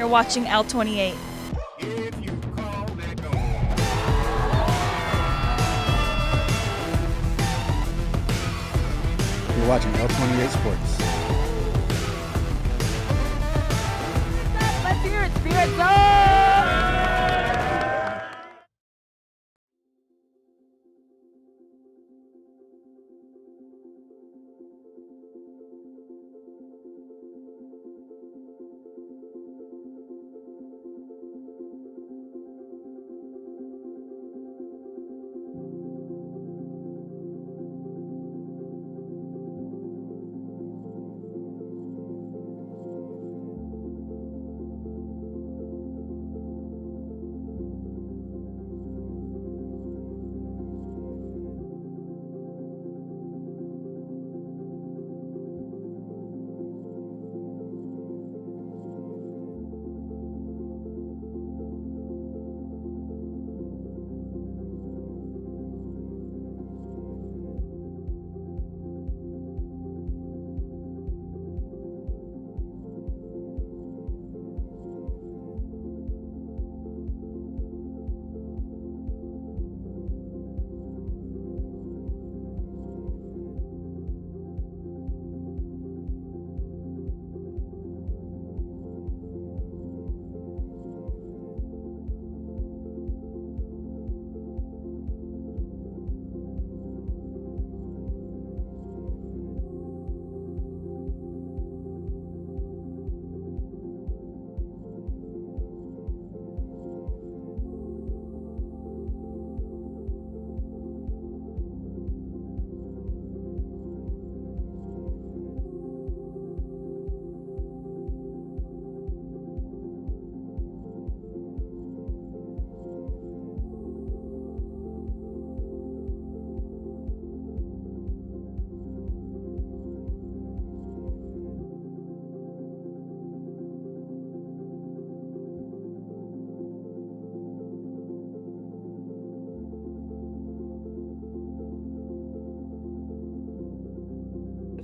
You're watching L28. You're watching L28 Sports. Let's hear it, Spirit Zone!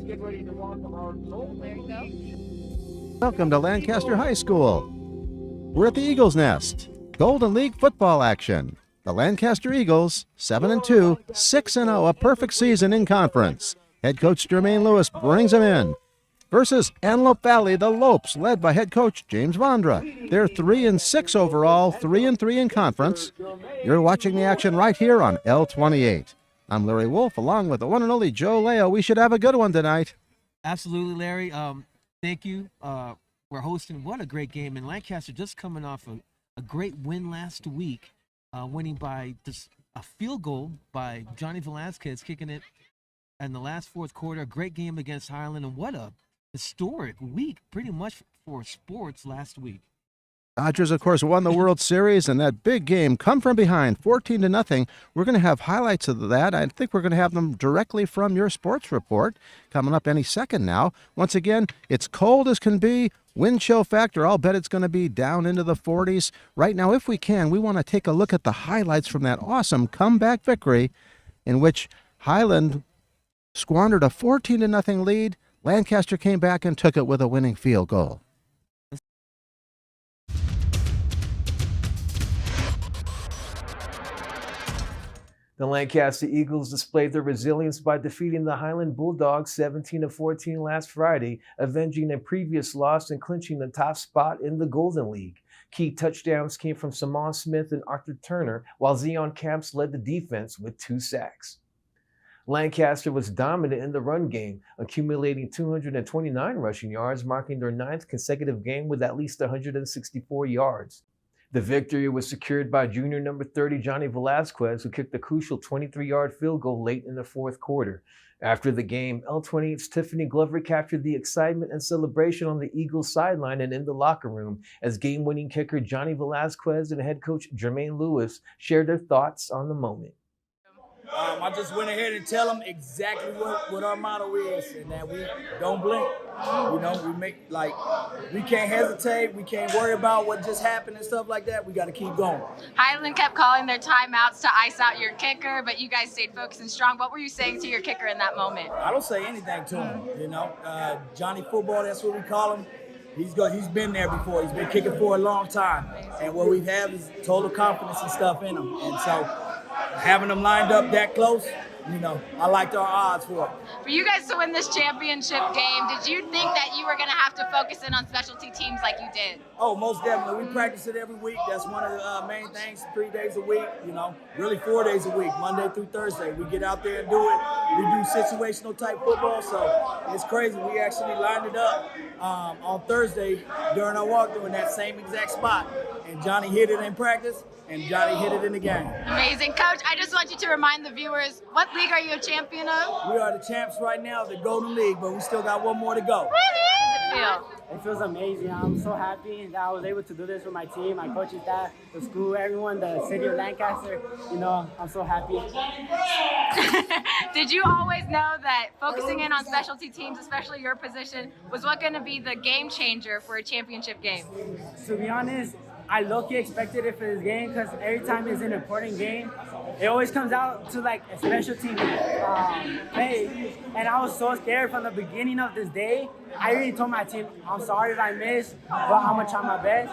Get ready to walk around. There you go. Welcome to Lancaster High School. We're at the Eagles Nest. Golden League football action. The Lancaster Eagles, 7-2, 6-0, a perfect season in conference. Head coach Jermaine Lewis brings them in. Versus Antelope Valley, the Lopes, led by head coach James Vondra. They're 3-6 overall, 3-3 in conference. You're watching the action right here on L28. I'm Larry Wolf, along with the one and only Joe Leo. We should have a good one tonight. Absolutely, Larry. Thank you. We're hosting. What a great game. And Lancaster just coming off a great win last week, winning by just a field goal by Johnny Velasquez, kicking it in the last fourth quarter. A great game against Highland. And what a historic week, pretty much, for sports last week. Dodgers, of course, won the World Series, and that big game, come from behind, 14-0. We're going to have highlights of that. I think we're going to have them directly from your sports report coming up any second now. Once again, it's cold as can be. Wind chill factor, I'll bet it's going to be down into the 40s. Right now, if we can, we want to take a look at the highlights from that awesome comeback victory in which Highland squandered a 14-0 lead. Lancaster came back and took it with a winning field goal. The Lancaster Eagles displayed their resilience by defeating the Highland Bulldogs 17-14 last Friday, avenging a previous loss and clinching the top spot in the Golden League. Key touchdowns came from Simon Smith and Arthur Turner, while Zion Camps led the defense with 2 sacks. Lancaster was dominant in the run game, accumulating 229 rushing yards, marking their 9th consecutive game with at least 164 yards. The victory was secured by junior number 30 Johnny Velasquez, who kicked a crucial 23-yard field goal late in the fourth quarter. After the game, L28's Tiffany Glover captured the excitement and celebration on the Eagles sideline and in the locker room as game-winning kicker Johnny Velasquez and head coach Jermaine Lewis shared their thoughts on the moment. I just went ahead and tell them exactly what our motto is, and that we don't blink. You know, we can't hesitate. We can't worry about what just happened and stuff like that. We got to keep going. Highland kept calling their timeouts to ice out your kicker, but you guys stayed focused and strong. What were you saying to your kicker in that moment? I don't say anything to him, you know. Johnny Football, that's what we call him. He's been there before. He's been kicking for a long time. And what we have is total confidence and stuff in him. And so having them lined up that close, I liked our odds for it. For you guys to win this championship game, did you think that you were going to have to focus in on specialty teams like you did? Oh, most definitely. We practice it every week. That's one of the main things, 3 days a week, really 4 days a week, Monday through Thursday. We get out there and do it. We do situational type football, so it's crazy. We actually lined it up on Thursday during our walkthrough in that same exact spot. And Johnny hit it in practice, and Johnny hit it in the game. Amazing. Coach, I just want you to remind the viewers, what league are you a champion of? We are the champs right now of the Golden League, but we still got one more to go. How does it feel? It feels amazing. I'm so happy that I was able to do this with my team, my coaching staff, the school, everyone, the city of Lancaster. I'm so happy. Did you always know that focusing in on specialty teams, especially your position, was what going to be the game changer for a championship game? To be honest, I low-key expected it for this game because every time it's an important game, it always comes out to like a special team play. And I was so scared from the beginning of this day. I really told my team, I'm sorry that I missed, but I'm going to try my best.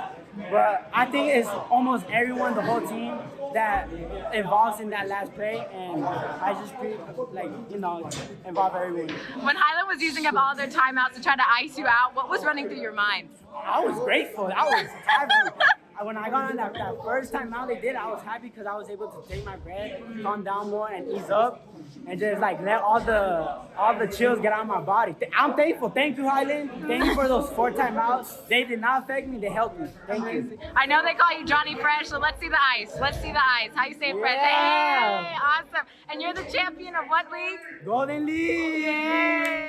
But I think it's almost everyone, the whole team, that involves in that last play. And I just feel like, involve everyone. When Highland was using up all their timeouts to try to ice you out, what was running through your mind? I was grateful. I was happy. When I got on that first time out they did, I was happy because I was able to take my breath, calm down more, and ease up, and just like let all the chills get out of my body. I'm thankful. Thank you, Highland. Thank you for those 4 timeouts. They did not affect me. They helped me. Thank you. I know they call you Johnny Fresh, so let's see the ice. Let's see the ice. How you say it, Fresh? Yeah. Hey, awesome. And you're the champion of what league? Golden League. Yay.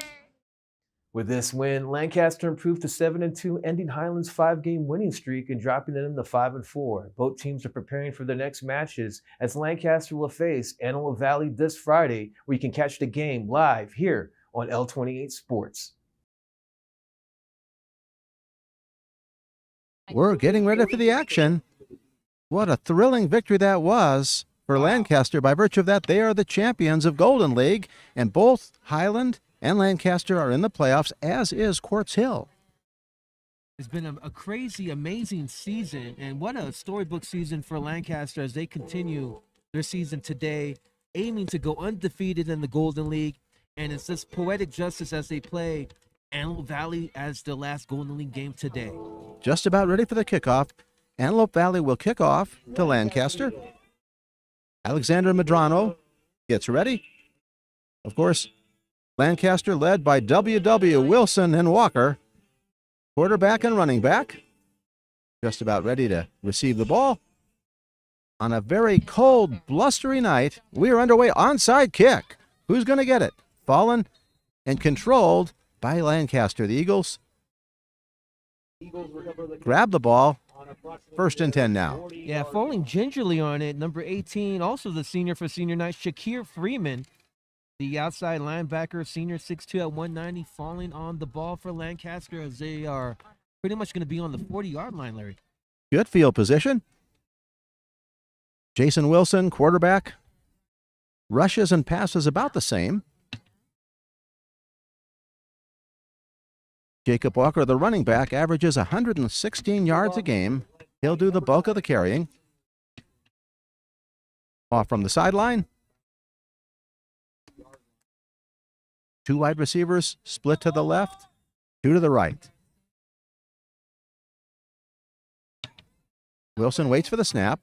With this win, Lancaster improved to 7-2, ending Highland's 5-game winning streak and dropping them to 5-4. Both teams are preparing for their next matches as Lancaster will face Antelope Valley this Friday, where you can catch the game live here on L28 Sports. We're getting ready for the action. What a thrilling victory that was for Lancaster. By virtue of that, they are the champions of Golden League, and both Highland and Lancaster are in the playoffs, as is Quartz Hill. It's been a crazy, amazing season, and what a storybook season for Lancaster as they continue their season today, aiming to go undefeated in the Golden League. And it's this poetic justice as they play Antelope Valley as the last Golden League game today. Just about ready for the kickoff. Antelope Valley will kick off to Lancaster. Alexander Medrano gets ready. Of course, Lancaster led by W.W. Wilson and Walker, quarterback and running back, just about ready to receive the ball. On a very cold, blustery night, we are underway. Onside kick. Who's going to get it? Fallen and controlled by Lancaster. The Eagles grab the ball. 1st and 10 now. Yeah, falling gingerly on it, number 18, also the senior for senior night, Shakir Freeman. The outside linebacker, senior 6'2" at 190, falling on the ball for Lancaster as they are pretty much going to be on the 40-yard line, Larry. Good field position. Jason Wilson, quarterback. Rushes and passes about the same. Jacob Walker, the running back, averages 116 yards a game. He'll do the bulk of the carrying. Off from the sideline. 2 wide receivers split to the left, 2 to the right. Wilson waits for the snap.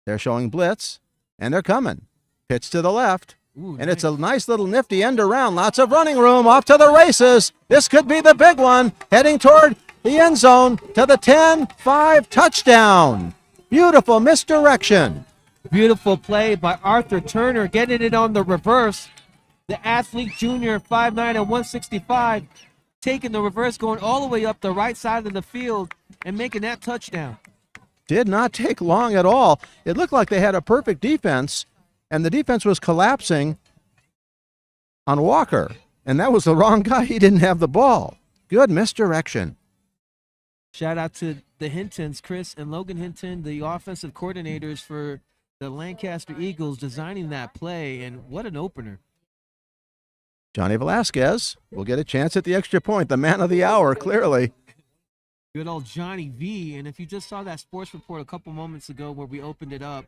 They're showing blitz, and they're coming. Pitch to the left, and it's a nice little nifty end around. Lots of running room, off to the races. This could be the big one, heading toward the end zone to the 10-5 touchdown. Beautiful misdirection. Beautiful play by Arthur Turner, getting it on the reverse. The athlete junior, 5'9" and 165, taking the reverse, going all the way up the right side of the field and making that touchdown. Did not take long at all. It looked like they had a perfect defense, and the defense was collapsing on Walker, and that was the wrong guy. He didn't have the ball. Good misdirection. Shout out to the Hintons, Chris and Logan Hinton, the offensive coordinators for the Lancaster Eagles, designing that play, and what an opener. Johnny Velasquez will get a chance at the extra point, the man of the hour, clearly. Good old Johnny V. And if you just saw that sports report a couple moments ago where we opened it up,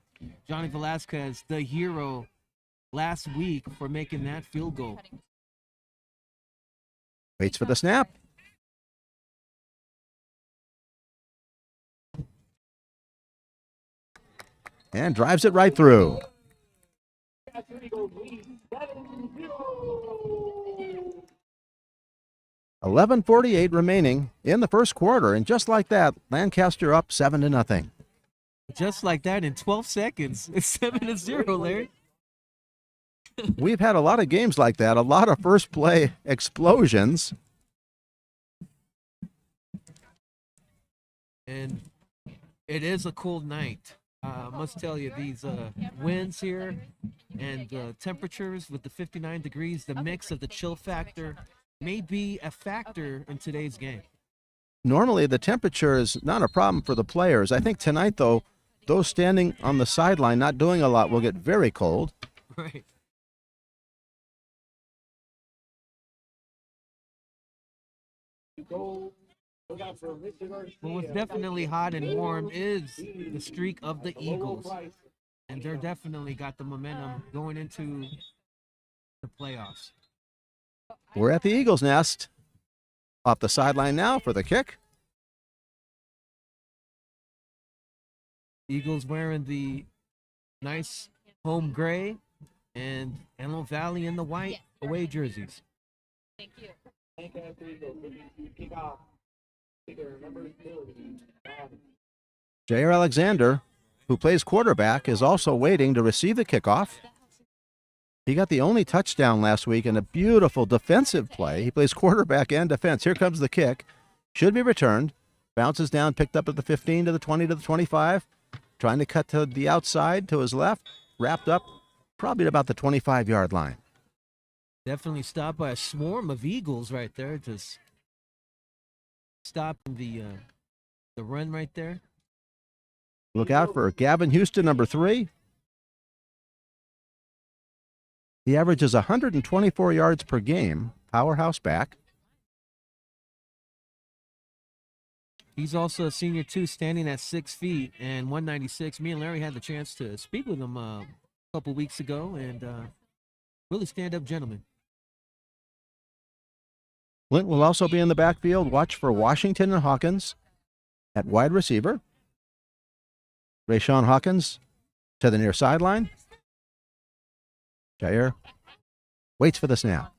Johnny Velasquez, the hero last week for making that field goal. Waits for the snap. And drives it right through. $11:48 remaining in the first quarter, and just like that, Lancaster up 7-0. Just like that in 12 seconds. It's 7-0, Larry. We've had a lot of games like that, a lot of first play explosions. And it is a cold night. I must tell you, these winds here and temperatures with the 59 degrees, the mix of the chill factor may be a factor in today's game. Normally, the temperature is not a problem for the players. I think tonight, though, those standing on the sideline not doing a lot will get very cold. Right. Well, what's definitely hot and warm is the streak of the Eagles. And they're definitely got the momentum going into the playoffs. We're at the Eagles' nest. Off the sideline now for the kick. Eagles wearing the nice home gray and Antelope Valley in the white away jerseys. Thank you. Jair Alexander, who plays quarterback, is also waiting to receive the kickoff. He got the only touchdown last week in a beautiful defensive play. He plays quarterback and defense. Here comes the kick. Should be returned. Bounces down, picked up at the 15 to the 20 to the 25. Trying to cut to the outside to his left. Wrapped up probably at about the 25-yard line. Definitely stopped by a swarm of Eagles right there. Just stopping the run right there. Look out for Gavin Houston, number 3. He averages 124 yards per game, powerhouse back. He's also a senior, too, standing at 6 feet and 196. Me and Larry had the chance to speak with him a couple weeks ago, and really stand-up gentleman. Flint will also be in the backfield. Watch for Washington and Hawkins at wide receiver. Rayshawn Hawkins to the near sideline. Jair waits for the snap.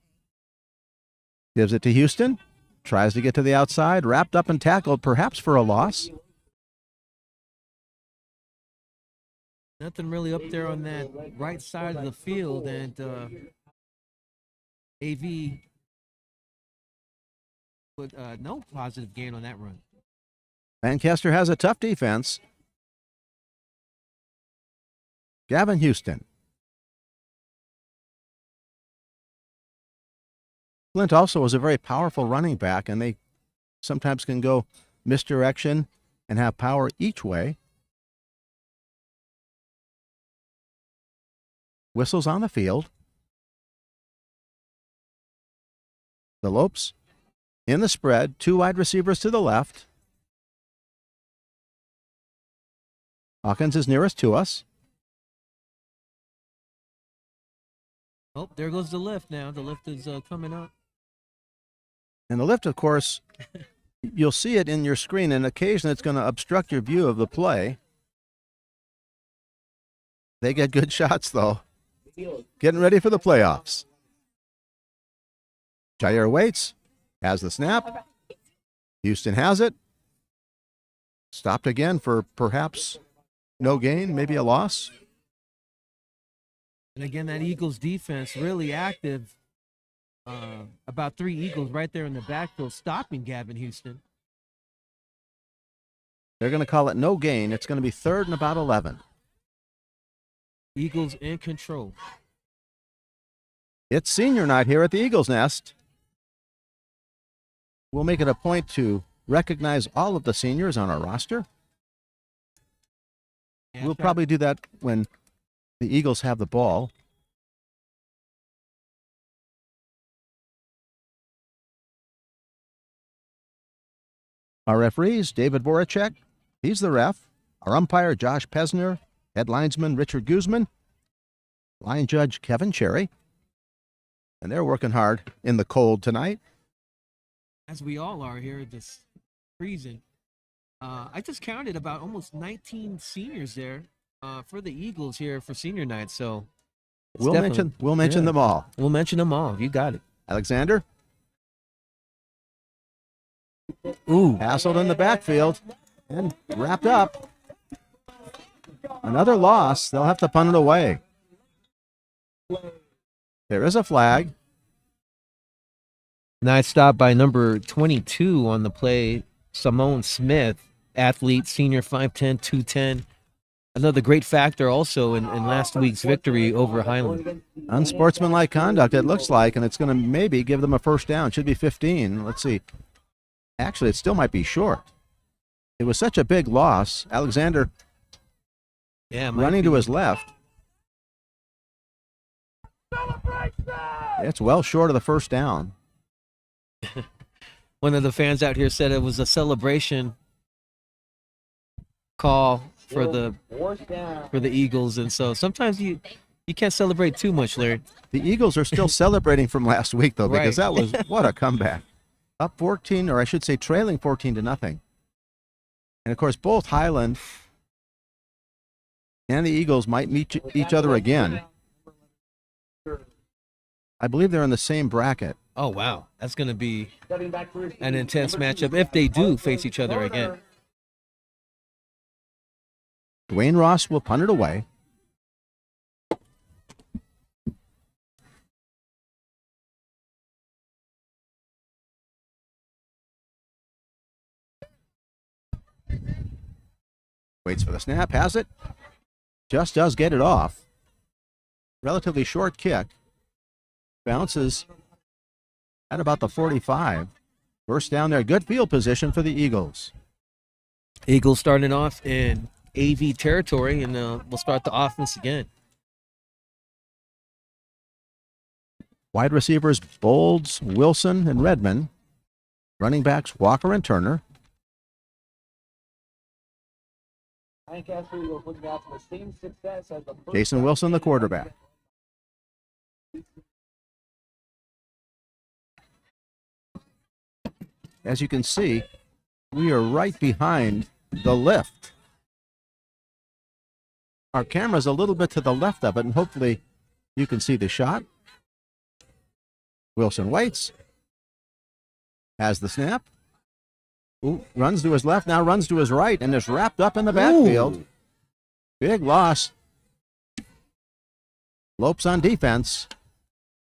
Gives it to Houston. Tries to get to the outside. Wrapped up and tackled, perhaps for a loss. Nothing really up there on that right side of the field, and AV with no positive gain on that run. Lancaster has a tough defense. Gavin Houston. Flint also is a very powerful running back, and they sometimes can go misdirection and have power each way. Whistles on the field. The Lopes in the spread, 2 wide receivers to the left. Hawkins is nearest to us. Oh, there goes the lift now. The lift is coming up. And the lift, of course, you'll see it in your screen, and occasionally it's going to obstruct your view of the play. They get good shots, though. Getting ready for the playoffs. Jair waits, has the snap. Houston has it. Stopped again for perhaps no gain, maybe a loss. And again, that Eagles defense really active. About 3 Eagles right there in the backfield stopping Gavin Houston. They're going to call it no gain. It's going to be 3rd and about 11. Eagles in control. It's senior night here at the Eagles' Nest. We'll make it a point to recognize all of the seniors on our roster. Yeah, We'll probably do that when the Eagles have the ball. Our referees, David Voracek, he's the ref. Our umpire, Josh Pesner. Head linesman, Richard Guzman. Line judge, Kevin Cherry. And they're working hard in the cold tonight. As we all are here, this freezing. I just counted about almost 19 seniors there for the Eagles here for senior night. So we'll mention them all. We'll mention them all. You got it. Alexander. Ooh, hassled in the backfield and wrapped up. Another loss. They'll have to punt it away. There is a flag. Nice stop by number 22 on the play, Simone Smith, athlete, senior, 5'10", 210. Another great factor also in last week's victory over Highland. Unsportsmanlike conduct, it looks like, and it's going to maybe give them a first down. Should be 15. Let's see. Actually, it still might be short. It was such a big loss. Alexander running to his left. It's well short of the first down. One of the fans out here said it was a celebration call for the Eagles, and so sometimes you can't celebrate too much, Larry. The Eagles are still celebrating from last week, though, because that was what a comeback. Up 14, or I should say trailing 14-0. And, of course, both Highland and the Eagles might meet each other again. I believe they're in the same bracket. Oh, wow. That's going to be an intense matchup if they do face each other again. Dwayne Ross will punt it away. Waits for the snap, has it. Just does get it off. Relatively short kick. Bounces at about the 45. First down there. Good field position for the Eagles. Eagles starting off in AV territory, and we'll start the offense again. Wide receivers, Bolds, Wilson, and Redmond. Running backs, Walker and Turner. Lancaster was looking out for the same success as the first Jason Wilson, the quarterback. As you can see, we are right behind the lift. Our camera's a little bit to the left of it, and hopefully you can see the shot. Wilson waits. Has the snap. Ooh, runs to his left, now runs to his right, and is wrapped up in the backfield. Ooh. Big loss. Lopes on defense.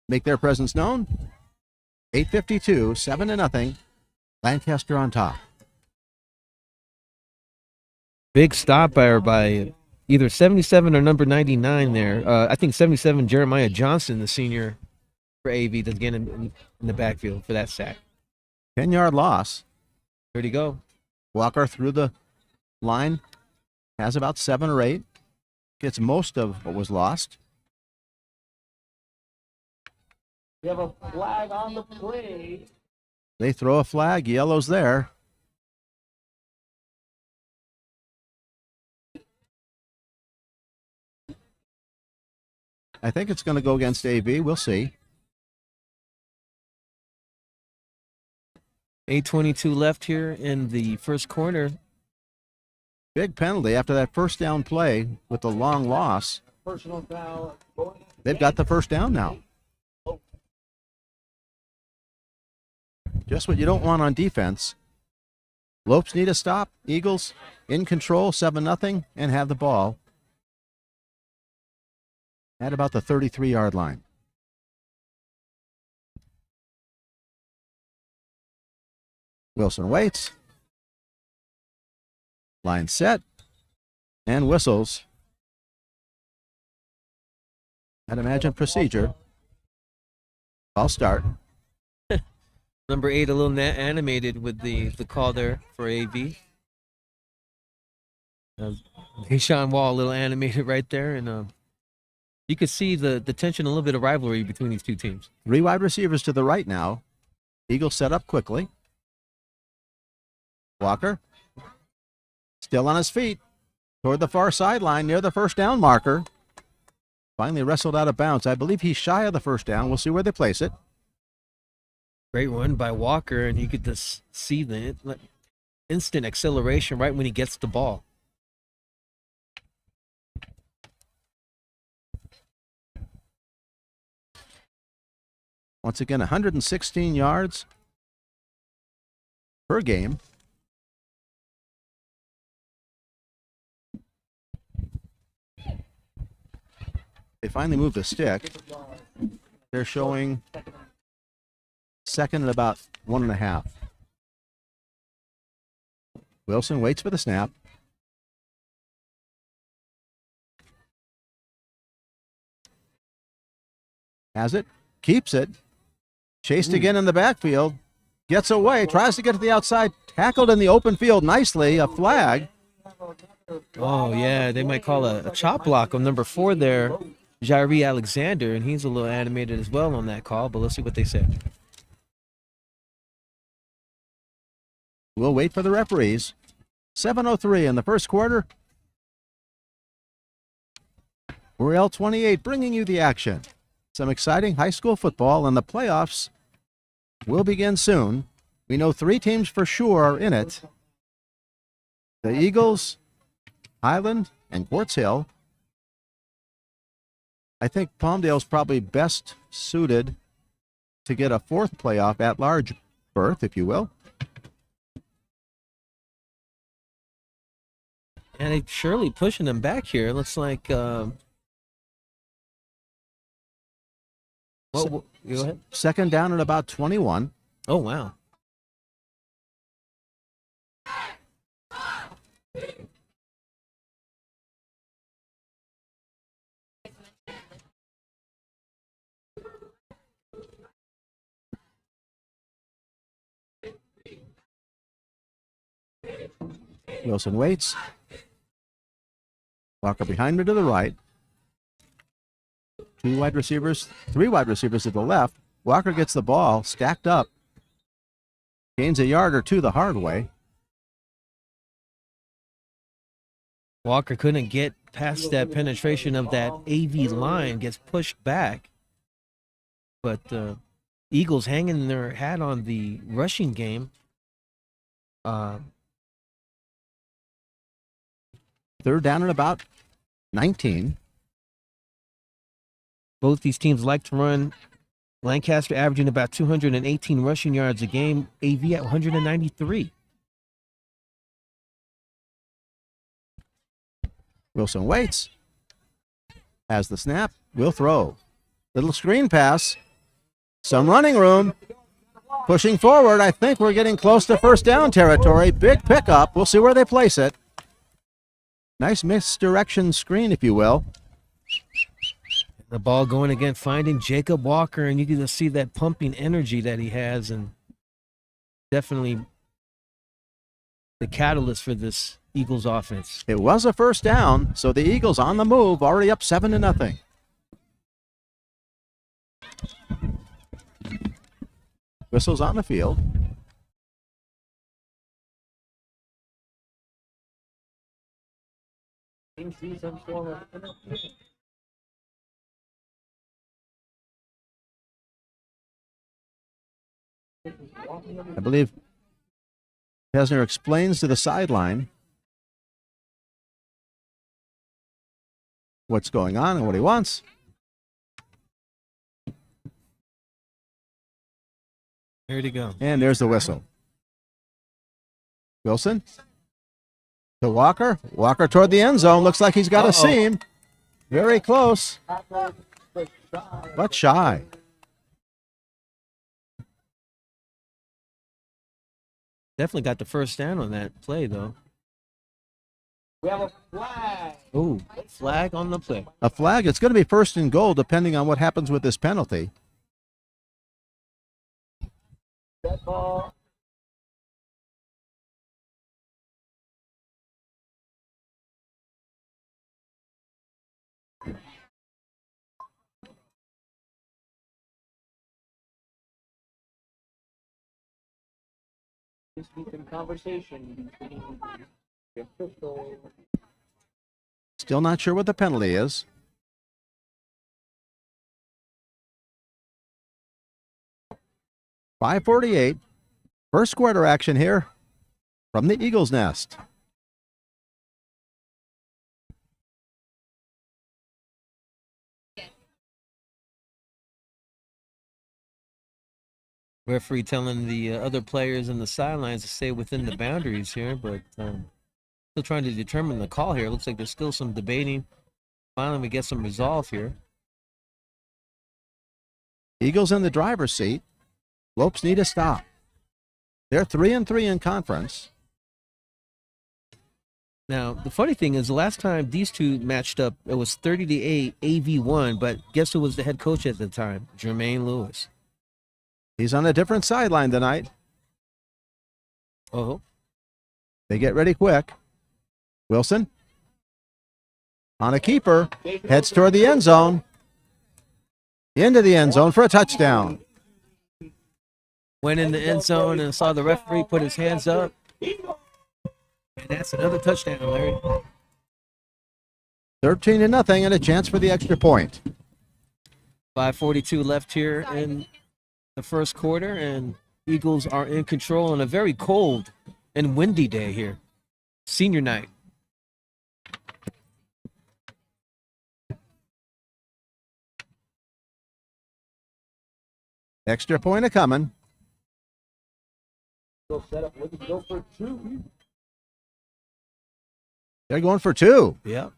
Make their presence known. 8:52, 7-0. Lancaster on top. Big stop by either 77 or number 99 there. I think 77, Jeremiah Johnson, the senior for AV, that's getting in the backfield for that sack. 10-yard loss. Where'd he go? Walker through the line. Has about 7 or 8. Gets most of what was lost. We have a flag on the play. They throw a flag. Yellow's there. I think it's going to go against AV. We'll see. 8:22 left here in the first quarter. Big penalty after that first down play with the long loss. Personal foul. They've got the first down now. Just what you don't want on defense. Lopes need a stop. Eagles in control, 7-0, and have the ball at about the 33-yard line. Wilson waits. Line set. And whistles. I'd imagine procedure. I'll start. Number 8 a little animated with the call there for AV. Deshaun Wall a little animated right there, and you could see the tension, a little bit of rivalry between these two teams. 3 wide receivers to the right now. Eagles set up quickly. Walker still on his feet toward the far sideline near the first down marker. Finally wrestled out of bounds. I believe he's shy of the first down. We'll see where they place it. Great run by Walker, and you could just see the instant acceleration right when he gets the ball. Once again, 116 yards per game. They finally moved the stick. They're showing second and about 1.5. Wilson waits for the snap. Has it, keeps it. Chased again in the backfield. Gets away, tries to get to the outside. Tackled in the open field nicely. A flag. Oh, yeah, they might call a chop block on number 4 there, Jairee Alexander, and he's a little animated as well on that call, but let's see what they say. We'll wait for the referees. 7:03 in the first quarter. We're L28 bringing you the action. Some exciting high school football, and the playoffs will begin soon. We know 3 teams for sure are in it. The Eagles, Highland, and Quartz Hill. I think Palmdale's probably best suited to get a 4th playoff at-large berth, if you will. And they surely pushing them back here. It looks like go ahead. Second down at about 21. Oh, wow. Wilson waits. Walker behind me to the right. 3 wide receivers to the left. Walker gets the ball stacked up. Gains a yard or 2 the hard way. Walker couldn't get past that penetration of that AV line, gets pushed back. But Eagles hanging their hat on the rushing game. Third down at about 19. Both these teams like to run. Lancaster averaging about 218 rushing yards a game. AV at 193. Wilson waits. Has the snap. Will throw. Little screen pass. Some running room. Pushing forward. I think we're getting close to first down territory. Big pickup. We'll see where they place it. Nice misdirection screen, if you will. The ball going again, finding Jacob Walker, and you can just see that pumping energy that he has, and definitely the catalyst for this Eagles offense. It was a first down, so the Eagles on the move, already up 7-0. Whistles on the field. I believe Pesner explains to the sideline what's going on and what he wants. Here to go. And there's the whistle. Wilson to Walker. Walker toward the end zone. Looks like he's got a seam. Very close, but shy. Definitely got the first down on that play, though. We have a flag. Ooh, flag on the play. A flag. It's going to be first and goal, depending on what happens with this penalty. That ball. This week in conversation between the official. Still not sure what the penalty is. .548. First quarter action here from the Eagles' nest. Referee telling the other players in the sidelines to stay within the boundaries here, but still trying to determine the call here. Looks like there's still some debating. Finally, we get some resolve here. Eagles in the driver's seat. Lopes need a stop. They're 3-3 in conference. Now, the funny thing is, the last time these two matched up, it was 30-8, AV won, but guess who was the head coach at the time? Jermaine Lewis. He's on a different sideline tonight. Oh. They get ready quick. Wilson on a keeper, heads toward the end zone. Into the end zone for a touchdown. Went in the end zone and saw the referee put his hands up. And that's another touchdown, Larry. 13-0 and a chance for the extra point. 5:42 left here in the first quarter, and Eagles are in control on a very cold and windy day here. Senior night. Extra point a coming. Go set up. Let's go for two. They're going for two. Yep.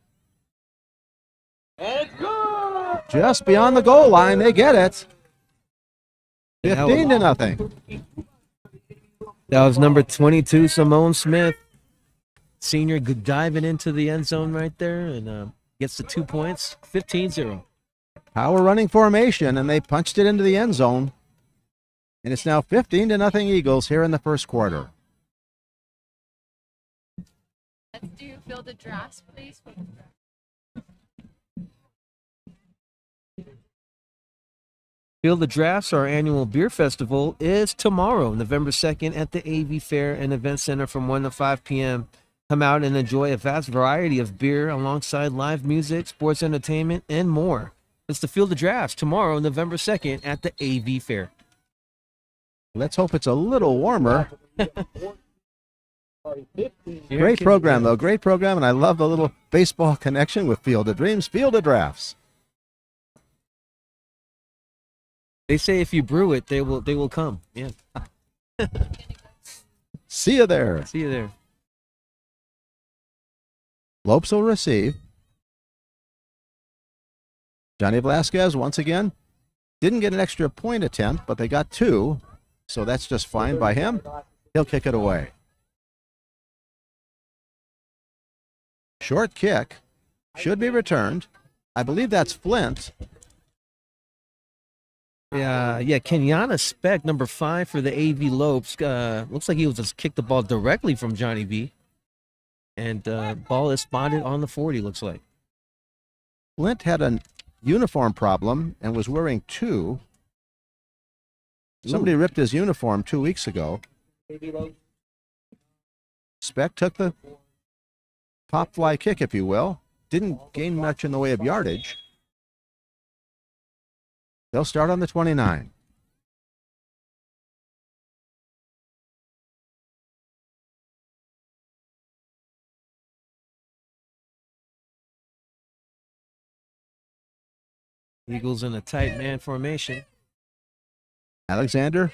And it's good. Just beyond the goal line, they get it. 15-0. That was number 22, Simone Smith. Senior diving into the end zone right there and gets the 2 points. 15-0. Power running formation, and they punched it into the end zone. And it's now 15-0 Eagles here in the first quarter. Let's do field of drafts, please. Field of Drafts, our annual beer festival, is tomorrow, November 2nd, at the AV Fair and Event Center from 1 to 5 p.m. Come out and enjoy a vast variety of beer alongside live music, sports entertainment, and more. It's the Field of Drafts tomorrow, November 2nd, at the AV Fair. Let's hope it's a little warmer. Sorry, 15. Great program, though. Great program, and I love the little baseball connection with Field of Dreams, Field of Drafts. They say if you brew it, they will come. Yeah. See you there. See you there. Lopes will receive. Johnny Velasquez, once again, didn't get an extra point attempt, but they got two, so that's just fine by him. He'll kick it away. Short kick. Should be returned. I believe that's Flint. Yeah, Kenyatta Speck, number 5 for the AV Lopes. Looks like he was just kicked the ball directly from Johnny V. And ball is spotted on the 40, looks like. Flint had a uniform problem and was wearing two. Somebody ripped his uniform 2 weeks ago. Speck took the pop fly kick, if you will. Didn't gain much in the way of yardage. They'll start on the 29. Eagles in a tight man formation. Alexander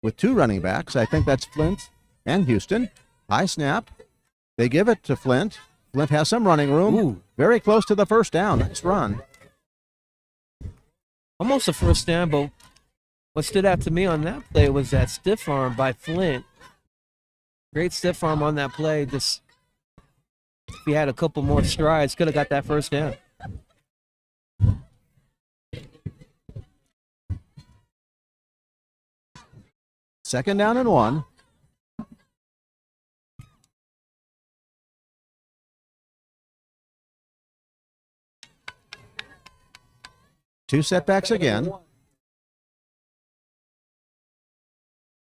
with two running backs. I think that's Flint and Houston. High snap. They give it to Flint. Flint has some running room. Ooh. Very close to the first down. Nice run. Almost a first down, but what stood out to me on that play was that stiff arm by Flint. Great stiff arm on that play. Just if he had a couple more strides, could have got that first down. Second down and 1. Two setbacks again.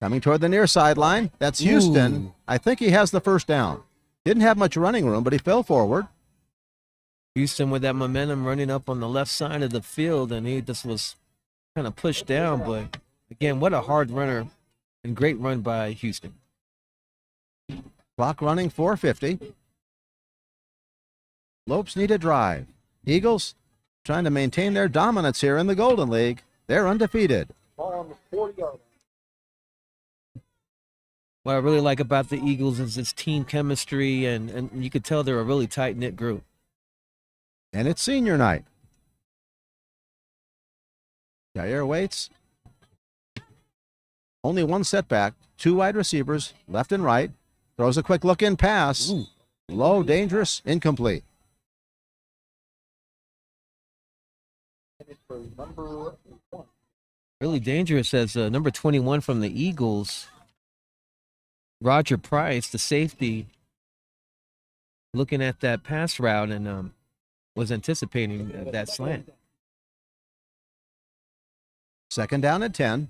Coming toward the near sideline. That's Houston. Ooh. I think he has the first down. Didn't have much running room, but he fell forward. Houston with that momentum running up on the left side of the field, and he just was kind of pushed down. But again, what a hard runner and great run by Houston. Clock running 4:50. Lopes need a drive. Eagles trying to maintain their dominance here in the Golden League. They're undefeated. Ball on the 40-yard. What I really like about the Eagles is its team chemistry, and you could tell they're a really tight-knit group. And it's senior night. Jair waits. Only one setback. 2 wide receivers, left and right. Throws a quick look-in pass. Ooh. Low, dangerous, incomplete. And it's for number 1. Really dangerous as number 21 from the Eagles, Roger Price, the safety, looking at that pass route and was anticipating that slant. Second down at 10.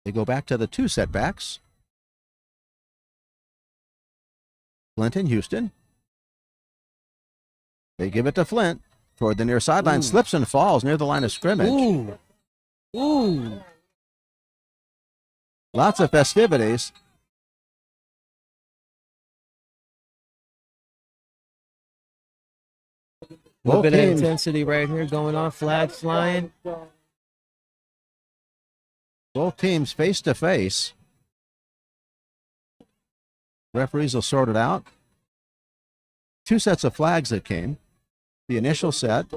They go back to the 2 setbacks. Flint and Houston. They give it to Flint toward the near sideline. Ooh. Slips and falls near the line of scrimmage. Ooh. Ooh. Lots of festivities. A little Both bit of teams, intensity right here going on. Flag flying. both teams face to face. Referees will sort it out. 2 sets of flags that came. The initial set.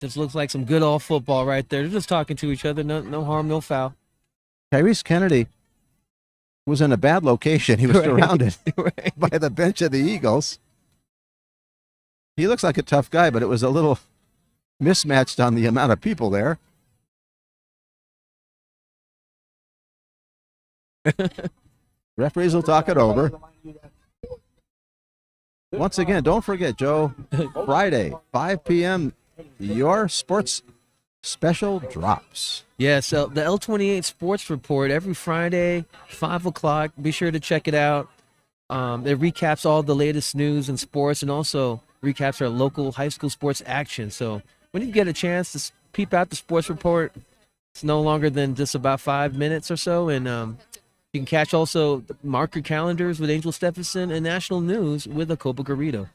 Just looks like some good old football right there. They're just talking to each other. No harm, no foul. Tyrese Kennedy was in a bad location. He was Right. surrounded Right. by the bench of the Eagles. He looks like a tough guy, but it was a little mismatched on the amount of people there. Referees will talk it over. Once again, don't forget, Joe, Friday, 5 p.m., your sports special drops. Yeah, so the L28 Sports Report every Friday, 5 o'clock. Be sure to check it out. It recaps all the latest news and sports and also recaps our local high school sports action. So when you get a chance to peep out the sports report, it's no longer than just about 5 minutes or so. And you can catch also the marker calendars with Angel Stephenson and national news with a Copa Garrido.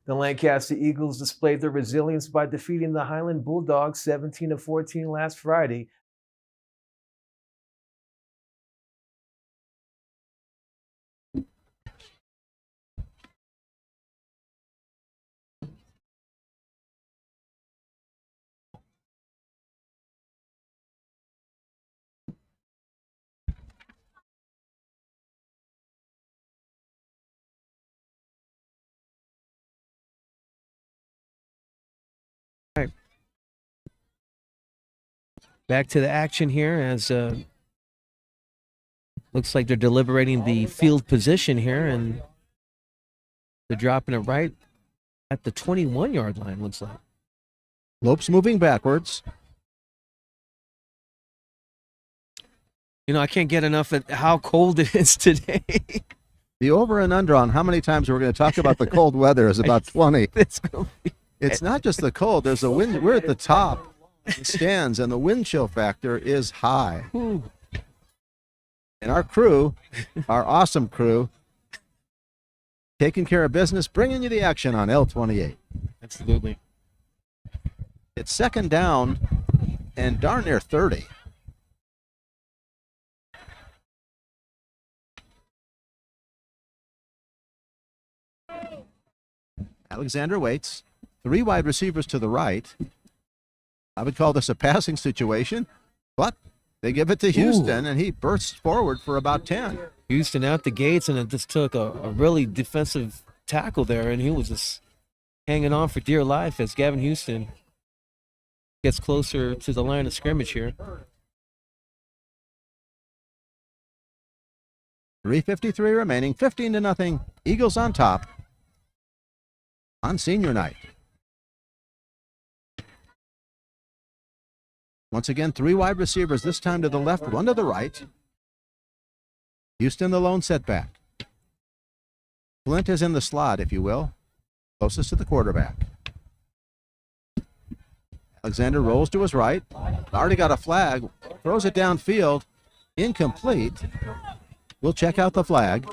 The Lancaster Eagles displayed their resilience by defeating the Highland Bulldogs 17-14 last Friday. Back to the action here as looks like they're deliberating the field position here, and they're dropping it right at the 21-yard line, looks like. Lopes moving backwards. You know, I can't get enough at how cold it is today. The over and under on how many times we're going to talk about the cold weather is about 20. It's gonna be- It's not just the cold. There's a wind. We're at the top of the stands, and the wind chill factor is high. Whew. And our crew, our awesome crew, taking care of business, bringing you the action on L28. Absolutely. It's second down and darn near 30. Alexander waits. 3 wide receivers to the right. I would call this a passing situation, but they give it to Houston, and he bursts forward for about 10. Houston out the gates, and it just took a really defensive tackle there, and he was just hanging on for dear life as Gavin Houston gets closer to the line of scrimmage here. 3:53 remaining, 15-0. Eagles on top on senior night. Once again, 3 wide receivers, this time to the left, 1 to the right. Houston the lone setback. Flint is in the slot, if you will, closest to the quarterback. Alexander rolls to his right. Already got a flag, throws it downfield, incomplete. We'll check out the flag.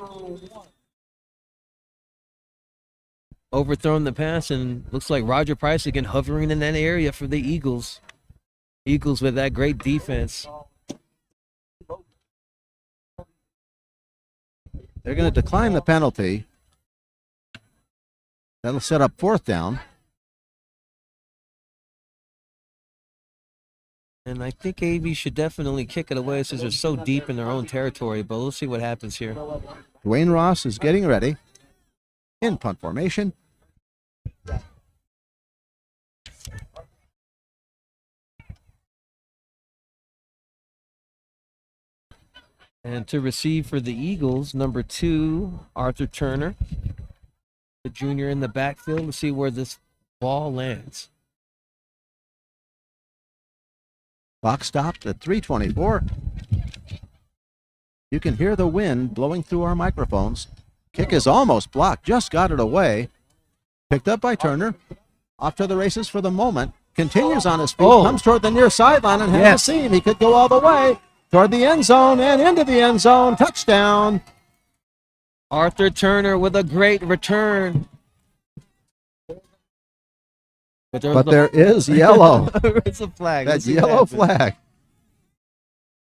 Overthrown the pass, and looks like Roger Price again hovering in that area for the Eagles. Eagles with that great defense. They're going to decline the penalty. That'll set up 4th down. And I think AV should definitely kick it away since they're so deep in their own territory, but we'll see what happens here. Dwayne Ross is getting ready in punt formation. And to receive for the Eagles, number 2, Arthur Turner, the junior in the backfield. Let's see where this ball lands. Clock stopped at 3:24. You can hear the wind blowing through our microphones. Kick is almost blocked, just got it away. Picked up by Turner. Off to the races for the moment. Continues on his feet, comes toward the near sideline and has a seam. He could go all the way toward the end zone and into the end zone. Touchdown. Arthur Turner with a great return. But there is yellow. It's a flag. That yellow flag.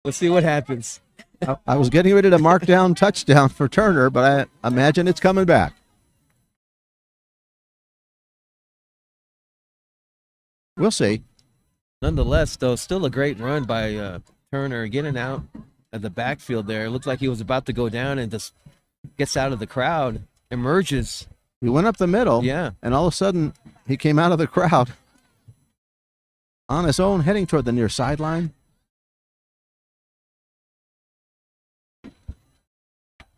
Let's see what happens. I was getting ready to mark down touchdown for Turner, but I imagine it's coming back. We'll see. Nonetheless, though, still a great run by Turner, getting out of the backfield there. It looked like he was about to go down and just gets out of the crowd, emerges. He went up the middle, Yeah. and all of a sudden he came out of the crowd on his own, heading toward the near sideline.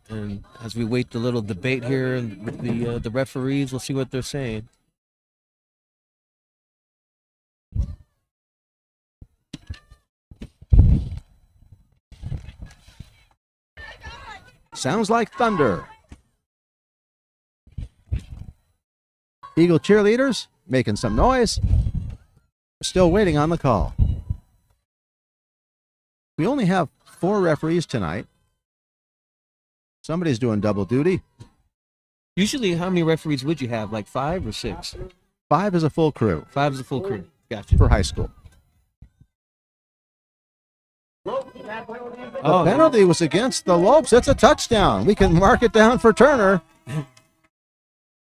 And as we wait the little debate here with the referees, we'll see what they're saying. Sounds like thunder. Eagle cheerleaders making some noise. Still waiting on the call. We only have 4 referees tonight. Somebody's doing double duty. Usually, how many referees would you have? Like 5 or 6? 5 is a full crew 5 is a full crew. Gotcha. for high school. The penalty was against the Lopes. It's a touchdown. We can mark it down for Turner.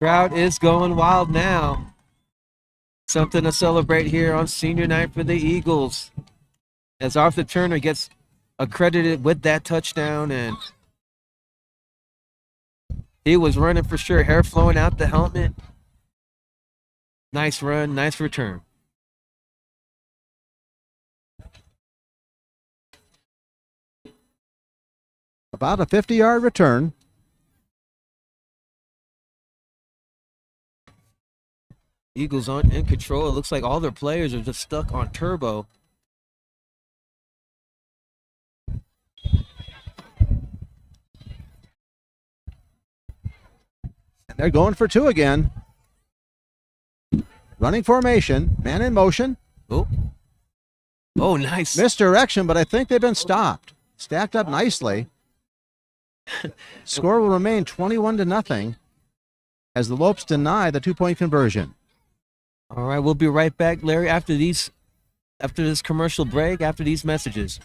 Crowd is going wild now. Something to celebrate here on senior night for the Eagles. As Arthur Turner gets accredited with that touchdown, and he was running for sure, hair flowing out the helmet. Nice run, nice return. About a 50-yard return. Eagles aren't in control. It looks like all their players are just stuck on turbo. And they're going for 2 again. Running formation, man in motion. Oh, nice. Misdirection, but I think they've been stopped. Stacked up nicely. Score will remain 21-0 as the Lopes deny the 2-point conversion. All right, we'll be right back, Larry, after this commercial break, after these messages.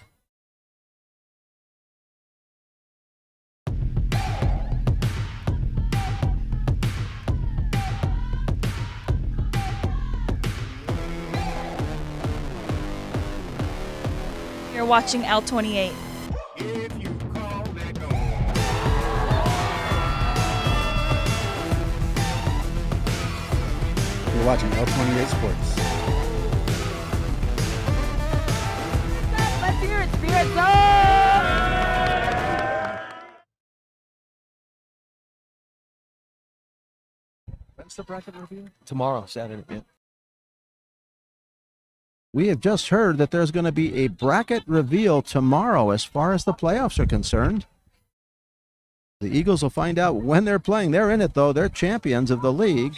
You're watching L28. You're watching L28 Sports. When's the bracket review? Tomorrow, Saturday. Yeah. We have just heard that there's going to be a bracket reveal tomorrow as far as the playoffs are concerned. The Eagles will find out when they're playing. They're in it, though. They're champions of the league.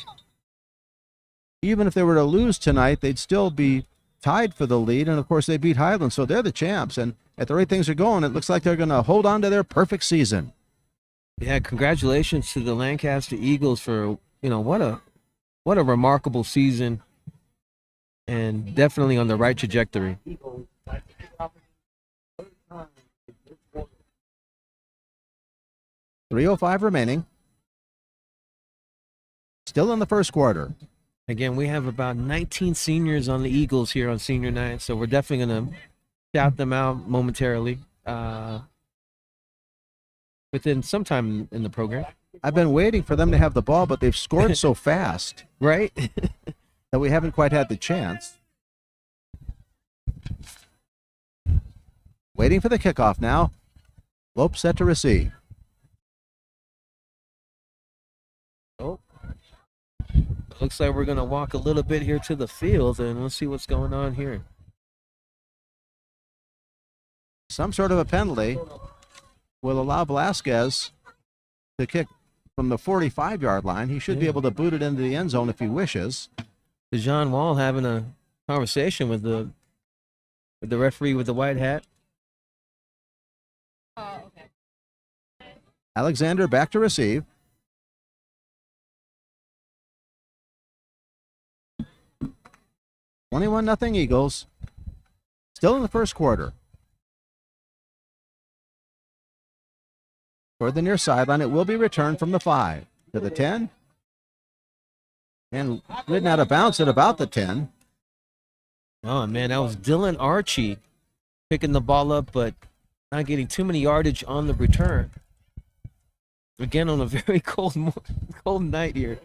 Even if they were to lose tonight, they'd still be tied for the lead. And, of course, they beat Highland, so they're the champs. And at the rate things are going, it looks like they're going to hold on to their perfect season. Yeah, congratulations to the Lancaster Eagles for, what a remarkable season. And definitely on the right trajectory. 3:05 remaining. Still in the first quarter. Again, we have about 19 seniors on the Eagles here on senior night, so we're definitely going to shout them out momentarily within some time in the program. I've been waiting for them to have the ball, but they've scored so fast. Right? That we haven't quite had the chance. Waiting for the kickoff now. Lopes set to receive. Oh. Looks like we're going to walk a little bit here to the field, and we'll see what's going on here. Some sort of a penalty will allow Velasquez to kick from the 45-yard line. He should be able to boot it into the end zone if he wishes. John Wall having a conversation with the referee with the white hat. Oh, okay. Alexander back to receive. (21-0) Eagles. Still in the first quarter. Toward the near sideline, it will be returned from the 5 to the 10. And ridden out of bounds at about the 10. Oh, man, that was Dylan Archie picking the ball up, but not getting too many yardage on the return. Again, on a very cold night here.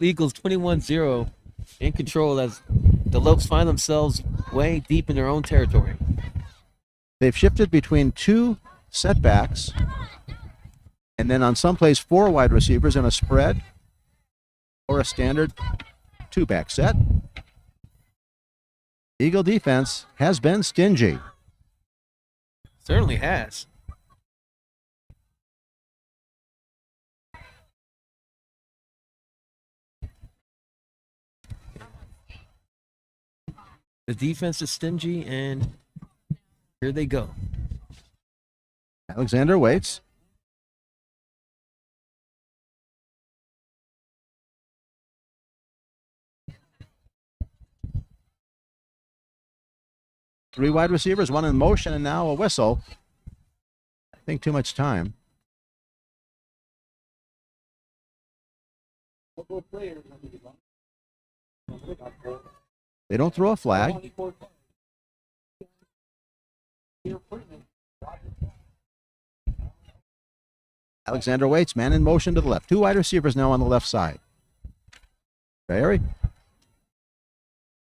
Eagles 21-0 in control as the Lopes find themselves way deep in their own territory. They've shifted between two setbacks, and then on some plays 4 wide receivers in a spread or a standard 2-back set. Eagle defense has been stingy. Certainly has. The defense is stingy, and here they go. Alexander waits. Three wide receivers, one in motion, and now a whistle. I think too much time. They don't throw a flag. Alexander waits, man in motion to the left. 2 wide receivers now on the left side. Barry.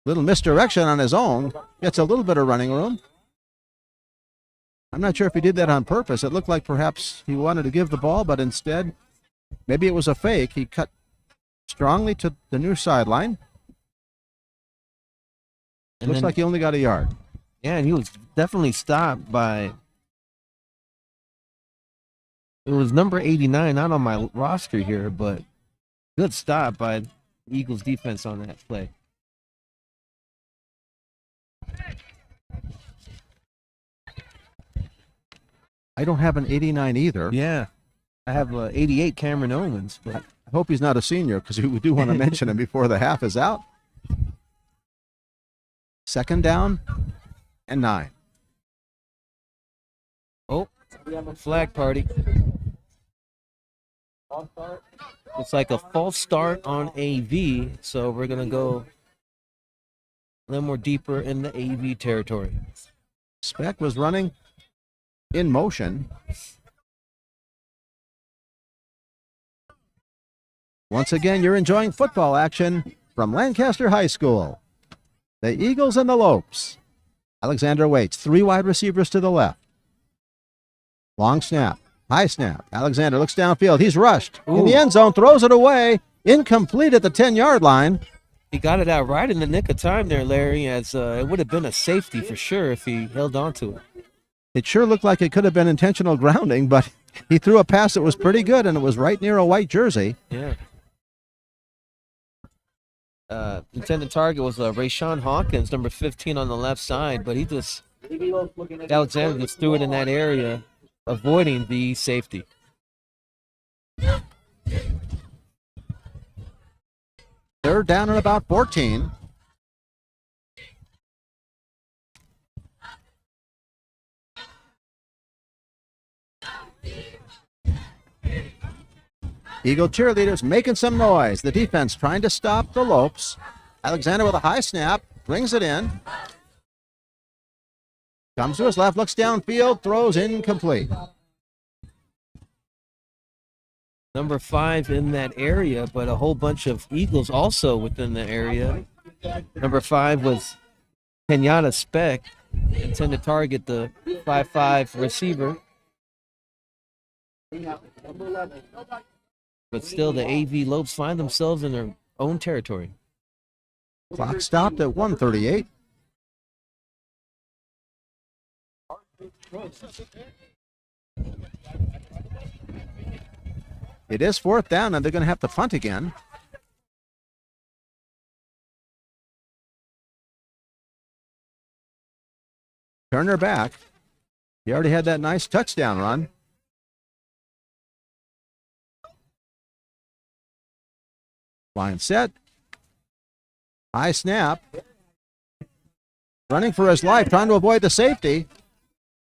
Little misdirection on his own. Gets a little bit of running room. I'm not sure if he did that on purpose. It looked like perhaps he wanted to give the ball, but instead, maybe it was a fake. He cut strongly to the near sideline. Looks like he only got a yard. Yeah, and he was definitely stopped by... It was number 89, not on my roster here, but good stop by the Eagles defense on that play. I don't have an 89 either. Yeah. I have 88 Cameron Owens, but I hope he's not a senior because we do want to mention him before the half is out. 2nd down and 9. Oh, flag party. It's like a false start on AV, so we're going to go a little more deeper in the AV territory. Speck was running in motion. Once again, you're enjoying football action from Lancaster High School. The Eagles and the Lopes. Alexander waits. 3 wide receivers to the left. Long snap. High snap. Alexander looks downfield. He's rushed. In the end zone. Throws it away. Incomplete at the 10-yard line. He got it out right in the nick of time there, Larry, as it would have been a safety for sure if he held on to it. It sure looked like it could have been intentional grounding, but he threw a pass that was pretty good, and it was right near a white jersey. Yeah. Intended target was Rayshawn Hawkins, number 15 on the left side, but Alexander just threw it in that area, avoiding the safety. Third down and about 14. Eagle cheerleaders making some noise. The defense trying to stop the Lopes. Alexander with a high snap, brings it in. Comes to his left, looks downfield, throws incomplete. Number 5 in that area, but a whole bunch of Eagles also within the area. Number 5 was Kenyatta Speck, intended to target the 5'5" receiver. But still, the AV Lopes find themselves in their own territory. Clock stopped at 1:38. It is fourth down, and they're going to have to punt again. Turner back. He already had that nice touchdown run. Line set. High snap. Running for his life, trying to avoid the safety.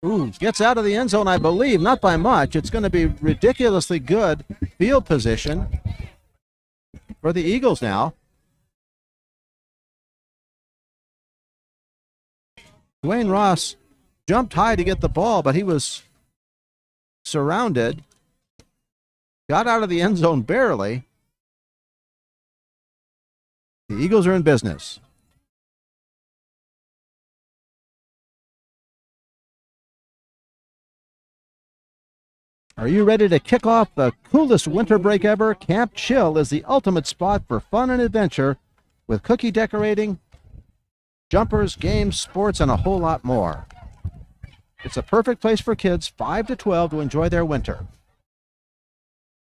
Ooh, gets out of the end zone, I believe, not by much. It's going to be ridiculously good field position for the Eagles now. Dwayne Ross jumped high to get the ball, but he was surrounded. Got out of the end zone barely. The Eagles are in business. Are you ready to kick off the coolest winter break ever? Camp Chill is the ultimate spot for fun and adventure with cookie decorating, jumpers, games, sports, and a whole lot more. It's a perfect place for kids 5 to 12 to enjoy their winter.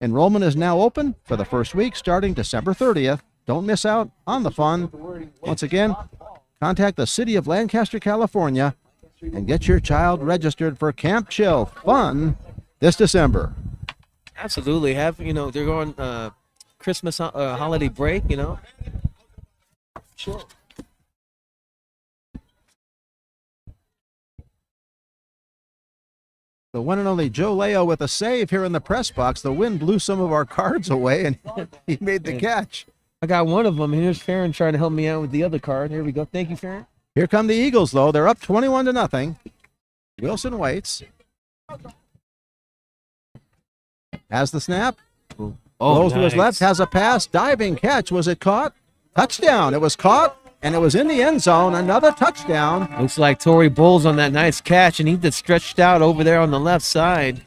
Enrollment is now open for the first week starting December 30th. Don't miss out on the fun. Once again, contact the City of Lancaster, California, and get your child registered for Camp Chill Fun this December. Absolutely. They're going Christmas holiday break, Sure. The one and only Joe Leo with a save here in the press box. The wind blew some of our cards away, and he made the catch. I got one of them. Here's Farron trying to help me out with the other card. Here we go. Thank you, Farron. Here come the Eagles, though. They're up 21-0. Wilson waits. Has the snap. Rolls to his left, has a pass. Diving catch. Was it caught? Touchdown. It was caught, and it was in the end zone. Another touchdown. Looks like Torrey Bowles on that nice catch, and he just stretched out over there on the left side.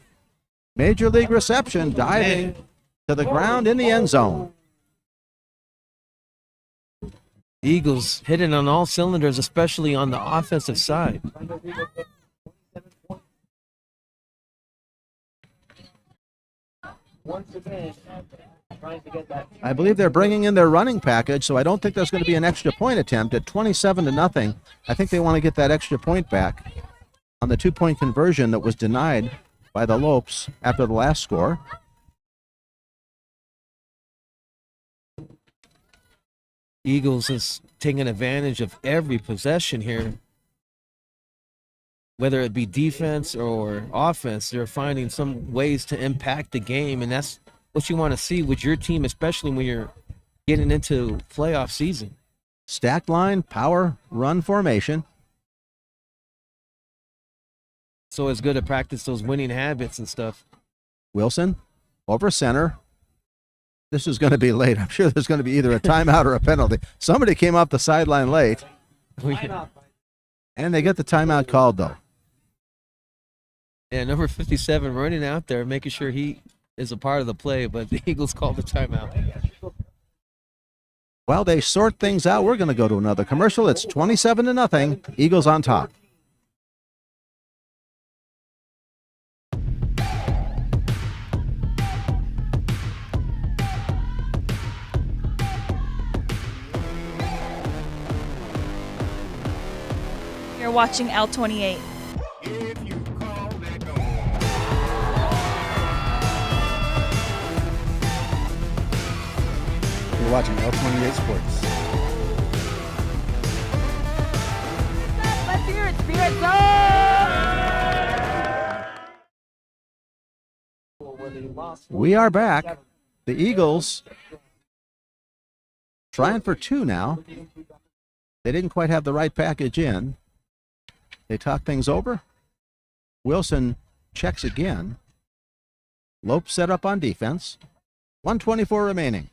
Major league reception. Diving to the ground in the end zone. Eagles hitting on all cylinders, especially on the offensive side. I believe they're bringing in their running package, so I don't think there's going to be an extra point attempt at 27-0. I think they want to get that extra point back on the 2-point conversion that was denied by the Lopes after the last score. Eagles is taking advantage of every possession here. Whether it be defense or offense, they're finding some ways to impact the game, and that's what you want to see with your team, especially when you're getting into playoff season. Stacked line, power, run formation. So it's good to practice those winning habits and stuff. Wilson over center. This is going to be late. I'm sure there's going to be either a timeout or a penalty. Somebody came off the sideline late. And they get the timeout called, though. Yeah, number 57 running out there, making sure he is a part of the play, but the Eagles called the timeout. While they sort things out, we're going to go to another commercial. It's 27-0. Eagles on top. You're watching L28. You're watching L28 Sports. Let's hear it, Spirit Zone! We are back. The Eagles trying for two now. They didn't quite have the right package in. They talk things over. Wilson checks again. Lopes set up on defense. 1:24 remaining.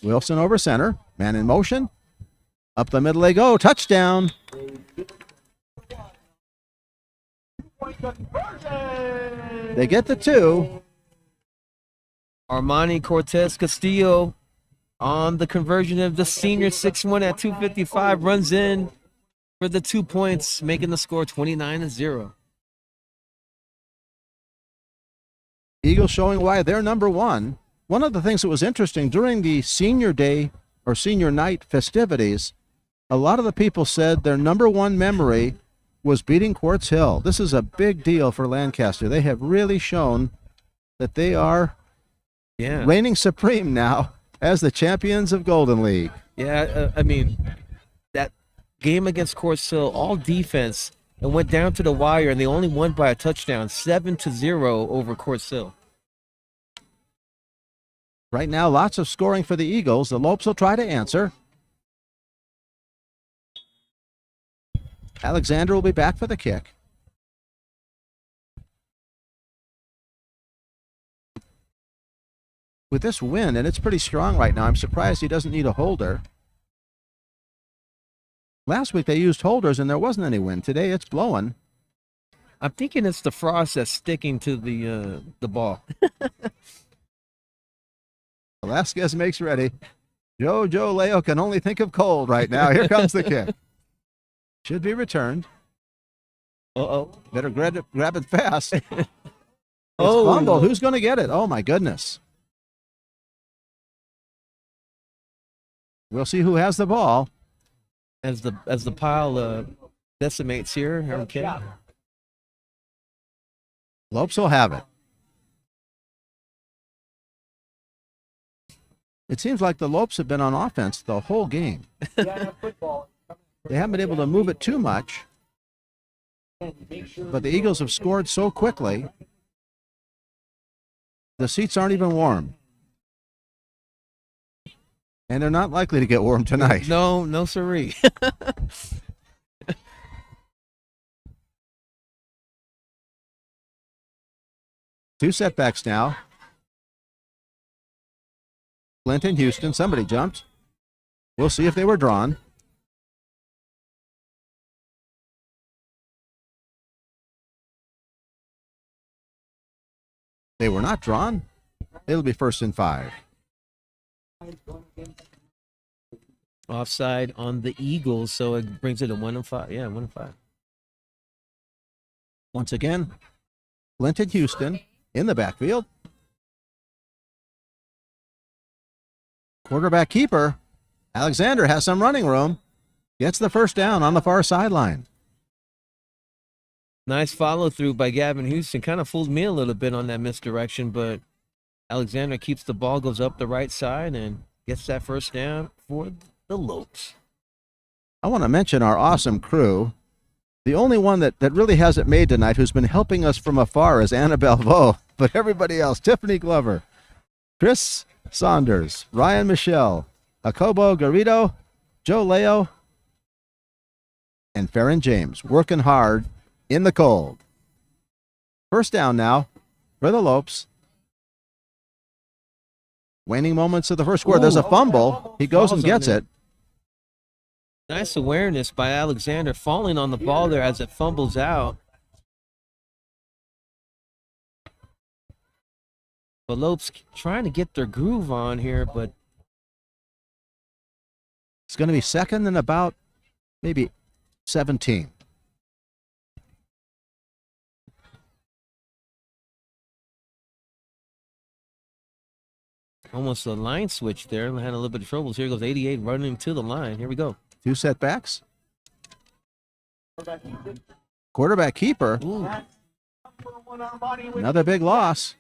Wilson over center. Man in motion. Up the middle they go. Touchdown. They get the two. Armani Cortez Castillo on the conversion of the senior 6'1" at 255 runs in for the 2 points, making the score 29-0. Eagles showing why they're number one. One of the things that was interesting during the senior day or senior night festivities, a lot of the people said their number one memory was beating Quartz Hill. This is a big deal for Lancaster. They have really shown that they are reigning supreme now as the champions of Golden League. Yeah, I mean, that game against Quartz Hill, all defense, and went down to the wire, and they only won by a touchdown, 7-0 over Quartz Hill. Right now, lots of scoring for the Eagles. The Lopes will try to answer. Alexander will be back for the kick. With this wind, and it's pretty strong right now, I'm surprised he doesn't need a holder. Last week they used holders and there wasn't any wind. Today it's blowing. I'm thinking it's the frost that's sticking to the ball. Velasquez makes ready. Joe Leo can only think of cold right now. Here comes the kick. Should be returned. Uh-oh. Better grab it fast. It's fumbled. Who's going to get it? Oh, my goodness. We'll see who has the ball. As the pile decimates here. Okay. Lopes will have it. It seems like the Lopes have been on offense the whole game. They haven't been able to move it too much. But the Eagles have scored so quickly, the seats aren't even warm. And they're not likely to get warm tonight. No siree. Two setbacks now. Clinton, Houston, somebody jumped. We'll see if they were drawn. They were not drawn. It'll be 1st and 5. Offside on the Eagles, so it brings it to 1 and 5. Yeah, 1 and 5. Once again, Clinton, Houston in the backfield. Quarterback keeper, Alexander has some running room. Gets the first down on the far sideline. Nice follow through by Gavin Houston. Kind of fooled me a little bit on that misdirection, but Alexander keeps the ball, goes up the right side, and gets that first down for the Lopes. I want to mention our awesome crew. The only one that really hasn't made tonight who's been helping us from afar is Annabelle Vo, but everybody else, Tiffany Glover, Chris Saunders, Ryan Michelle, Jacobo Garrido, Joe Leo, and Farron James, working hard in the cold. First down now for the Lopes. Waning moments of the first quarter. There's a fumble. He goes and gets it. Nice awareness by Alexander, falling on the ball there as it fumbles out. But Lopes trying to get their groove on here, but It's going to be second and about maybe 17. almost a line switch there. Had a little bit of troubles. Here goes 88 running to the line. Here we go. 2 setbacks. Quarterback keeper. Ooh. Another big loss.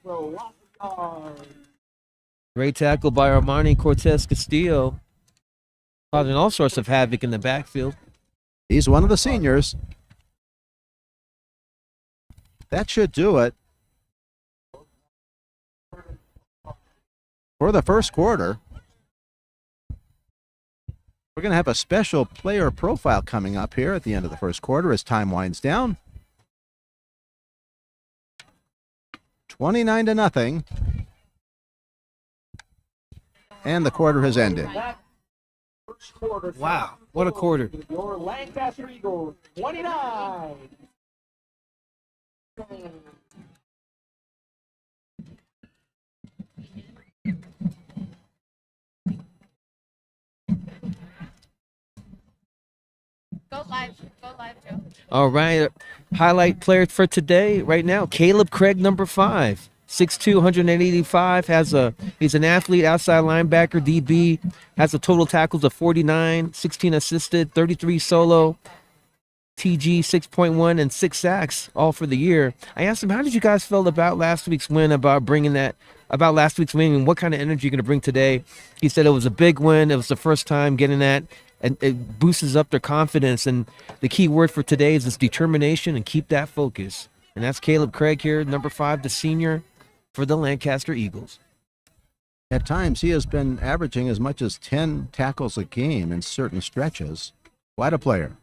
Great tackle by Armani Cortez Castillo. Causing all sorts of havoc in the backfield. He's one of the seniors. That should do it for the first quarter. We're going to have a special player profile coming up here at the end of the first quarter as time winds down. 29-0. And the quarter has ended. Wow, what a quarter. Your Lancaster Eagles, 29. Go live, Joe. All right, highlight player for today, right now, Caleb Craig, number 5. 6'2", 185, he's an athlete, outside linebacker, DB, has a total tackles of 49, 16 assisted, 33 solo, TG 6.1, and 6 sacks, all for the year. I asked him, how did you guys feel about last week's win, about last week's win, and what kind of energy you're going to bring today? He said it was a big win. It was the first time getting that, and it boosts up their confidence. And the key word for today is this determination and keep that focus. And that's Caleb Craig here, number 5, the senior for the Lancaster Eagles. At times, he has been averaging as much as 10 tackles a game in certain stretches. Quite a player.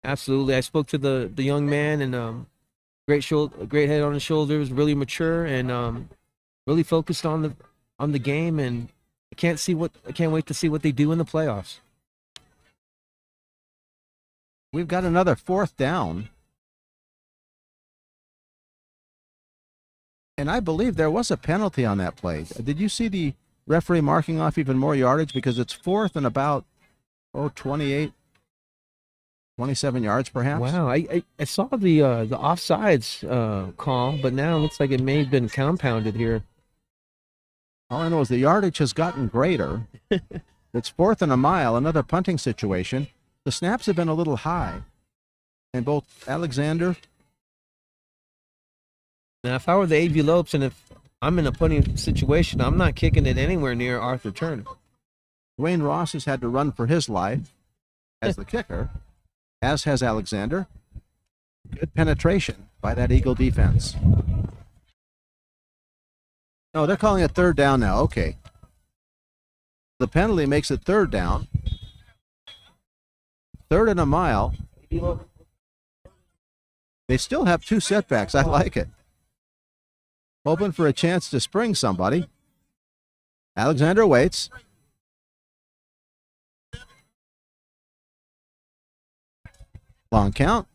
Absolutely. I spoke to the young man, and great head on his shoulders, really mature, and really focused on the game. And I can't wait to see what they do in the playoffs. We've got another 4th down. And I believe there was a penalty on that play. Did you see the referee marking off even more yardage? Because it's 4th and about, 28, 27 yards perhaps. Wow, I saw the offsides call, but now it looks like it may have been compounded here. All I know is the yardage has gotten greater. It's 4th and a mile, another punting situation. The snaps have been a little high. And both Alexander. Now, if I were the AV Lopes and if I'm in a punting situation, I'm not kicking it anywhere near Arthur Turner. Dwayne Ross has had to run for his life as the kicker, as has Alexander. Good penetration by that Eagle defense. No, they're calling it 3rd down now. Okay. The penalty makes it 3rd down. 3rd and a mile. They still have 2 setbacks. I like it. Hoping for a chance to spring somebody. Alexander waits. Long count.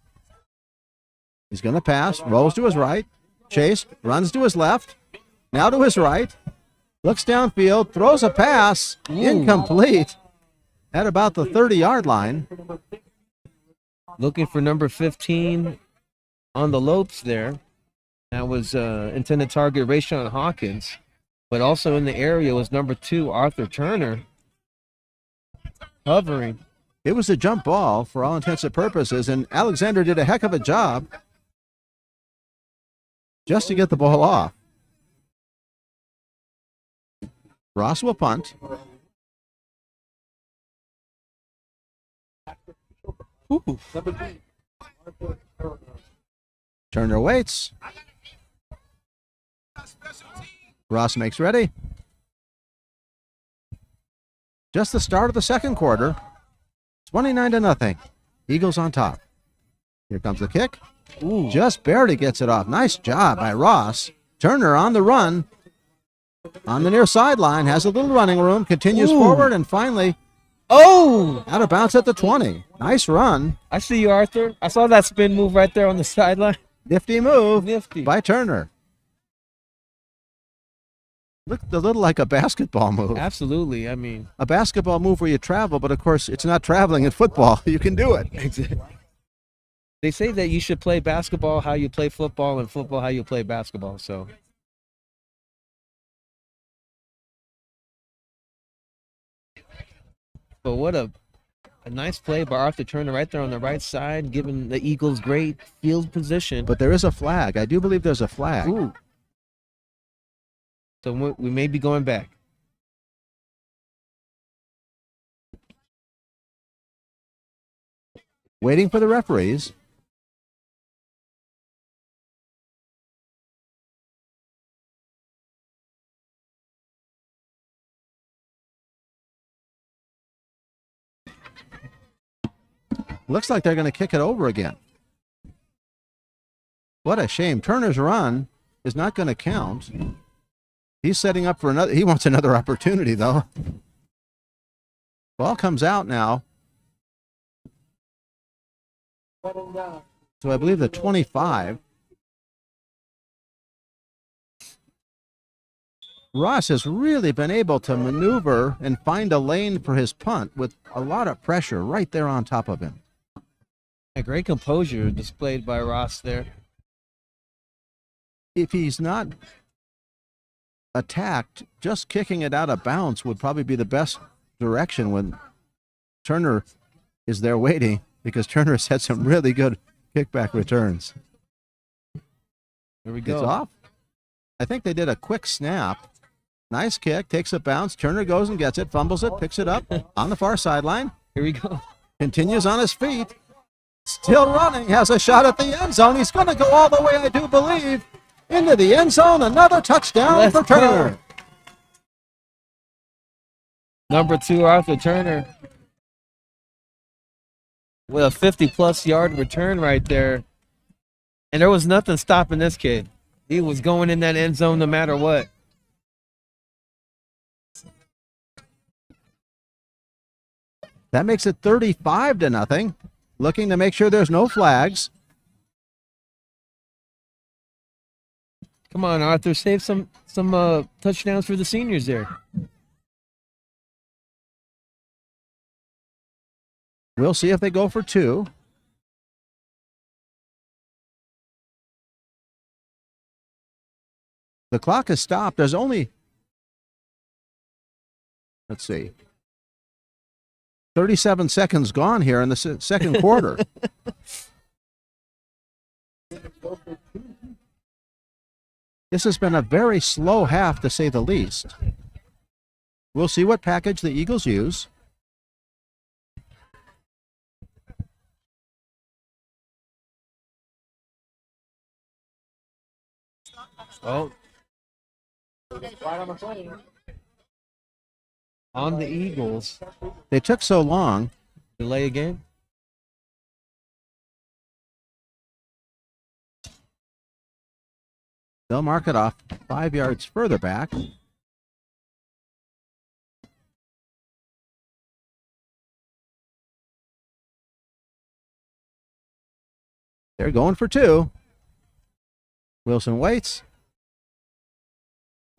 He's going to pass. Rolls to his right. Chase runs to his left. Now to his right. Looks downfield. Throws a pass. Incomplete. At about the 30-yard line. Looking for number 15 on the Lopes there. That was intended target Rayshon Hawkins. But also in the area was number 2, Arthur Turner. Hovering. It was a jump ball for all intents and purposes, and Alexander did a heck of a job just to get the ball off. Ross will punt. Ooh. Turner waits. Ross makes ready. Just the start of the second quarter. 29-0. Eagles on top. Here comes the kick. Ooh. Just barely gets it off. Nice job by Ross. Turner on the run. On the near sideline. Has a little running room. Continues forward and finally Oh! Out of bounds at the 20. Nice run. I see you, Arthur. I saw that spin move right there on the sideline. Nifty move Nifty. by Turner. Looked a little like a basketball move. Absolutely. I mean, A basketball move where you travel, but of course it's not traveling in football. You can do it. they say that you should play basketball how you play football and football how you play basketball. So, but what a nice play by Arthur Turner right there on the right side, giving the Eagles great field position. But there is a flag. I do believe there's a flag. Ooh. So we may be going back. Waiting for the referees. Looks like they're going to kick it over again. What a shame. Turner's run is not going to count. He's setting up for another. He wants another opportunity, though. Ball comes out now. So I believe the 25. Ross has really been able to maneuver and find a lane for his punt with a lot of pressure right there on top of him. A great composure displayed by Ross there. If he's not attacked, just kicking it out of bounds would probably be the best direction when Turner is there waiting, because Turner has had some really good kickback returns. Here we go. It's off. I think they did a quick snap. Nice kick, takes a bounce. Turner goes and gets it, fumbles it, picks it up on the far sideline. Here we go. Continues on his feet. Still running, has a shot at the end zone. He's going to go all the way, I do believe, into the end zone. Another touchdown for Turner. Go. Number 2, Arthur Turner, with a 50-plus yard return right there. And there was nothing stopping this kid. He was going in that end zone no matter what. That makes it 35-0. Looking to make sure there's no flags. Come on, Arthur, save some touchdowns for the seniors there. We'll see if they go for 2. The clock has stopped. There's only, let's see, 37 seconds gone here in the second quarter. This has been a very slow half, to say the least. We'll see what package the Eagles use. Oh. On the Eagles. They took so long. Delay again. They'll mark it off 5 yards further back. They're going for 2. Wilson waits.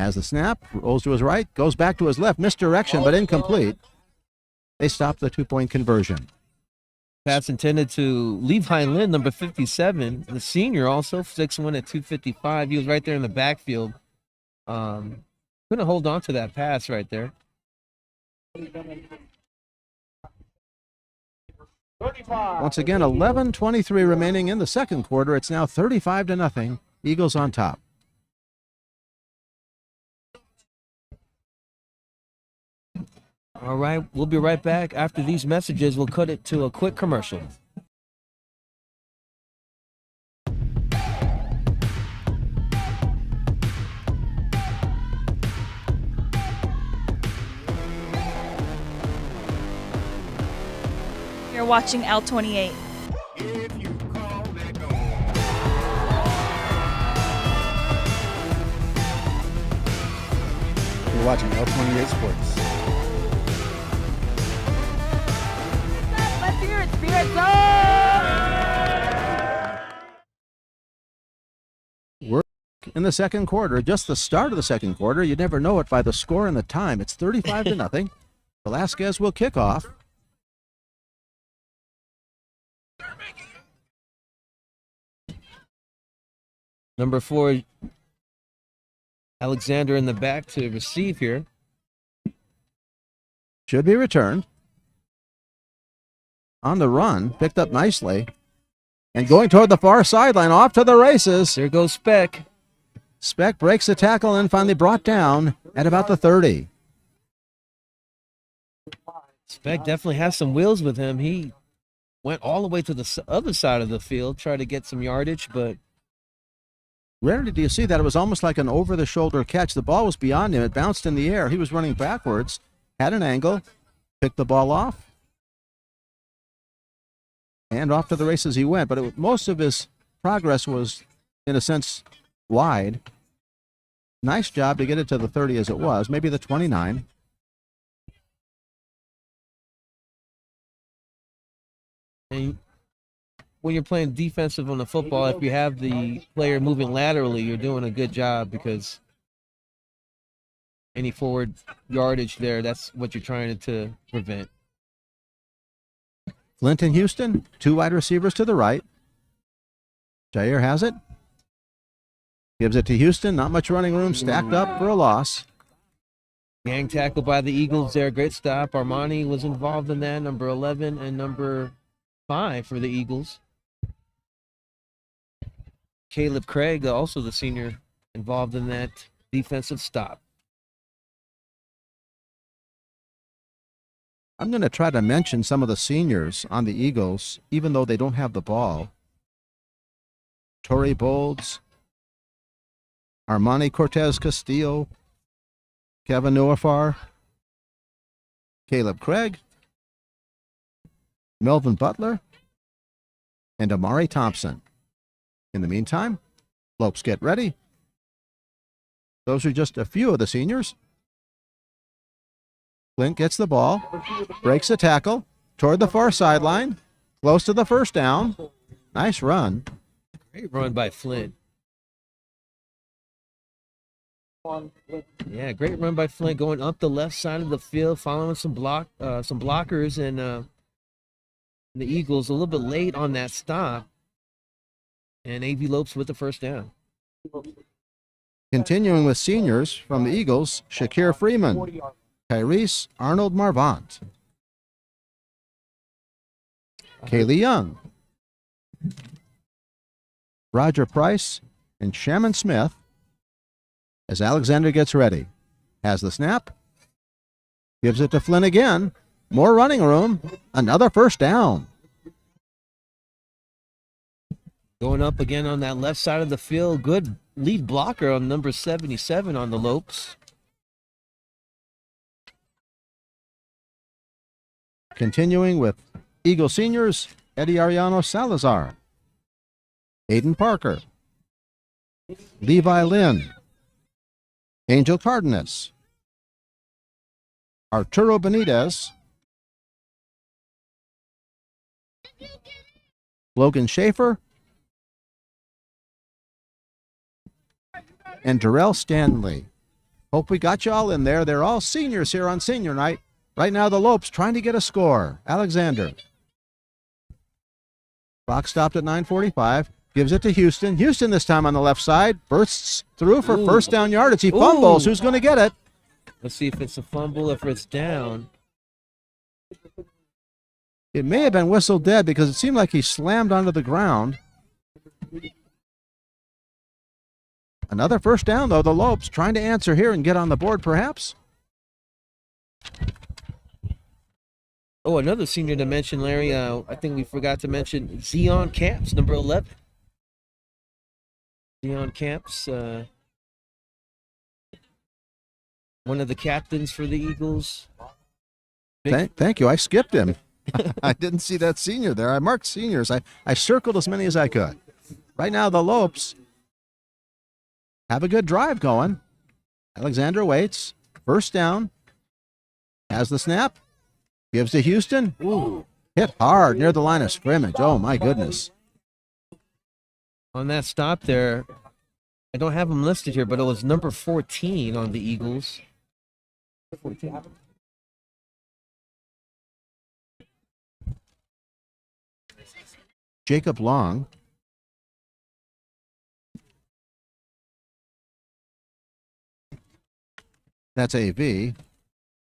Has the snap, rolls to his right, goes back to his left, misdirection, but incomplete. They stop the 2-point conversion. Pass intended to Levi Lynn, number 57, the senior, also 6'1" at 255. He was right there in the backfield. Couldn't hold on to that pass right there. Once again, 11:23 remaining in the second quarter. It's now 35-0. Eagles on top. All right, we'll be right back. After these messages, we'll cut it to a quick commercial. You're watching L28. You're watching L28 Sports. Yes, sir! We're in the second quarter, just the start of the second quarter. You never know it by the score and the time. It's 35-0. Velasquez will kick off. Number 4, Alexander in the back to receive here. Should be returned. On the run, picked up nicely. And going toward the far sideline, off to the races. There goes Speck. Speck breaks the tackle and finally brought down at about the 30. Speck definitely has some wheels with him. He went all the way to the other side of the field, tried to get some yardage, but Rarely do you see that. It was almost like an over-the-shoulder catch. The ball was beyond him. It bounced in the air. He was running backwards, had an angle, picked the ball off, and off to the races he went. But most of his progress was, in a sense, wide. Nice job to get it to the 30 as it was, maybe the 29. And when you're playing defensive on the football, if you have the player moving laterally, you're doing a good job, because any forward yardage there, that's what you're trying to prevent. Flint and Houston, two wide receivers to the right. Jair has it. Gives it to Houston. Not much running room. Stacked up for a loss. Gang tackle by the Eagles there. Great stop. Armani was involved in that, number 11 and number 5 for the Eagles. Caleb Craig, also the senior, involved in that defensive stop. I'm going to try to mention some of the seniors on the Eagles, even though they don't have the ball. Torrey Bolds, Armani Cortez Castillo, Kevin Nuafar, Caleb Craig, Melvin Butler, and Amari Thompson. In the meantime, Lopes get ready. Those are just a few of the seniors. Flint gets the ball, breaks a tackle toward the far sideline, close to the first down. Nice run. Great run by Flint. Yeah, great run by Flint, going up the left side of the field, following some blockers, and the Eagles a little bit late on that stop, and A.V. Lopes with the first down. Continuing with seniors from the Eagles, Shakir Freeman, Tyrese Arnold Marvant, Kaylee Young, Roger Price, and Shamon Smith. As Alexander gets ready, has the snap, gives it to Flynn again. More running room, another first down. Going up again on that left side of the field. Good lead blocker on number 77 on the Lopes. Continuing with Eagle seniors, Eddie Ariano Salazar, Aiden Parker, Levi Lynn, Angel Cardenas, Arturo Benitez, Logan Schaefer, and Darrell Stanley. Hope we got you all in there. They're all seniors here on senior night. Right now, the Lopes trying to get a score. Alexander. Clock stopped at 9:45. Gives it to Houston. Houston this time on the left side. Bursts through for first down yardage. He fumbles. Who's going to get it? Let's see if it's a fumble, if it's down. It may have been whistled dead because it seemed like he slammed onto the ground. Another first down, though. The Lopes trying to answer here and get on the board, perhaps. Oh, another senior to mention, Larry. I think we forgot to mention Zeon Camps, number 11. Zeon Camps, one of the captains for the Eagles. Thank you. I skipped him. I didn't see that senior there. I marked seniors. I circled as many as I could. Right now, the Lopes have a good drive going. Alexander waits. First down. Has the snap. Gives to Houston. Ooh. Hit hard near the line of scrimmage. Oh, my goodness. On that stop there, I don't have him listed here, but it was number 14 on the Eagles. 14. Jacob Long. That's AV.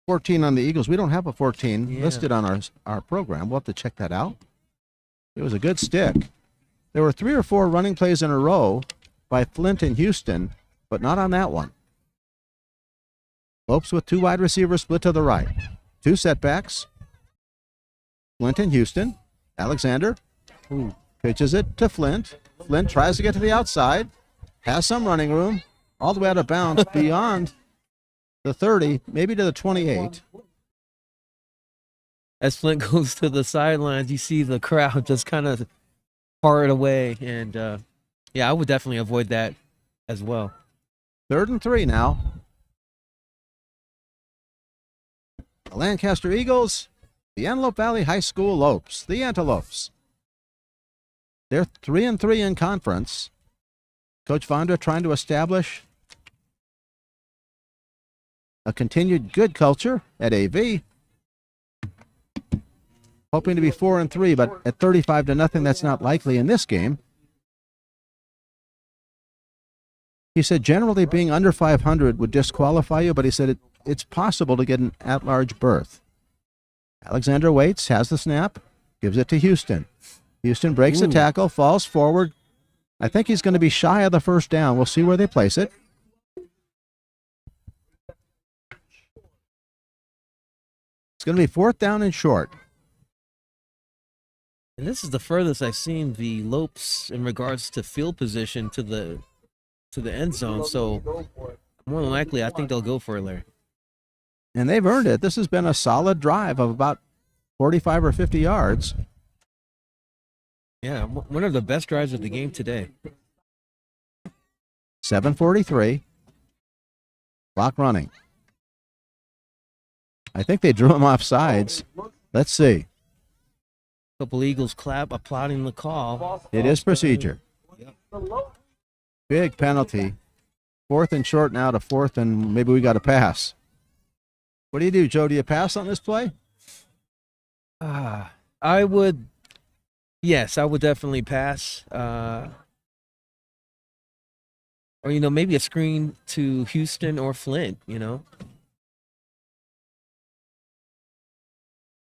14 on the Eagles. We don't have a 14 listed on our program. We'll have to check that out. It was a good stick. There were 3 or 4 running plays in a row by Flint and Houston, but not on that one. Lopes with 2 wide receivers split to the right. 2 setbacks. Flint and Houston. Alexander pitches it to Flint. Flint tries to get to the outside. Has some running room. All the way out of bounds beyond the 30, maybe to the 28. As Flint goes to the sidelines, you see the crowd just kind of part away. And, I would definitely avoid that as well. 3rd and 3 now. The Lancaster Eagles, the Antelope Valley High School Lopes, the Antelopes. They're 3 and 3 in conference. Coach Vonda trying to establish a continued good culture at AV. Hoping to be 4 and 3, but at 35-0, that's not likely in this game. He said generally being under 500 would disqualify you, but he said it's possible to get an at-large berth. Alexander waits, has the snap, gives it to Houston. Houston breaks the tackle, falls forward. I think he's going to be shy of the first down. We'll see where they place it. It's going to be 4th down and short. And this is the furthest I've seen the Lopes in regards to field position to the end zone. So more than likely, I think they'll go for it, Larry. And they've earned it. This has been a solid drive of about 45 or 50 yards. Yeah, one of the best drives of the game today. 7:43. Clock running. I think they drew him off sides. Let's see. Couple Eagles applauding the call. It is procedure. Big penalty. 4th and short now to 4th, and maybe we got to pass. What do you do, Joe? Do you pass on this play? I would. Yes, I would definitely pass. Or, maybe a screen to Houston or Flint,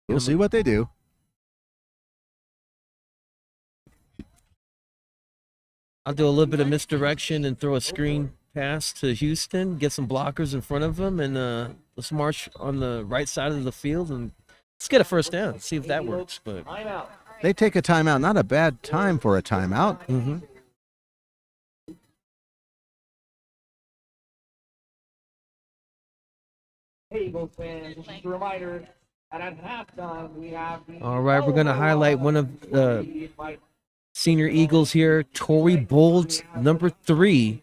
We'll see what they do. I'll do a little bit of misdirection and throw a screen pass to Houston, get some blockers in front of them, and let's march on the right side of the field and let's get a first down, see if that works. But they take a timeout. Not a bad time for a timeout. Mm-hmm. Hey, Eagles fans, just a reminder that at halftime we have the All right, we're going to highlight one of the senior Eagles here, Tory Bowles, number 3.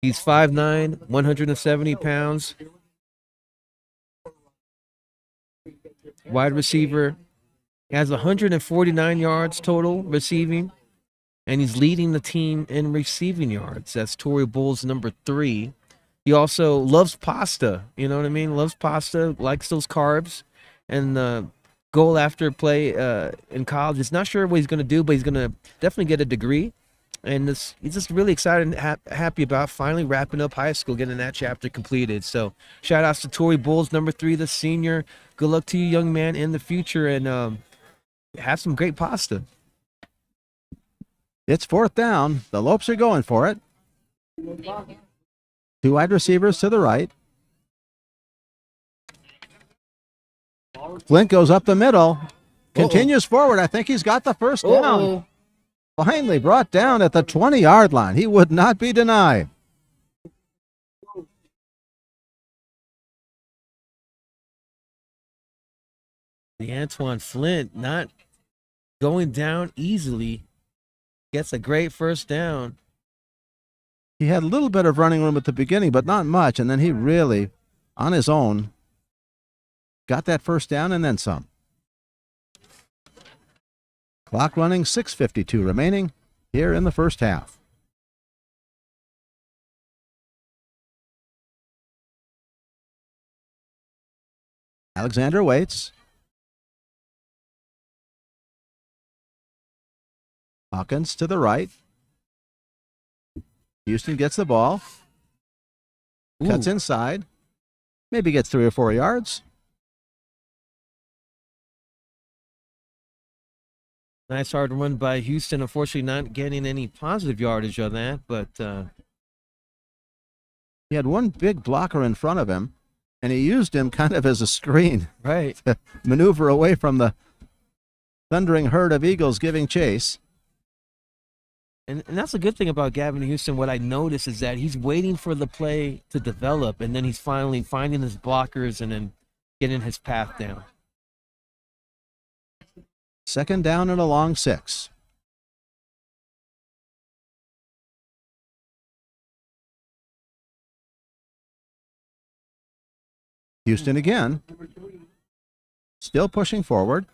He's 5'9", 170 pounds. Wide receiver. He has 149 yards total receiving, and he's leading the team in receiving yards. That's Tory Bowles, number 3. He also loves pasta, you know what I mean? Loves pasta, likes those carbs, and goal after play in college. He's not sure what he's going to do, but he's going to definitely get a degree. And he's just really excited and happy about finally wrapping up high school, getting that chapter completed. So shout outs to Tory Bowles, number 3, the senior. Good luck to you, young man, in the future, and have some great pasta. It's 4th down. The Lopes are going for it. 2 wide receivers to the right. Flint goes up the middle. Continues forward. I think he's got the first down. Finally brought down at the 20-yard line. He would not be denied. The Antoine Flint not going down easily. Gets a great first down. He had a little bit of running room at the beginning, but not much. And then he really, on his own, got that first down and then some. Clock running, 6:52 remaining here in the first half. Alexander waits. Hawkins to the right. Houston gets the ball. Cuts inside. Maybe gets 3 or 4 yards. Nice hard run by Houston. Unfortunately, not getting any positive yardage on that, but he had one big blocker in front of him, and he used him kind of as a screen. Right. To maneuver away from the thundering herd of Eagles giving chase. And that's a good thing about Gavin Houston. What I noticed is that he's waiting for the play to develop, and then he's finally finding his blockers and then getting his path down. Second down and a long 6. Houston again. Still pushing forward.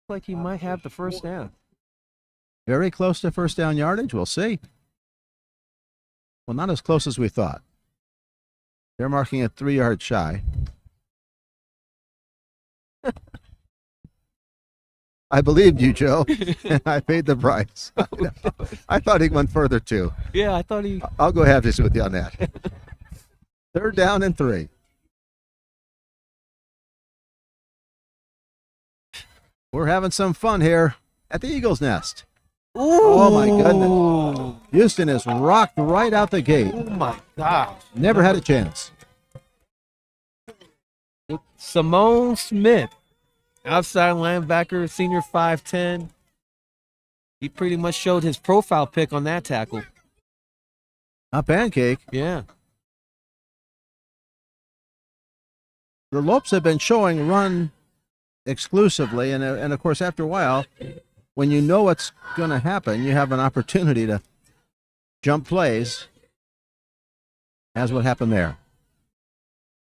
Like he might have the first down. Very close to first down yardage. We'll see. Well, not as close as we thought. They're marking it 3 yards shy. I believed you, Joe, and I paid the price. I thought he went further, too. Yeah, I thought he... I'll go half this with you on that. Third down and 3. We're having some fun here at the Eagles' Nest. Ooh. Oh, my goodness. Houston is rocked right out the gate. Oh, my gosh. Never had a chance. Simone Smith, outside linebacker, senior 5'10". He pretty much showed his profile pic on that tackle. A pancake. Yeah. The Lopes have been showing run exclusively, and of course, after a while, when you know what's going to happen, you have an opportunity to jump plays, as what happened there.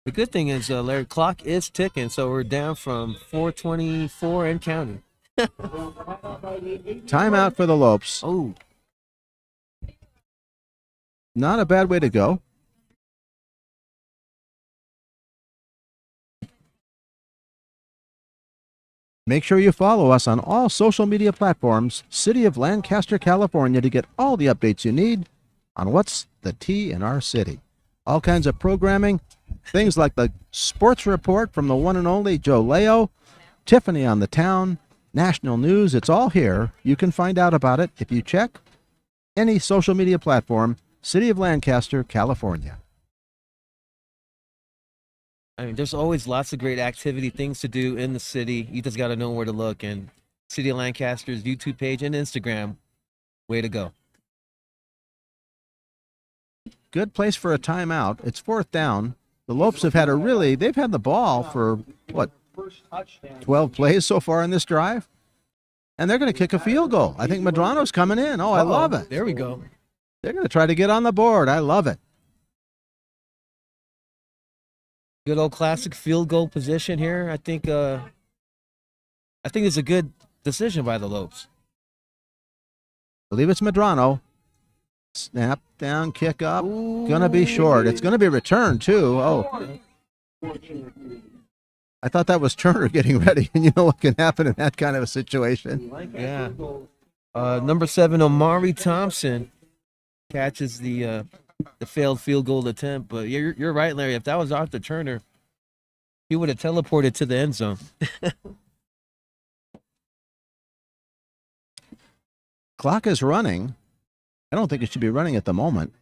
The good thing is, Larry, clock is ticking, so we're down from 4:24 and counting. Timeout for the Lopes. Oh. Not a bad way to go. Make sure you follow us on all social media platforms, City of Lancaster, California, to get all the updates you need on what's the tea in our city. All kinds of programming, things like the sports report from the one and only Joe Leo, Tiffany on the town, national news. It's all here. You can find out about it if you check any social media platform, City of Lancaster, California. I mean, there's always lots of great activity, things to do in the city. You just got to know where to look. And City of Lancaster's YouTube page and Instagram, way to go. Good place for a timeout. It's fourth down. The Lopes have had they've had the ball for, 12 plays so far in this drive? And they're going to kick a field goal. I think Medrano's coming in. Oh, I love it. There we go. They're going to try to get on the board. I love it. Good old classic field goal position here. I think it's a good decision by the Lopes. I believe it's Medrano. Snap down, kick up. Gonna be short. It's gonna be returned too. Oh, I thought that was Turner getting ready, and you know what can happen in that kind of a situation. Yeah. Number 7, Omari Thompson catches the failed field goal attempt. But you're right, Larry. If that was Arthur Turner, he would have teleported to the end zone. Clock is running. I don't think it should be running at the moment.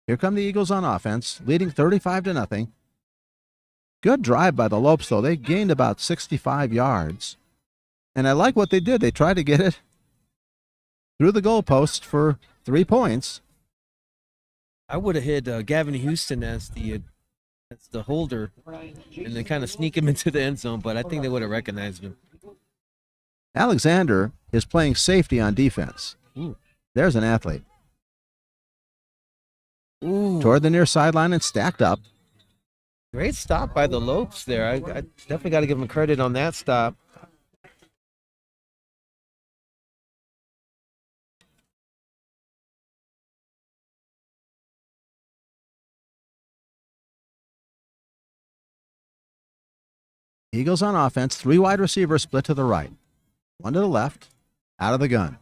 Here come the Eagles on offense, leading 35-0. Good drive by the Lopes, though. They gained about 65 yards. And I like what they did. They tried to get it through the goalpost for 3 points. I would have hit Gavin Houston as the holder and then kind of sneak him into the end zone, but I think they would have recognized him. Alexander is playing safety on defense. Ooh. There's an athlete. Ooh. Toward the near sideline and stacked up. Great stop by the Lopes there. I definitely got to give him credit on that stop. Eagles on offense, 3 wide receivers split to the right. 1 to the left, out of the gun.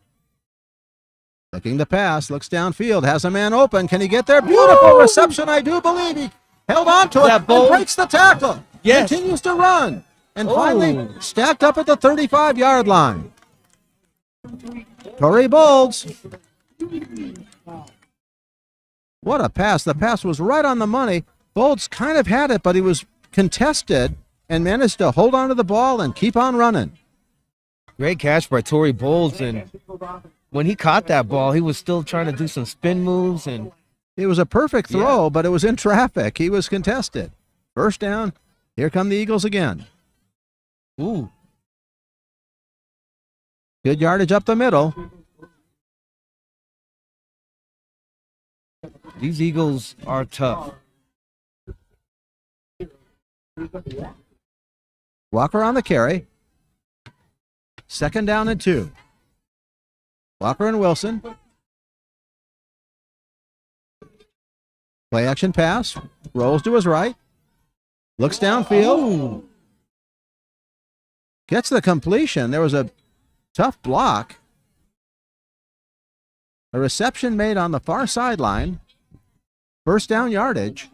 Looking to pass, looks downfield, has a man open. Can he get there? Beautiful reception, I do believe he held on to it and breaks the tackle. Yes. Continues to run. And finally stacked up at the 35-yard line. Torrey Bolds. What a pass. The pass was right on the money. Bolds kind of had it, but he was contested and managed to hold on to the ball and keep on running. Great catch by Torrey Bolds, and when he caught that ball, he was still trying to do some spin moves, and it was a perfect throw, but it was in traffic. He was contested. First down. Here come the Eagles again. Ooh. Good yardage up the middle. These Eagles are tough. Walker on the carry. Second down and 2. Walker and Wilson. Play action pass. Rolls to his right. Looks downfield. Gets the completion. There was a tough block. A reception made on the far sideline. First down yardage.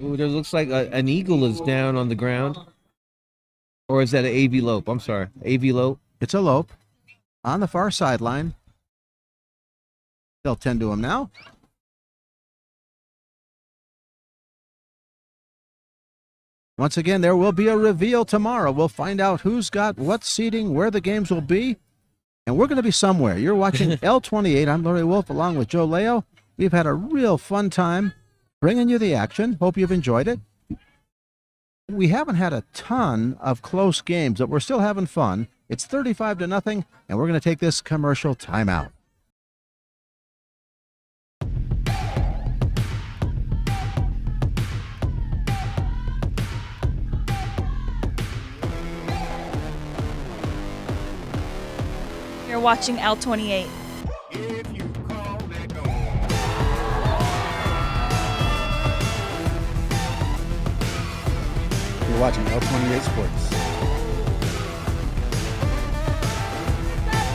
Ooh, there looks like an eagle is down on the ground. Or is that an AV Lope? I'm sorry. AV Lope? It's a Lope on the far sideline. They'll tend to him now. Once again, there will be a reveal tomorrow. We'll find out who's got what seating, where the games will be, and we're going to be somewhere. You're watching L28. I'm Larry Wolf along with Joe Leo. We've had a real fun time bringing you the action. Hope you've enjoyed it. We haven't had a ton of close games, but we're still having fun. It's 35-0, and we're going to take this commercial timeout. You're watching L28. You're watching L28 Sports.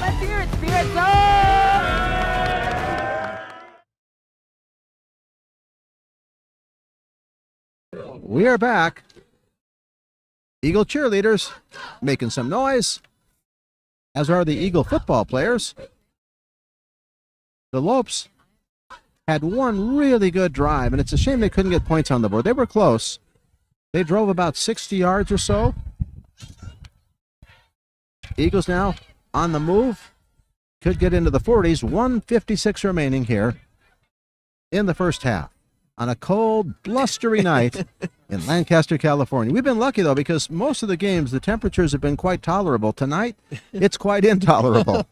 Let's hear it, Spirit Zone! We are back. Eagle cheerleaders making some noise, as are the Eagle football players. The Lopes had one really good drive, and it's a shame they couldn't get points on the board. They were close. They drove about 60 yards or so. Eagles now on the move. Could get into the 40s. 1:56 remaining here in the first half on a cold, blustery night in Lancaster, California. We've been lucky, though, because most of the games, the temperatures have been quite tolerable. Tonight, it's quite intolerable.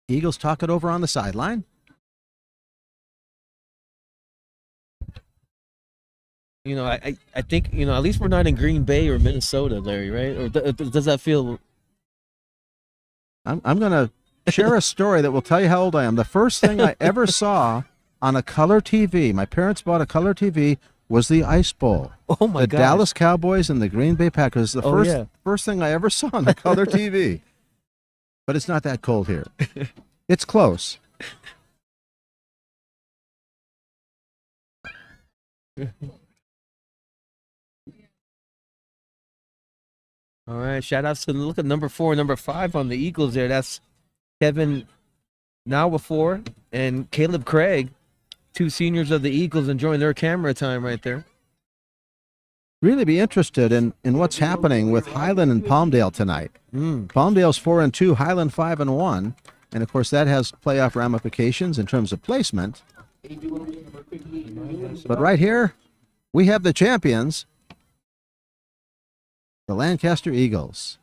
Eagles talk it over on the sideline. You know, I think, you know, at least we're not in Green Bay or Minnesota, Larry, right? Or does that feel... I'm going to share a story that will tell you how old I am. The first thing I ever saw on a color TV, my parents bought a color TV, was the Ice Bowl. Oh, my God. The Dallas Cowboys and the Green Bay Packers. The first thing I ever saw on a color TV. But it's not that cold here. It's close. All right, shout outs to look at number 4 and number 5 on the Eagles there. That's Kevin Nawafor and Caleb Craig, 2 seniors of the Eagles, enjoying their camera time right there. Really be interested in what's happening with Highland and Palmdale tonight. Palmdale's 4-2, Highland 5-1, and of course that has playoff ramifications in terms of placement. But right here, we have the champions, the Lancaster Eagles.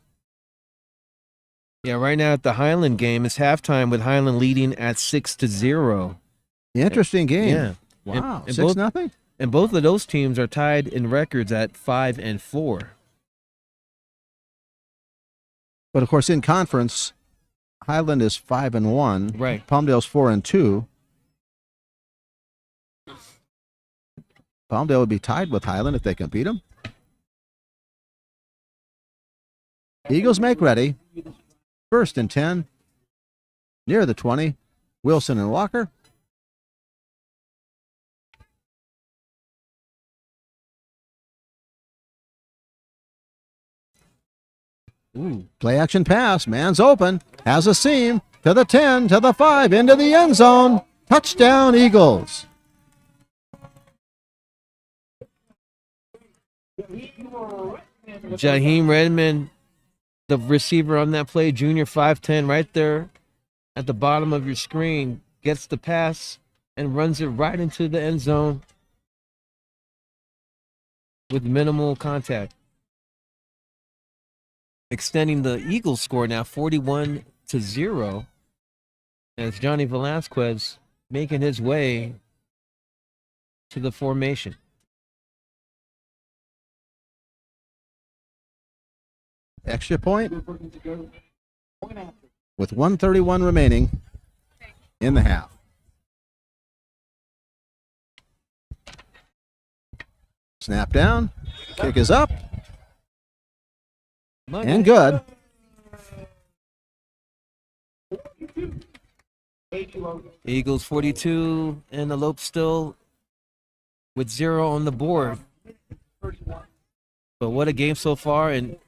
Yeah, right now at the Highland game, it's halftime with Highland leading at 6-0. Interesting game. Yeah. Wow. And 6-0? And both of those teams are tied in records at 5-4. But of course, in conference, Highland is 5-1. Right. Palmdale's 4-2. Palmdale would be tied with Highland if they can beat them. Eagles make ready. 1st and 10. Near the 20. Wilson and Walker. Ooh. Play action pass. Man's open. Has a seam. To the 10, to the 5, into the end zone. Touchdown, Eagles. Jaheim Redmond, the receiver on that play, junior 5'10", right there at the bottom of your screen, gets the pass and runs it right into the end zone with minimal contact. Extending the Eagles score now 41-0 as Johnny Velasquez making his way to the formation. Extra point with 1:31 remaining in the half. Snap down. Kick is up. And good. Eagles 42 and the Lopes still with 0 on the board. But what a game so far, and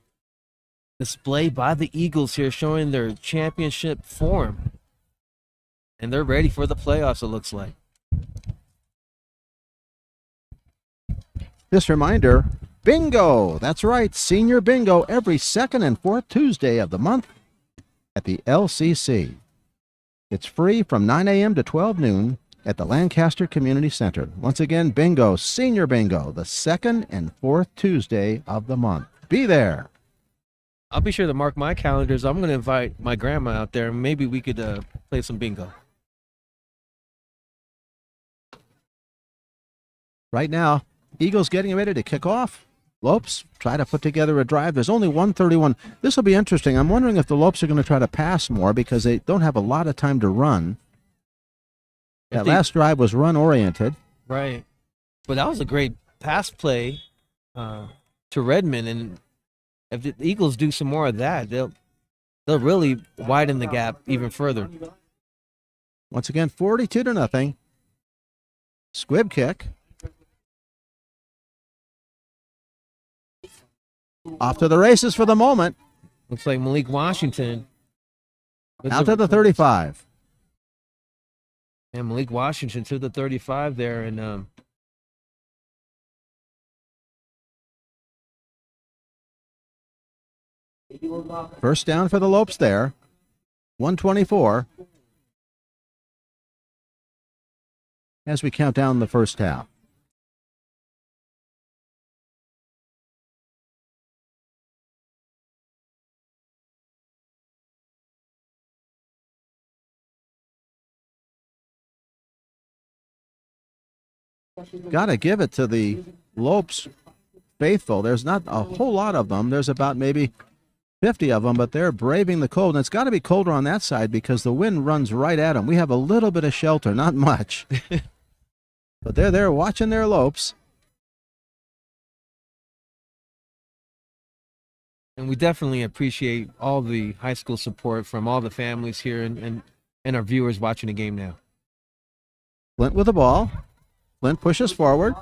display by the Eagles here showing their championship form. And they're ready for the playoffs, it looks like. This reminder, bingo! That's right, senior bingo every 2nd and 4th Tuesday of the month at the LCC. It's free from 9 a.m. to 12 noon at the Lancaster Community Center. Once again, bingo, senior bingo, the 2nd and 4th Tuesday of the month. Be there. I'll be sure to mark my calendars. I'm going to invite my grandma out there, and maybe we could play some bingo. Right now, Eagles getting ready to kick off. Lopes try to put together a drive. There's only 1:31. This will be interesting. I'm wondering if the Lopes are going to try to pass more because they don't have a lot of time to run. That last drive was run-oriented. Right. But that was a great pass play to Redmond, and if the Eagles do some more of that, they'll really widen the gap even further. Once again, 42-0. Squib kick. Off to the races for the moment. Looks like Malik Washington. Out to the 35. And Malik Washington to the 35 there. And first down for the Lopes there. 1:24. As we count down the first half. Got to give it to the Lopes faithful. There's not a whole lot of them. There's about maybe 50 of them, but they're braving the cold. And it's got to be colder on that side because the wind runs right at them. We have a little bit of shelter, not much. But they're there watching their Lopes. And we definitely appreciate all the high school support from all the families here and our viewers watching the game now. Flint with the ball. Flint pushes forward.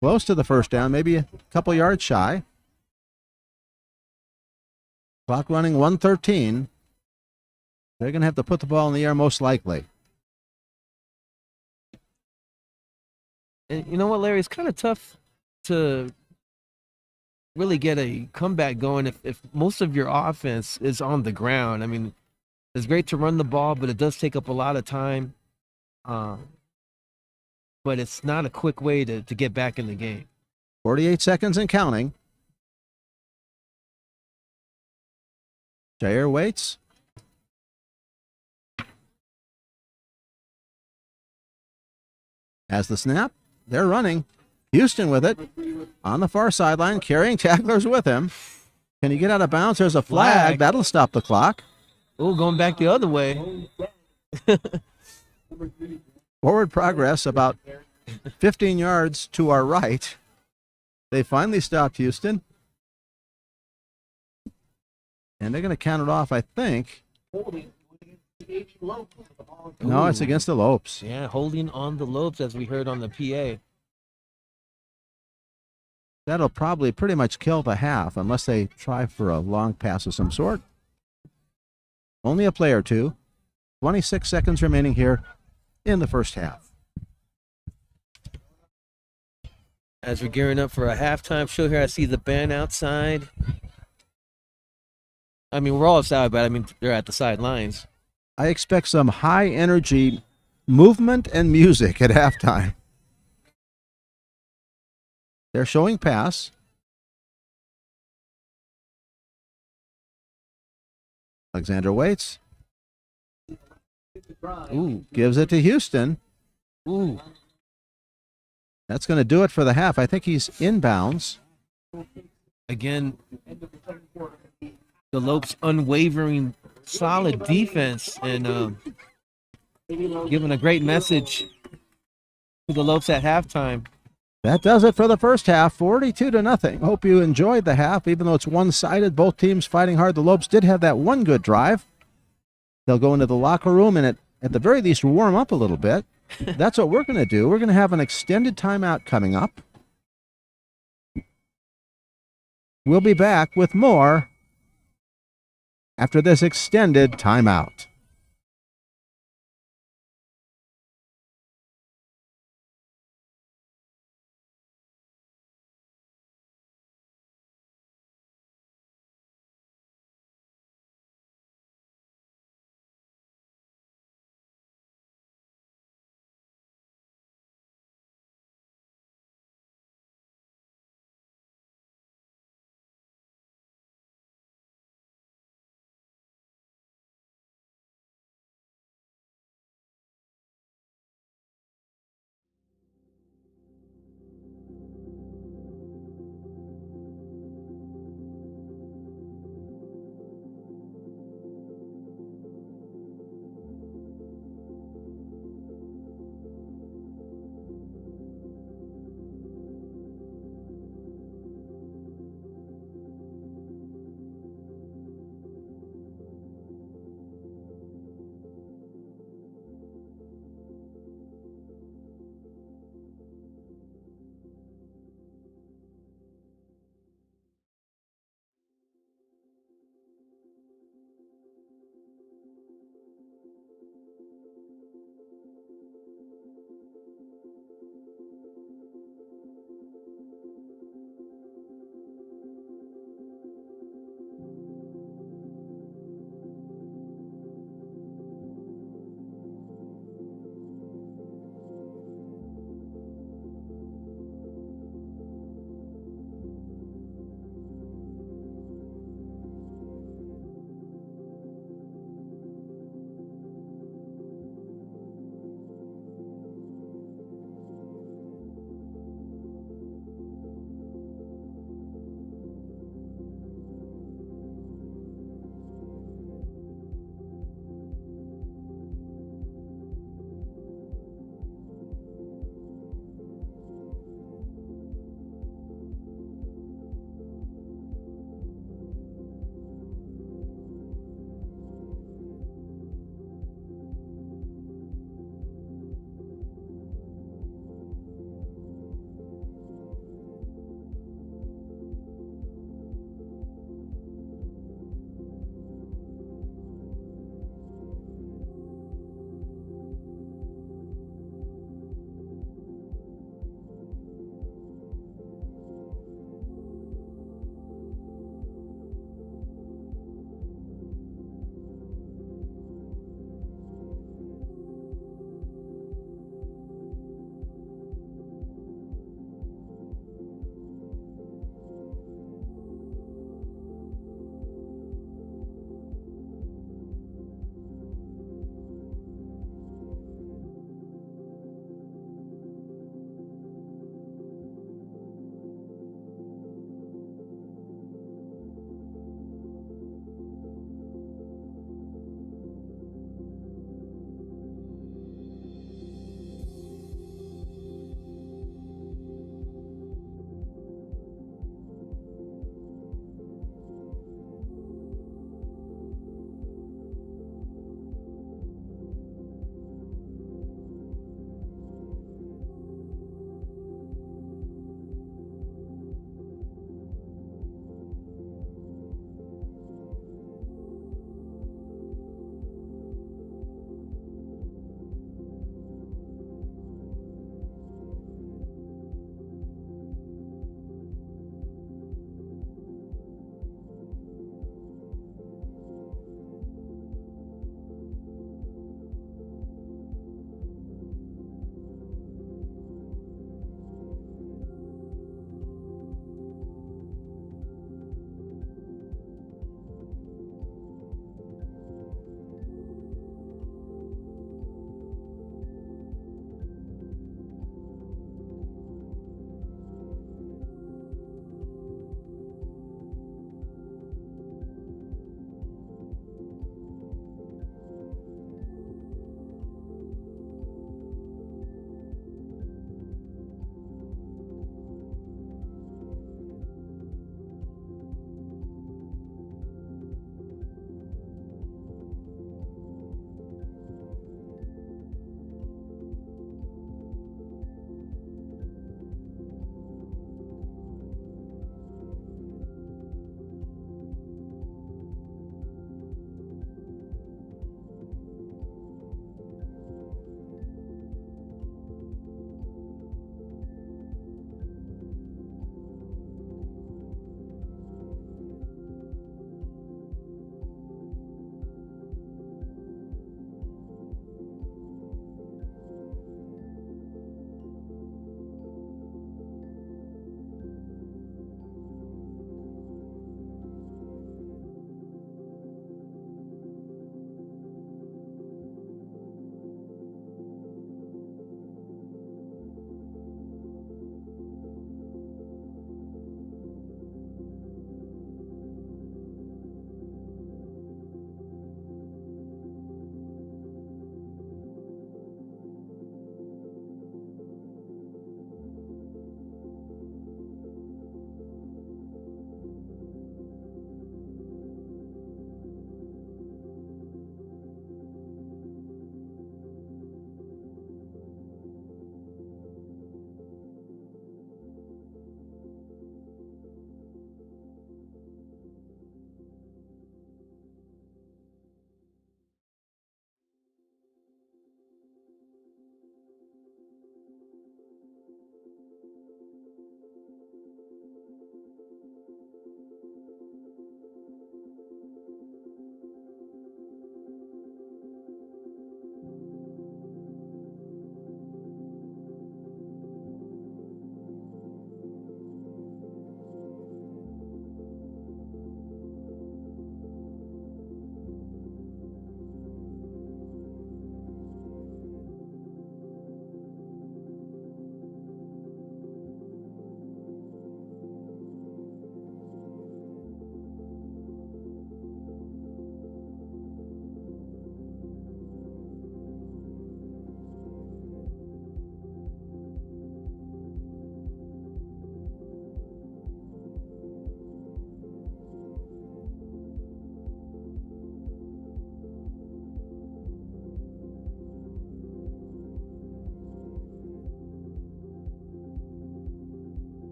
Close to the first down, maybe a couple yards shy. Clock running 1:13. They're going to have to put the ball in the air most likely. And you know what, Larry? It's kind of tough to really get a comeback going if most of your offense is on the ground. I mean, it's great to run the ball, but it does take up a lot of time. But it's not a quick way to get back in the game. 48 seconds and counting. Jair waits. Has the snap. They're running. Houston with it on the far sideline, carrying tacklers with him. Can he get out of bounds? There's a flag. That'll stop the clock. Oh, going back the other way. Forward progress about 15 yards to our right. They finally stopped Houston. And they're going to count it off, I think. No, it's against the Lopes. Yeah, holding on the Lopes, as we heard on the PA. That'll probably pretty much kill the half unless they try for a long pass of some sort. Only a play or two. 26 seconds remaining here in the first half. As we're gearing up for a halftime show here, I see the band outside. I mean, we're all outside, but I mean, they're at the sidelines. I expect some high energy movement and music at halftime. They're showing pass. Alexander waits. Ooh, gives it to Houston. Ooh. That's going to do it for the half. I think he's inbounds. Again, the Lopes' unwavering, solid defense and giving a great message to the Lopes at halftime. That does it for the first half, 42-0. Hope you enjoyed the half, even though it's one-sided. Both teams fighting hard. The Lopes did have that one good drive. They'll go into the locker room and at the very least warm up a little bit. That's what we're going to do. We're going to have an extended timeout coming up. We'll be back with more after this extended timeout.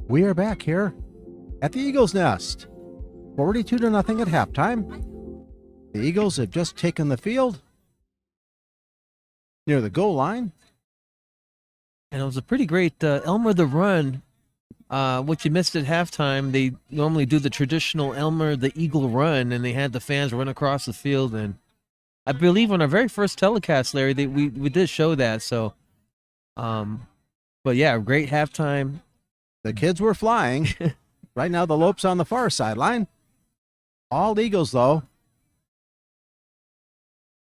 We are back here at the Eagles' Nest. 42-0 at halftime. The Eagles have just taken the field near the goal line. And it was a pretty great Elmer the Run, which you missed at halftime. They normally do the traditional Elmer the Eagle Run, and they had the fans run across the field. And I believe on our very first telecast, Larry, we did show that. So, but yeah, great halftime. The kids were flying. Right now, the Lopes on the far sideline. All Eagles, though.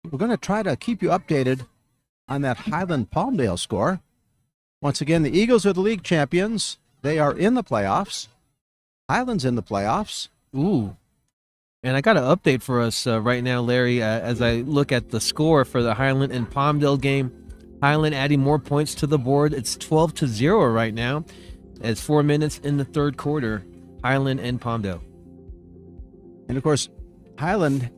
We're going to try to keep you updated on that Highland Palmdale score. Once again, the Eagles are the league champions. They are in the playoffs. Highland's in the playoffs. Ooh. And I got an update for us right now, Larry, as I look at the score for the Highland and Palmdale game. Highland adding more points to the board. It's 12-0 right now. It's 4 minutes in the third quarter. Highland and Palmdale. And, of course, Highland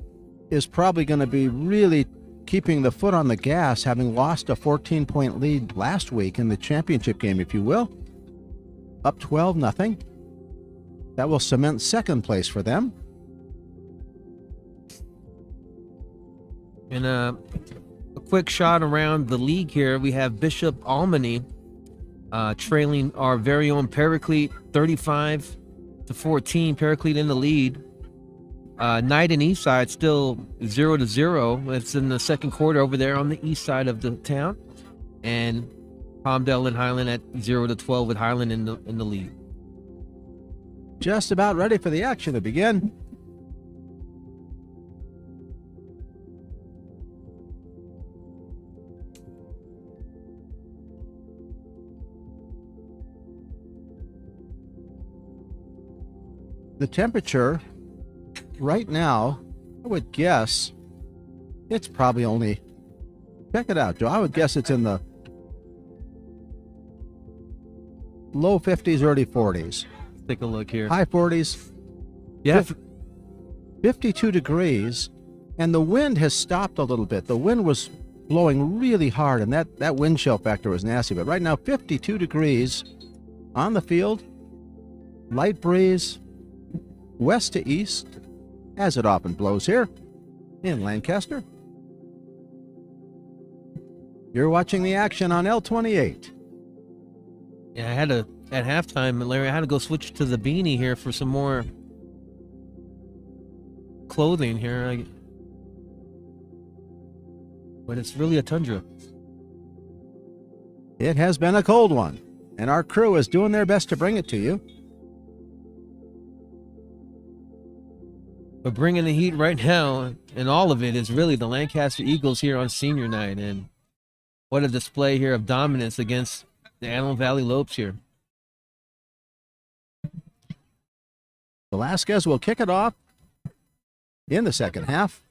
is probably going to be really keeping the foot on the gas, having lost a 14-point lead last week in the championship game, if you will. Up 12-0. That will cement second place for them. And a quick shot around the league here. We have Bishop Almany trailing our very own Paraclete 35-14. Paraclete in the lead. Knight and Eastside still 0-0. It's in the second quarter over there on the east side of the town. And Palmdale and Highland at 0-12 with Highland in the lead. Just about ready for the action to begin. The temperature right now, I would guess it's probably only, check it out, Joe. I would guess it's in the low 50s, early 40s. Take a look here. High 40s. Yeah. 52 degrees, and the wind has stopped a little bit. The wind was blowing really hard, and that wind chill factor was nasty. But right now, 52 degrees on the field, light breeze, west to east, as it often blows here in Lancaster. You're watching the action on L28. Yeah, at halftime, Larry, I had to go switch to the beanie here for some more clothing here. But it's really a tundra. It has been a cold one, and our crew is doing their best to bring it to you. But bringing the heat right now, and all of it, is really the Lancaster Eagles here on senior night. And what a display here of dominance against the Antelope Valley Lopes here. Velasquez will kick it off in the second half.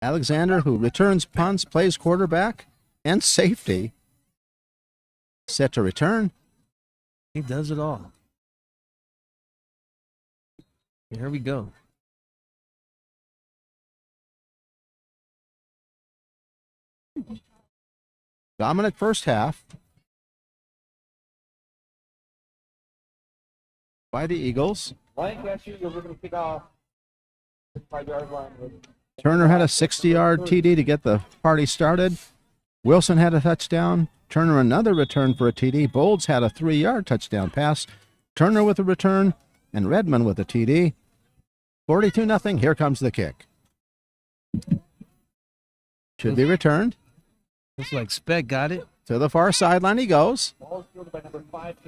Alexander, who returns punts, plays quarterback and safety, set to return. He does it all. Here we go. Dominant first half by the Eagles. Lancaster Eagles are going to kick off. 5-yard line. Turner had a 60-yard TD to get the party started. Wilson had a touchdown. Turner another return for a TD. Bolds had a 3-yard touchdown pass. Turner with a return, and Redmond with a TD. 42-0. Here comes the kick. Should be returned. Looks like Speck got it. To the far sideline he goes.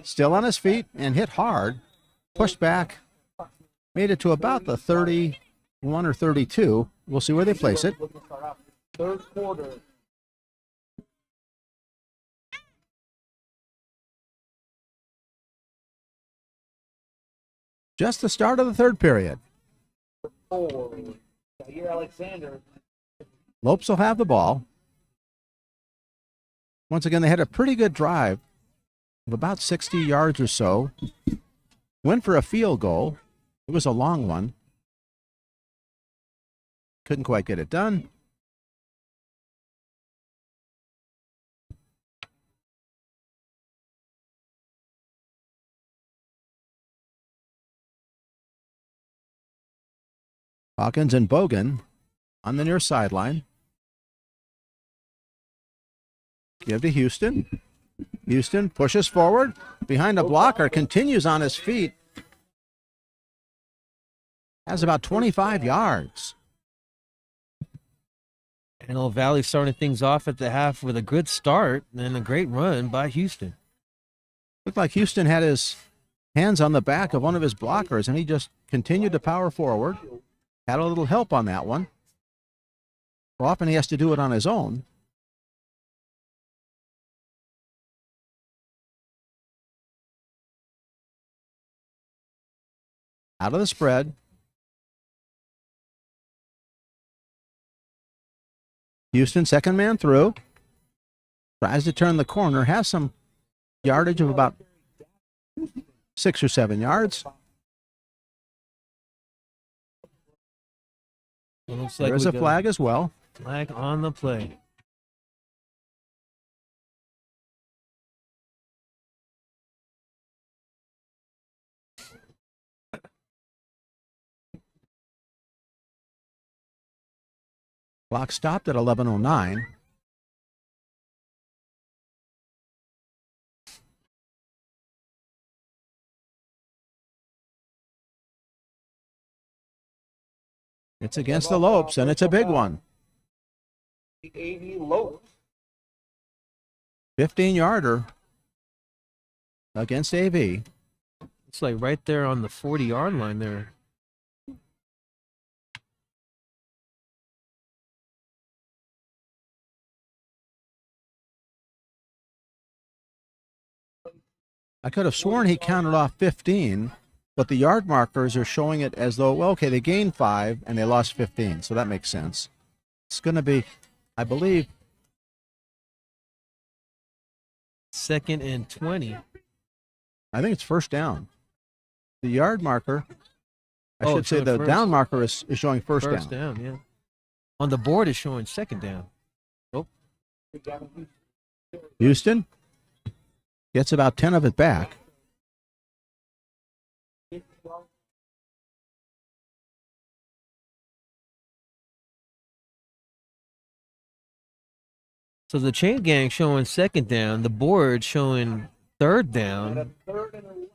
Still on his feet and hit hard. Pushed back. Made it to about the 31 or 32. We'll see where they place it. Third quarter. Just the start of the third period. Alexander. Lopes will have the ball. Once again, they had a pretty good drive of about 60 yards or so. Went for a field goal. It was a long one. Couldn't quite get it done. Hawkins and Bogan on the near sideline. Give to Houston. Houston pushes forward. Behind a blocker, continues on his feet. Has about 25 yards. Antelope Valley starting things off at the half with a good start and a great run by Houston. Looked like Houston had his hands on the back of one of his blockers, and he just continued to power forward. Had a little help on that one. Often he has to do it on his own. Out of the spread. Houston, second man through. Tries to turn the corner. Has some yardage of about 6 or 7 yards. It looks like There's a flag as well. Flag on the play. Clock stopped at 11:09. It's against the Lopes, and it's a big one. The 80 Lopes. 15-yarder against AV. It's like right there on the 40-yard line there. I could have sworn he counted off 15, but the yard markers are showing it as though, well, okay, they gained 5 and they lost 15, so that makes sense. It's going to be, I believe, 2nd and 20. I think it's first down. The yard marker, I should say showing the first. down marker is showing first First down. down, yeah. On the board is showing 2nd down. Oh, Houston gets about 10 of it back. so the chain gang showing 2nd down. The board showing 3rd down. Third and 11.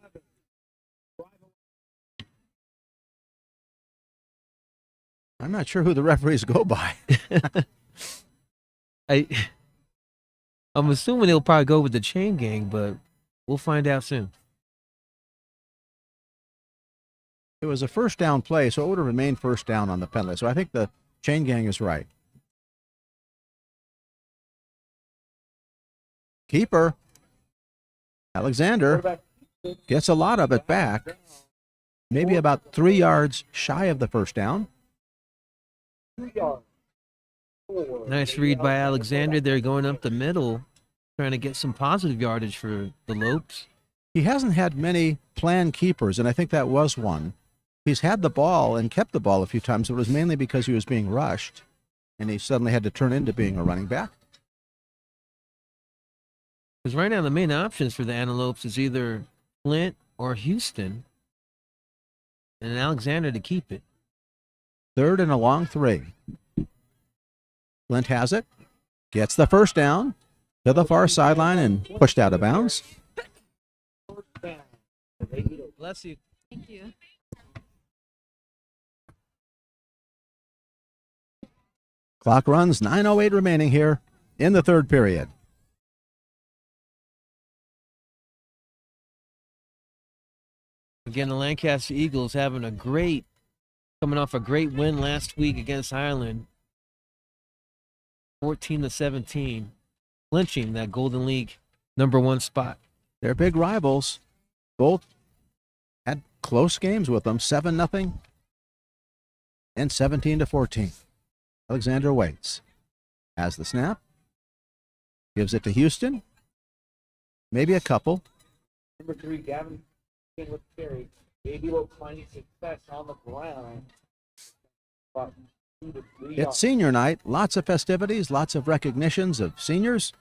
I'm not sure who the referees go by. I'm assuming they'll probably go with the chain gang, but we'll find out soon. It was a first down play, so it would have remained first down on the penalty. So I think the chain gang is right. Keeper, Alexander, gets a lot of it back. Maybe about 3 yards shy of the first down. 3 yards. 4. Nice read by Alexander. They're going up the middle, trying to get some positive yardage for the Lopes. He hasn't had many planned keepers, and I think that was one. He's had the ball and kept the ball a few times, but it was mainly because he was being rushed, and he suddenly had to turn into being a running back. Because right now the main options for the Antelopes is either Flint or Houston, and Alexander to keep it. 3rd and a long 3. Flint has it, gets the first down to the far sideline and pushed out of bounds. Bless you. Thank you. Clock runs, 9:08 remaining here in the 3rd period. Again, the Lancaster Eagles coming off a great win last week against Highland. 14-17, clinching that Golden League #1 spot. They're big rivals. Both had close games with them, 7-0 and 17-14. Alexander waits. Has the snap. Gives it to Houston. Maybe a couple. Number 3, Gavin with carry. Baby Lope finding success on the ground. About 2 to 3 yards. It's senior night. Lots of festivities, lots of recognitions of seniors.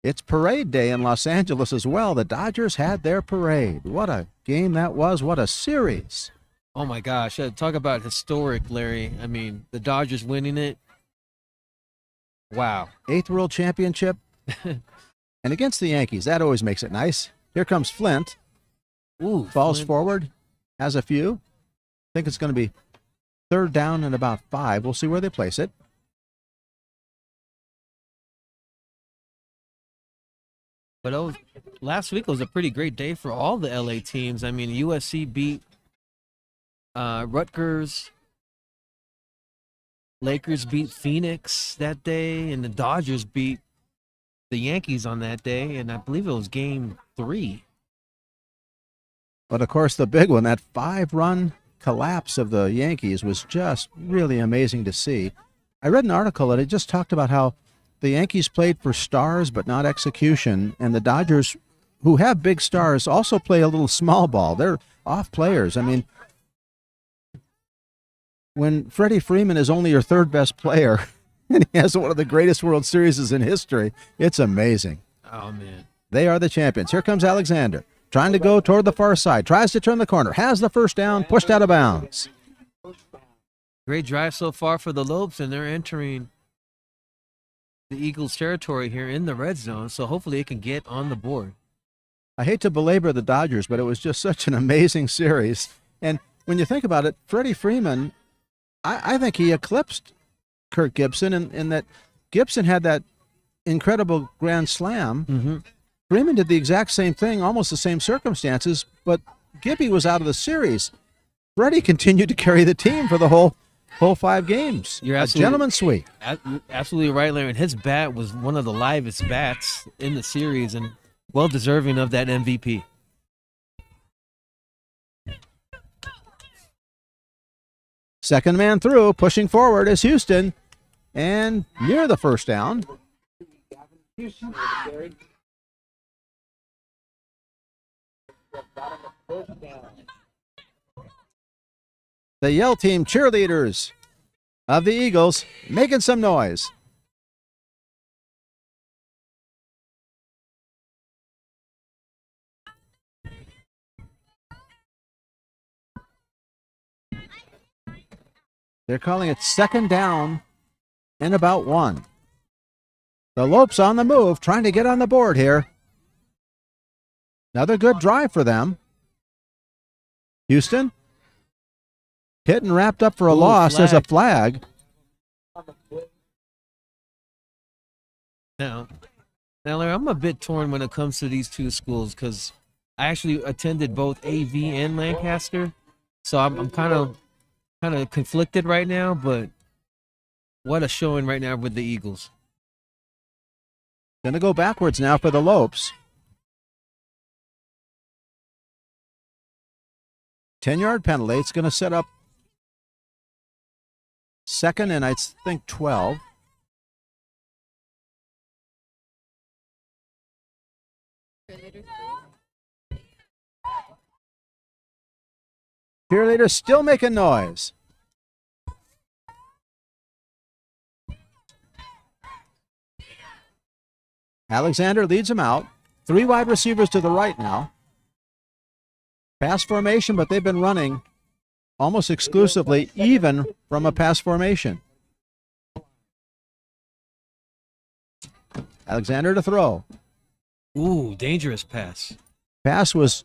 It's parade day in Los Angeles as well. The Dodgers had their parade. What a game that was. What a series. Oh my gosh. Talk about historic, Larry. I mean, the Dodgers winning it. Wow. 8th World Championship. And against the Yankees. That always makes it nice. Here comes Flint. Ooh. Falls Flint. forward. Has a few. I think it's going to be 3rd down and about 5. We'll see where they place it. But last week was a pretty great day for all the LA teams. I mean, USC beat Rutgers. Lakers beat Phoenix that day, and the Dodgers beat the Yankees on that day, and I believe it was game 3. But, of course, the big one, that 5-run collapse of the Yankees was just really amazing to see. I read an article that it just talked about how the Yankees played for stars but not execution, and the Dodgers, who have big stars, also play a little small ball. They're off players. I mean, when Freddie Freeman is only your 3rd best player and he has one of the greatest World Series in history, it's amazing. Oh, man. They are the champions. Here comes Alexander, trying to go toward the far side, tries to turn the corner, has the first down, pushed out of bounds. Great drive so far for the Lopes, and they're entering the Eagles' territory here in the red zone, so hopefully it can get on the board. I hate to belabor the Dodgers, but it was just such an amazing series. And when you think about it, Freddie Freeman, I think he eclipsed Kirk Gibson in that Gibson had that incredible grand slam. Mm-hmm. Freeman did the exact same thing, almost the same circumstances, but Gibby was out of the series. Freddie continued to carry the team for the whole 5 games. You're a gentleman's sweep. Absolutely right, Larry. And his bat was one of the livest bats in the series and well deserving of that MVP. Second man through, pushing forward is Houston, and near the first down. The Yell Team cheerleaders of the Eagles making some noise. They're calling it 2nd down and about 1. The Lopes on the move, trying to get on the board here. Another good drive for them. Houston hit and wrapped up for a loss. Flag. There's a flag. Now, Larry, I'm a bit torn when it comes to these two schools because I actually attended both AV and Lancaster, so I'm kind of conflicted right now. But what a showing right now with the Eagles. Going to go backwards now for the Lopes. 10-yard penalty. It's going to set up 2nd and I think 12. Cheerleaders still making noise. Alexander leads them out. 3 wide receivers to the right now. Pass formation, but they've been running almost exclusively even from a pass formation. Alexander to throw. Ooh, dangerous pass. Pass was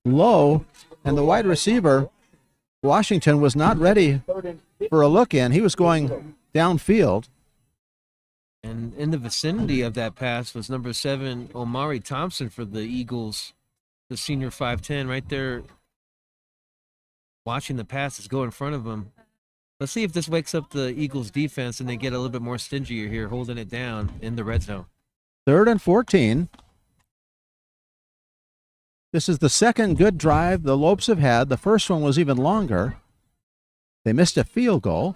low, and the wide receiver, Washington, was not ready for a look in. He was going downfield. And in the vicinity of that pass was number 7, Omari Thompson for the Eagles, the senior 5'10", right there. Watching the passes go in front of him. Let's see if this wakes up the Eagles defense and they get a little bit more stingier here, holding it down in the red zone. 3rd and 14. This is the second good drive the Lopes have had. The first one was even longer. They missed a field goal.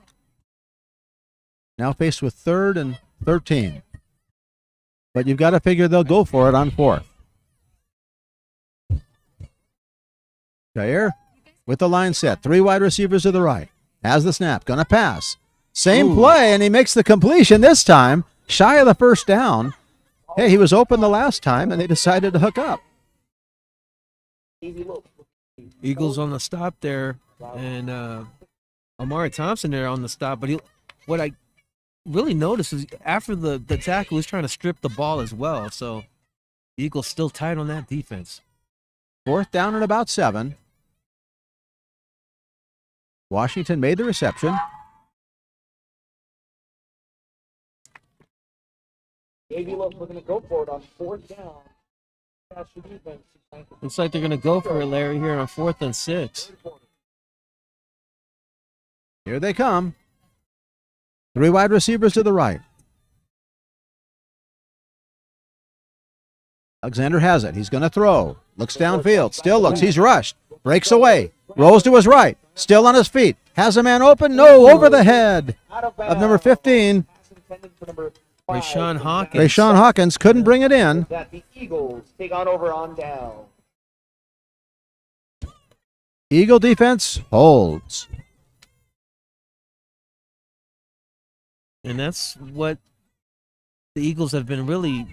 Now faced with 3rd and 13. But you've got to figure they'll go for it on 4th. Jair with the line set. 3 wide receivers to the right. Has the snap. Going to pass. Same play, and he makes the completion this time. Shy of the first down. Hey, he was open the last time, and they decided to hook up. Eagles on the stop there, and Amari Thompson there on the stop. But what I really noticed is after the tackle, he's trying to strip the ball as well. So the Eagles still tight on that defense. 4th down and about 7. Washington made the reception. Lopes looking to go for it on 4th down. Looks like they're going to go for it, Larry, here on 4th and 6. Here they come. 3 wide receivers to the right. Alexander has it. He's going to throw. Looks downfield. Still looks. He's rushed. Breaks away. Rolls to his right. Still on his feet. Has a man open. No, over the head of number 15. Rashawn Hawkins. Rashawn Hawkins couldn't bring it in. That the Eagles take on over on down. Eagle defense holds. And that's what the Eagles have been really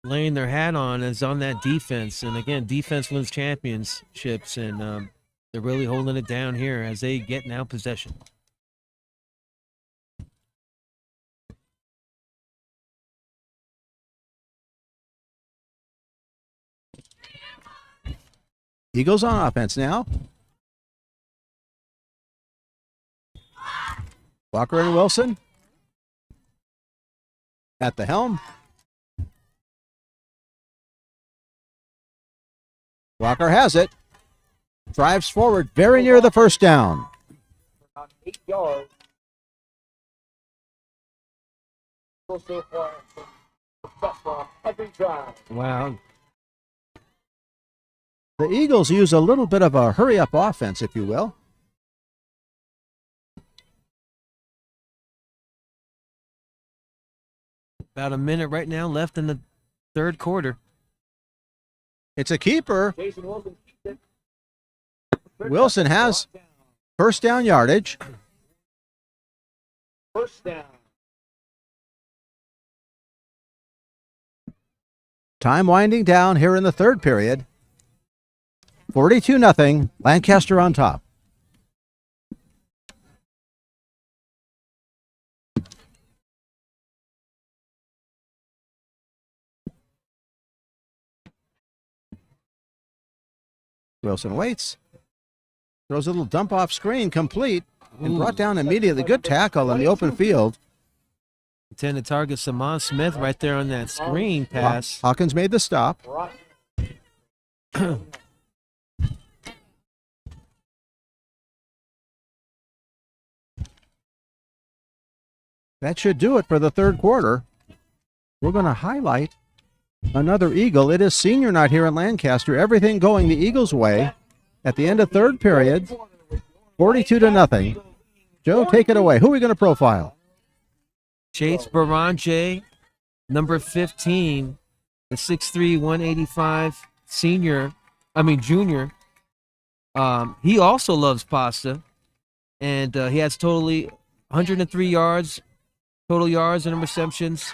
laying their hat on, is on that defense. And again, defense wins championships, and they're really holding it down here as they get now possession. Eagles on offense now. Walker and Wilson at the helm. Walker has it. Drives forward very near the first down. 8 yards. Every drive. Wow. The Eagles use a little bit of a hurry-up offense, if you will. About a minute right now left in the 3rd quarter. It's a keeper. Wilson has first down yardage. First down. Time winding down here in the 3rd period. 42-0, Lancaster on top. Wilson waits. Throws a little dump off screen, complete, and brought down immediately. Good tackle in the open field. Intended target Saman Smith right there on that screen pass. Hawkins made the stop. That should do it for the 3rd quarter. We're going to highlight another Eagle. It is senior night here in Lancaster. Everything going the Eagles' way at the end of 3rd period. 42-0. Joe, take it away. Who are we going to profile? Chase Baranje, number 15, the 6'3", 185 junior. He also loves pasta, and he has totally 103 yards, total yards and receptions.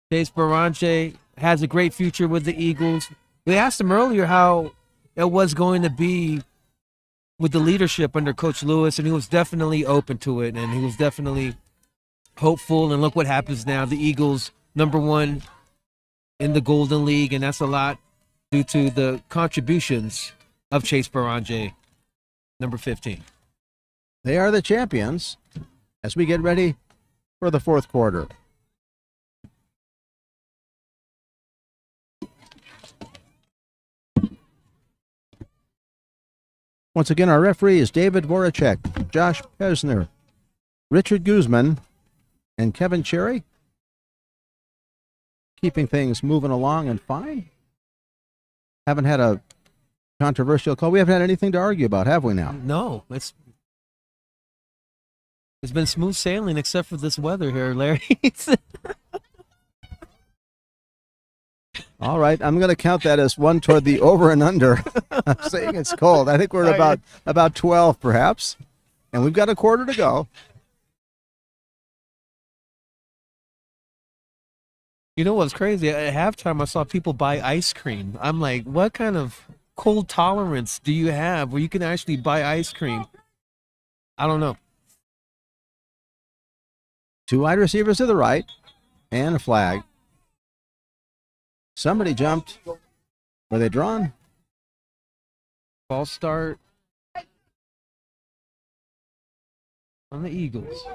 Chase Baranje has a great future with the Eagles. We asked him earlier how it was going to be with the leadership under Coach Lewis, and he was definitely open to it, and he was definitely hopeful. And look what happens now. The Eagles, number 1 in the Golden League, and that's a lot due to the contributions of Chase Baranje, number 15. They are the champions as we get ready for the 4th quarter. Once again, our referee is David Voracek, Josh Pesner, Richard Guzman, and Kevin Cherry. Keeping things moving along and fine. Haven't had a controversial call. We haven't had anything to argue about, have we now? No, it's been smooth sailing except for this weather here, Larry. All right, I'm going to count that as one toward the over and under. I'm saying it's cold. I think we're at about 12 perhaps, and we've got a quarter to go. You know what's crazy? At halftime, I saw people buy ice cream. I'm like, what kind of cold tolerance do you have where you can actually buy ice cream? I don't know. 2 wide receivers to the right and a flag. Somebody jumped. Were they drawn? False start on the Eagles.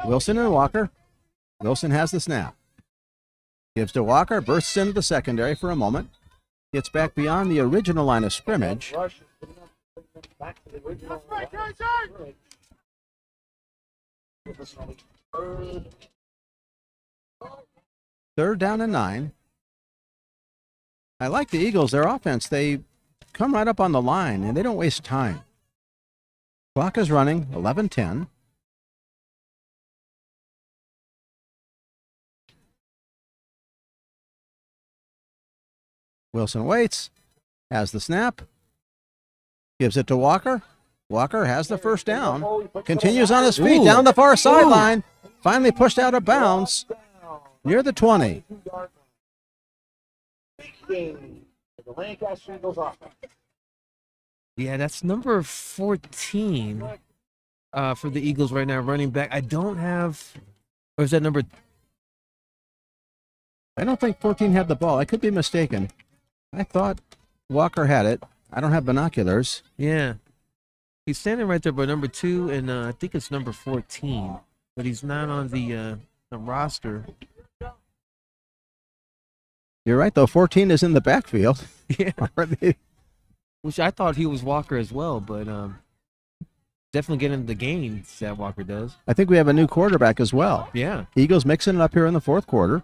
Wilson and Walker. Wilson has the snap. Gives to Walker, bursts into the secondary for a moment. Gets back beyond the original line of scrimmage. Back to the original. Third down and 9. I like the Eagles, their offense. They come right up on the line, and they don't waste time. Clock is running, 11:10. Wilson waits, has the snap, gives it to Walker. Walker has the first down, continues on his feet down the far sideline, finally pushed out of bounds near the 20. The Lancaster Eagles offense. Yeah, that's number 14 for the Eagles right now, running back. I don't have, or is that number? I don't think 14 had the ball. I could be mistaken. I thought Walker had it. I don't have binoculars. Yeah. He's standing right there by number 2, and I think it's number 14, but he's not on the roster. You're right, though. 14 is in the backfield. Yeah. Which I thought he was Walker as well, but definitely getting the gains that Walker does. I think we have a new quarterback as well. Yeah. Eagles mixing it up here in the fourth quarter.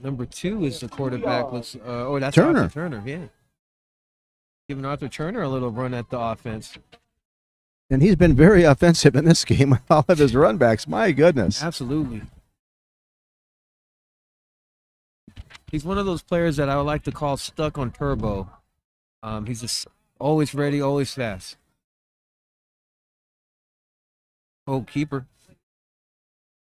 Number 2 is the quarterback. Looks. That's Turner. Arthur Turner. Yeah. Giving Arthur Turner a little run at the offense. And he's been very offensive in this game with all of his runbacks. My goodness. Absolutely. He's one of those players that I would like to call stuck on turbo. He's just always ready, always fast. Oh, keeper.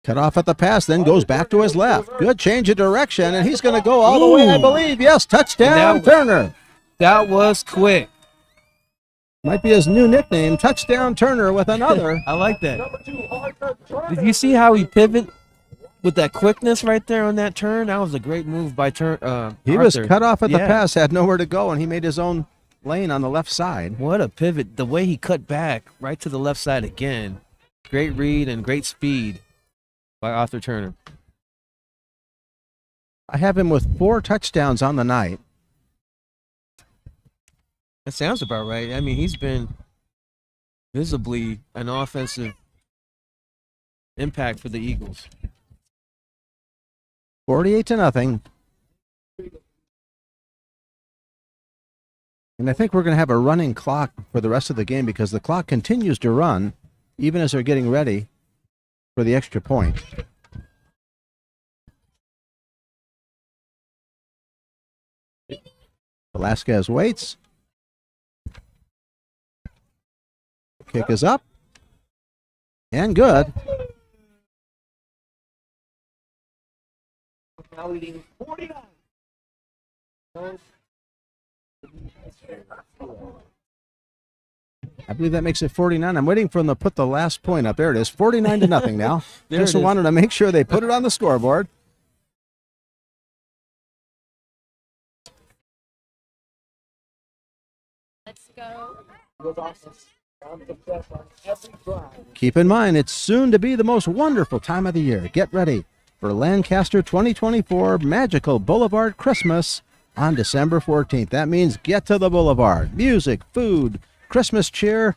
Cut off at the pass, then goes back to his left. Good change of direction, and he's going to go all the way, I believe. Yes, touchdown, Turner. That was quick. Might be his new nickname, Touchdown Turner, with another. I like that. Did you see how he pivoted with that quickness right there on that turn? That was a great move by He was Arthur. cut off at the pass, had nowhere to go, and he made his own lane on the left side. What a pivot. The way he cut back right to the left side again. Great read and great speed by Arthur Turner. I have him with 4 touchdowns on the night. That sounds about right. I mean, he's been visibly an offensive impact for the Eagles. 48-0. And I think we're going to have a running clock for the rest of the game because the clock continues to run even as they're getting ready for the extra point. Velasquez waits. Kick is up. And good. Now leading 49. I believe that makes it 49. I'm waiting for them to put the last point up. There it is, 49-0 now. Just wanted to make sure they put it on the scoreboard. Let's go. Keep in mind, it's soon to be the most wonderful time of the year. Get ready for Lancaster 2024 Magical Boulevard Christmas on December 14th. That means get to the Boulevard. Music, food, Christmas cheer,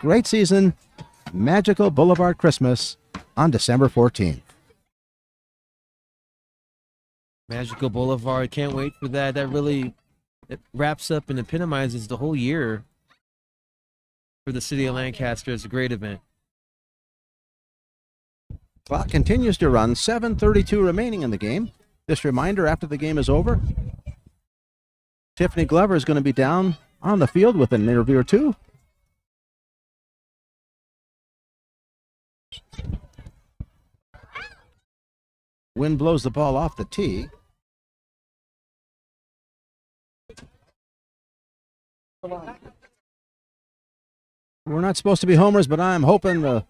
great season, Magical Boulevard Christmas on December 14th. Magical Boulevard, can't wait for that. That really it wraps up and epitomizes the whole year for the city of Lancaster. It's a great event. Clock continues to run, 7:32 remaining in the game. This reminder after the game is over, Tiffany Glover is going to be down on the field with an interview or two. Wind blows the ball off the tee. We're not supposed to be homers, but I'm hoping the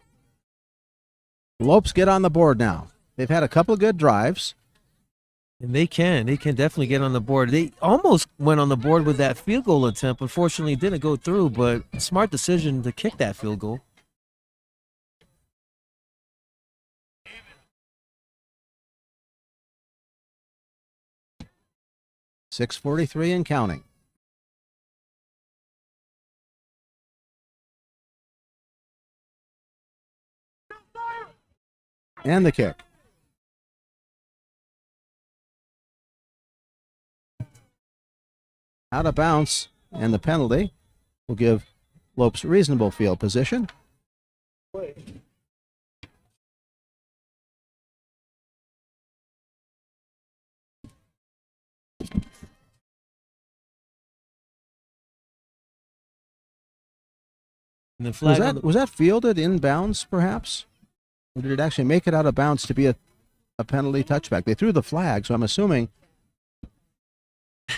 Lopes get on the board now. They've had a couple of good drives. And they can definitely get on the board. They almost went on the board with that field goal attempt. Unfortunately, it didn't go through, but smart decision to kick that field goal. .643 and counting. And the kick. Out of bounds, and the penalty will give Lopes reasonable field position. And the flag Was that fielded in bounds, perhaps? Or did it actually make it out of bounds to be a penalty touchback? They threw the flag, so I'm assuming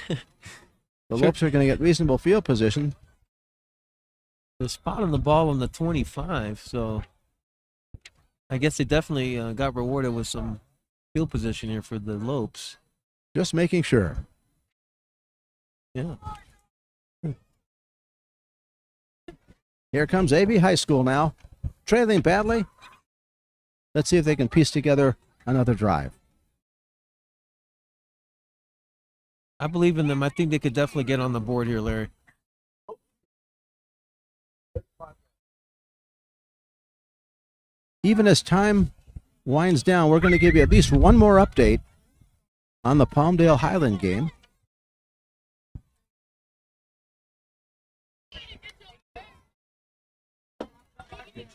the Lopes are going to get reasonable field position. the spot on the ball on the 25, so I guess they definitely got rewarded with some field position here for the Lopes. Just making sure. Yeah. Here comes AB High School now, trailing badly. Let's see if they can piece together another drive. I believe in them. I think they could definitely get on the board here, Larry. Even as time winds down, we're going to give you at least one more update on the Palmdale Highland game.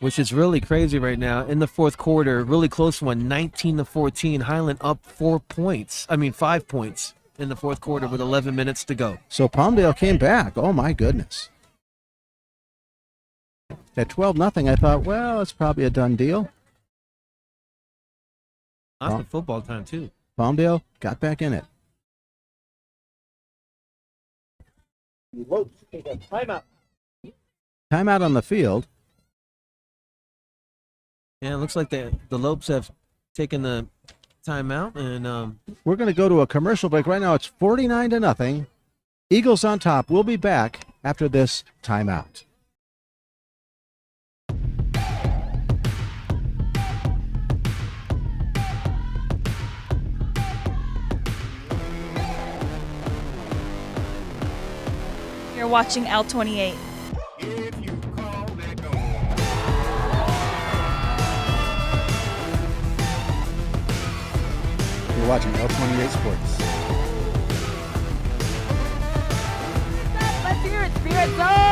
Which is really crazy right now. In the fourth quarter, really close one, 19-14. Highland up 5 points in the fourth quarter with 11 minutes to go. So Palmdale came back. Oh, my goodness. At 12-0, I thought, well, it's probably a done deal. Lots of football time, too. Palmdale got back in it. Lopes take a timeout. Timeout on the field. Yeah, it looks like the Lopes have taken the timeout, and We're going to go to a commercial break. Right now it's 49-0. Eagles on top. We'll be back after this timeout. You're watching L28. You're watching L28 Sports. Let's hear it, Spirit Zone!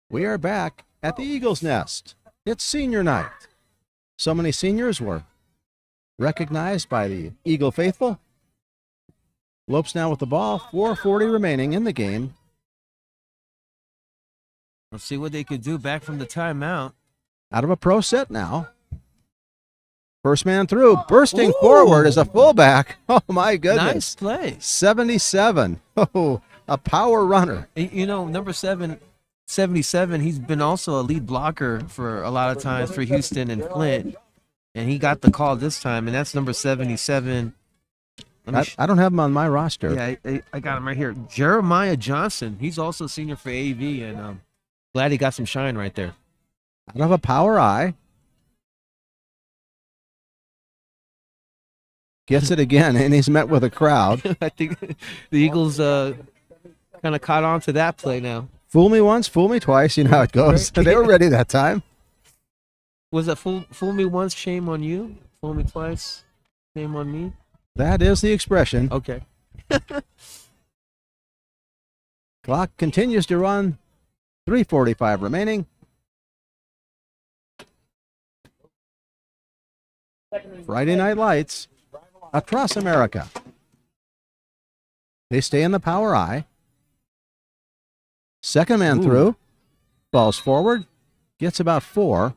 We are back at the Eagles Nest. It's senior night. So many seniors were recognized by the Eagle faithful. Lopes now with the ball, 4:40 remaining in the game. let's see what they could do back from the timeout. Out of a pro set now. First man through, bursting forward as a fullback. Oh, my goodness. Nice play. 77. Oh, a power runner. You know, number 77, he's been also a lead blocker for a lot of times for Houston and Flint. And he got the call this time, and that's number 77. I don't have him on my roster. Yeah, I got him right here. Jeremiah Johnson. He's also senior for AV, and glad he got some shine right there. Out of a power eye. Gets it again, and he's met with a crowd. I think the Eagles kind of caught on to that play now. Fool me once, fool me twice. You know how it goes. They were ready that time. Was it fool me once, shame on you? Fool me twice, shame on me? That is the expression. Okay. Clock continues to run. 3:45 remaining. Friday Night Lights across America. They stay in the power I. Second man through. Falls forward. Gets about 4.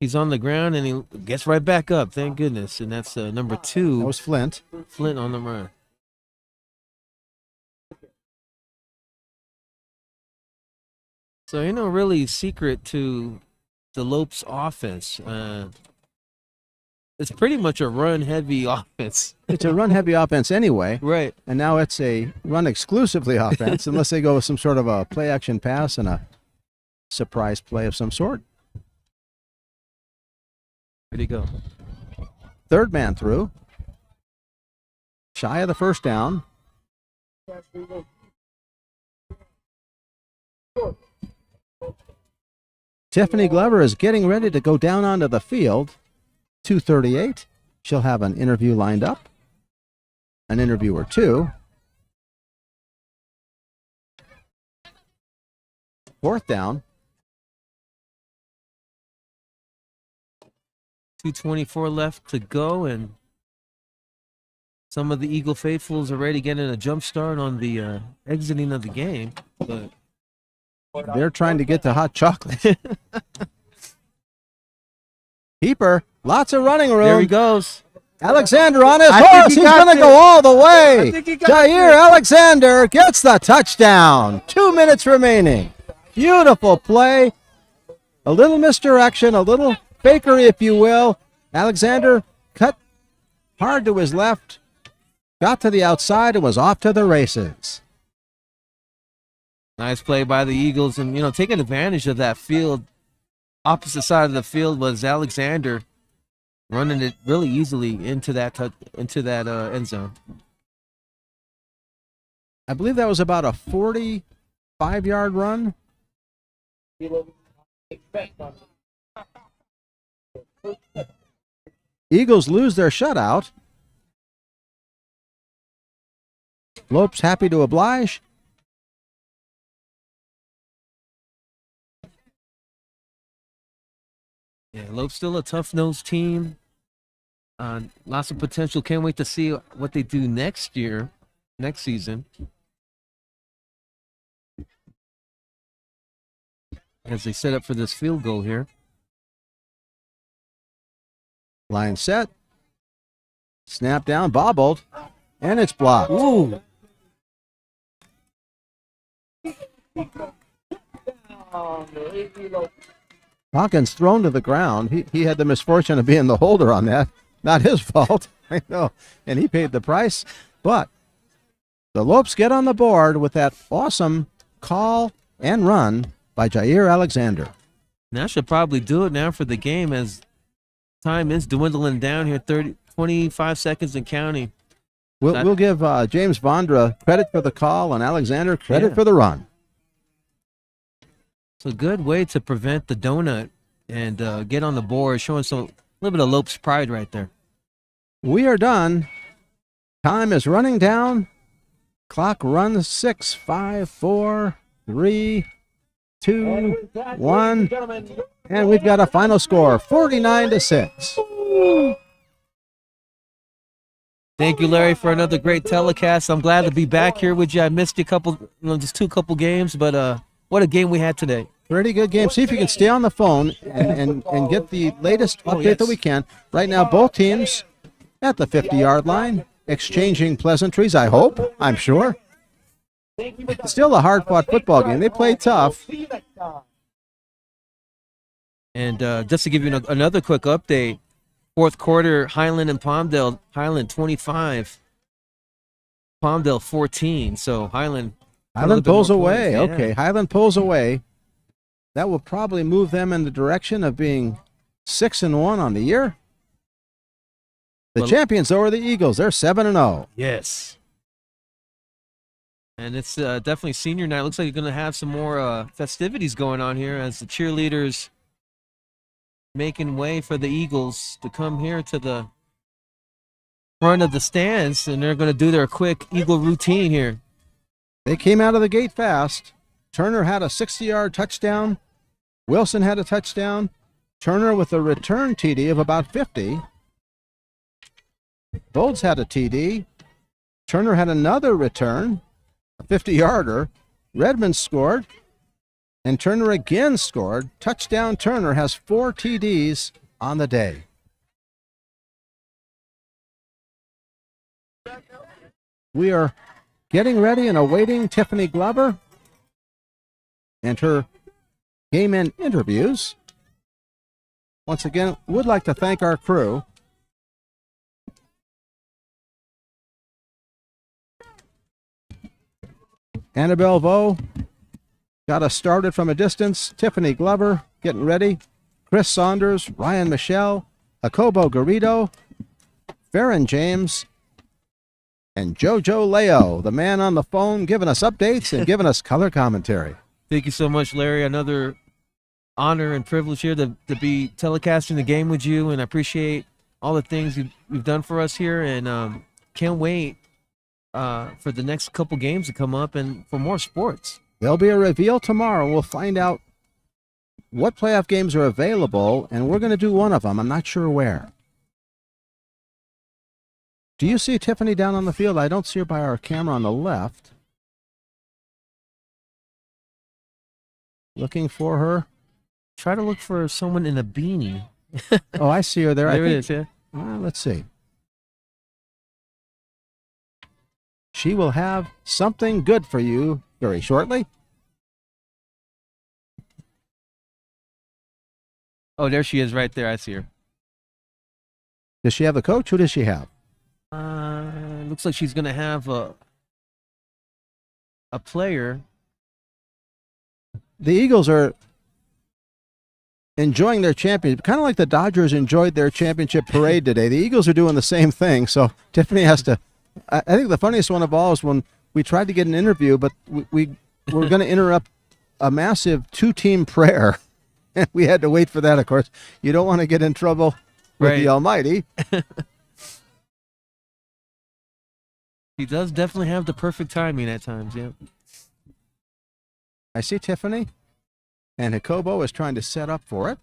He's on the ground and he gets right back up. Thank goodness. And that's number 2. That was Flint. Flint on the run. So, really secret to the Lopes offense. It's pretty much a run-heavy offense. It's a run-heavy offense anyway. Right. And now it's a run-exclusively offense, unless they go with some sort of a play-action pass and a surprise play of some sort. Where'd he go? Third man through. Shy of the first down. Tiffany Glover is getting ready to go down onto the field. 2:38. She'll have an interview lined up. An interview or two. Fourth down. 2:24 left to go, and some of the Eagle faithfuls already getting a jump start on the exiting of the game. But they're trying to get to hot chocolate. Keeper, lots of running room. There he goes. Alexander on his horse. He's going to go all the way. Jair Alexander gets the touchdown. 2 minutes remaining. Beautiful play. A little misdirection, a little fakery, if you will. Alexander cut hard to his left, got to the outside, and was off to the races. Nice play by the Eagles, and taking advantage of that field. Opposite side of the field was Alexander, running it really easily into that end zone. I believe that was about a 45-yard run. Eagles lose their shutout. Lopes happy to oblige. Yeah, Lopes still a tough-nosed team. Lots of potential. Can't wait to see what they do next season. As they set up for this field goal here. Line set. Snap down, bobbled, and it's blocked. Ooh. Hawkins thrown to the ground. He had the misfortune of being the holder on that. Not his fault. I know. And he paid the price. But the Lopes get on the board with that awesome call and run by Jair Alexander. That should probably do it now for the game, as time is dwindling down here. 25 seconds and counting. We'll give James Vondra credit for the call and Alexander credit for the run. It's a good way to prevent the donut and get on the board, showing a little bit of Lopes pride right there. We are done. Time is running down. Clock runs 6, 5, 4, 3, 2, 1. And we've got a final score, 49-6. Thank you, Larry, for another great telecast. I'm glad to be back here with you. I missed you just two games, but what a game we had today. Pretty good game. See if you can stay on the phone and get the latest update that we can. Right now, both teams at the 50-yard line, exchanging pleasantries, I hope, I'm sure. It's still a hard-fought football game. They play tough. And just to give you another quick update, fourth quarter, Highland and Palmdale. Highland 25, Palmdale 14. So Highland pulls away. Yeah. Okay, Highland pulls away. That will probably move them in the direction of being 6-1 on the year. The champions, though, are the Eagles. They're 7-0. Yes. And it's definitely senior night. Looks like you're going to have some more festivities going on here as the cheerleaders making way for the Eagles to come here to the front of the stands, and they're going to do their quick Eagle routine here. They came out of the gate fast. Turner had a 60-yard touchdown. Wilson had a touchdown. Turner with a return TD of about 50. Bolds had a TD. Turner had another return, a 50-yarder. Redmond scored, and Turner again scored. Touchdown Turner has 4 TDs on the day. We are getting ready and awaiting Tiffany Glover and her game end interviews. Once again, would like to thank our crew. Annabelle Vo got us started from a distance. Tiffany Glover getting ready. Chris Saunders, Ryan Michelle, Jacobo Garrido, Farron James, and Jojo Leo, the man on the phone, giving us updates and giving us color commentary. Thank you so much, Larry. Another honor and privilege here to be telecasting the game with you, and I appreciate all the things you've done for us here, and can't wait for the next couple games to come up and for more sports. There'll be a reveal tomorrow. We'll find out what playoff games are available, and we're going to do one of them. I'm not sure where. Do you see Tiffany down on the field? I don't see her by our camera on the left. Looking for her. Try to look for someone in a beanie. Oh, I see her there. There it is, yeah. Let's see. She will have something good for you very shortly. Oh, there she is right there. I see her. Does she have a coach? Who does she have? Looks like she's going to have a player. The Eagles are enjoying their championship, kind of like the Dodgers enjoyed their championship parade today. The Eagles are doing the same thing, so Tiffany has to. I think the funniest one of all is when we tried to get an interview, but we were going to interrupt a massive 2-team prayer, and we had to wait for that, of course. You don't want to get in trouble with the Almighty. He does definitely have the perfect timing at times, yeah. I see Tiffany, and Jacobo is trying to set up for it.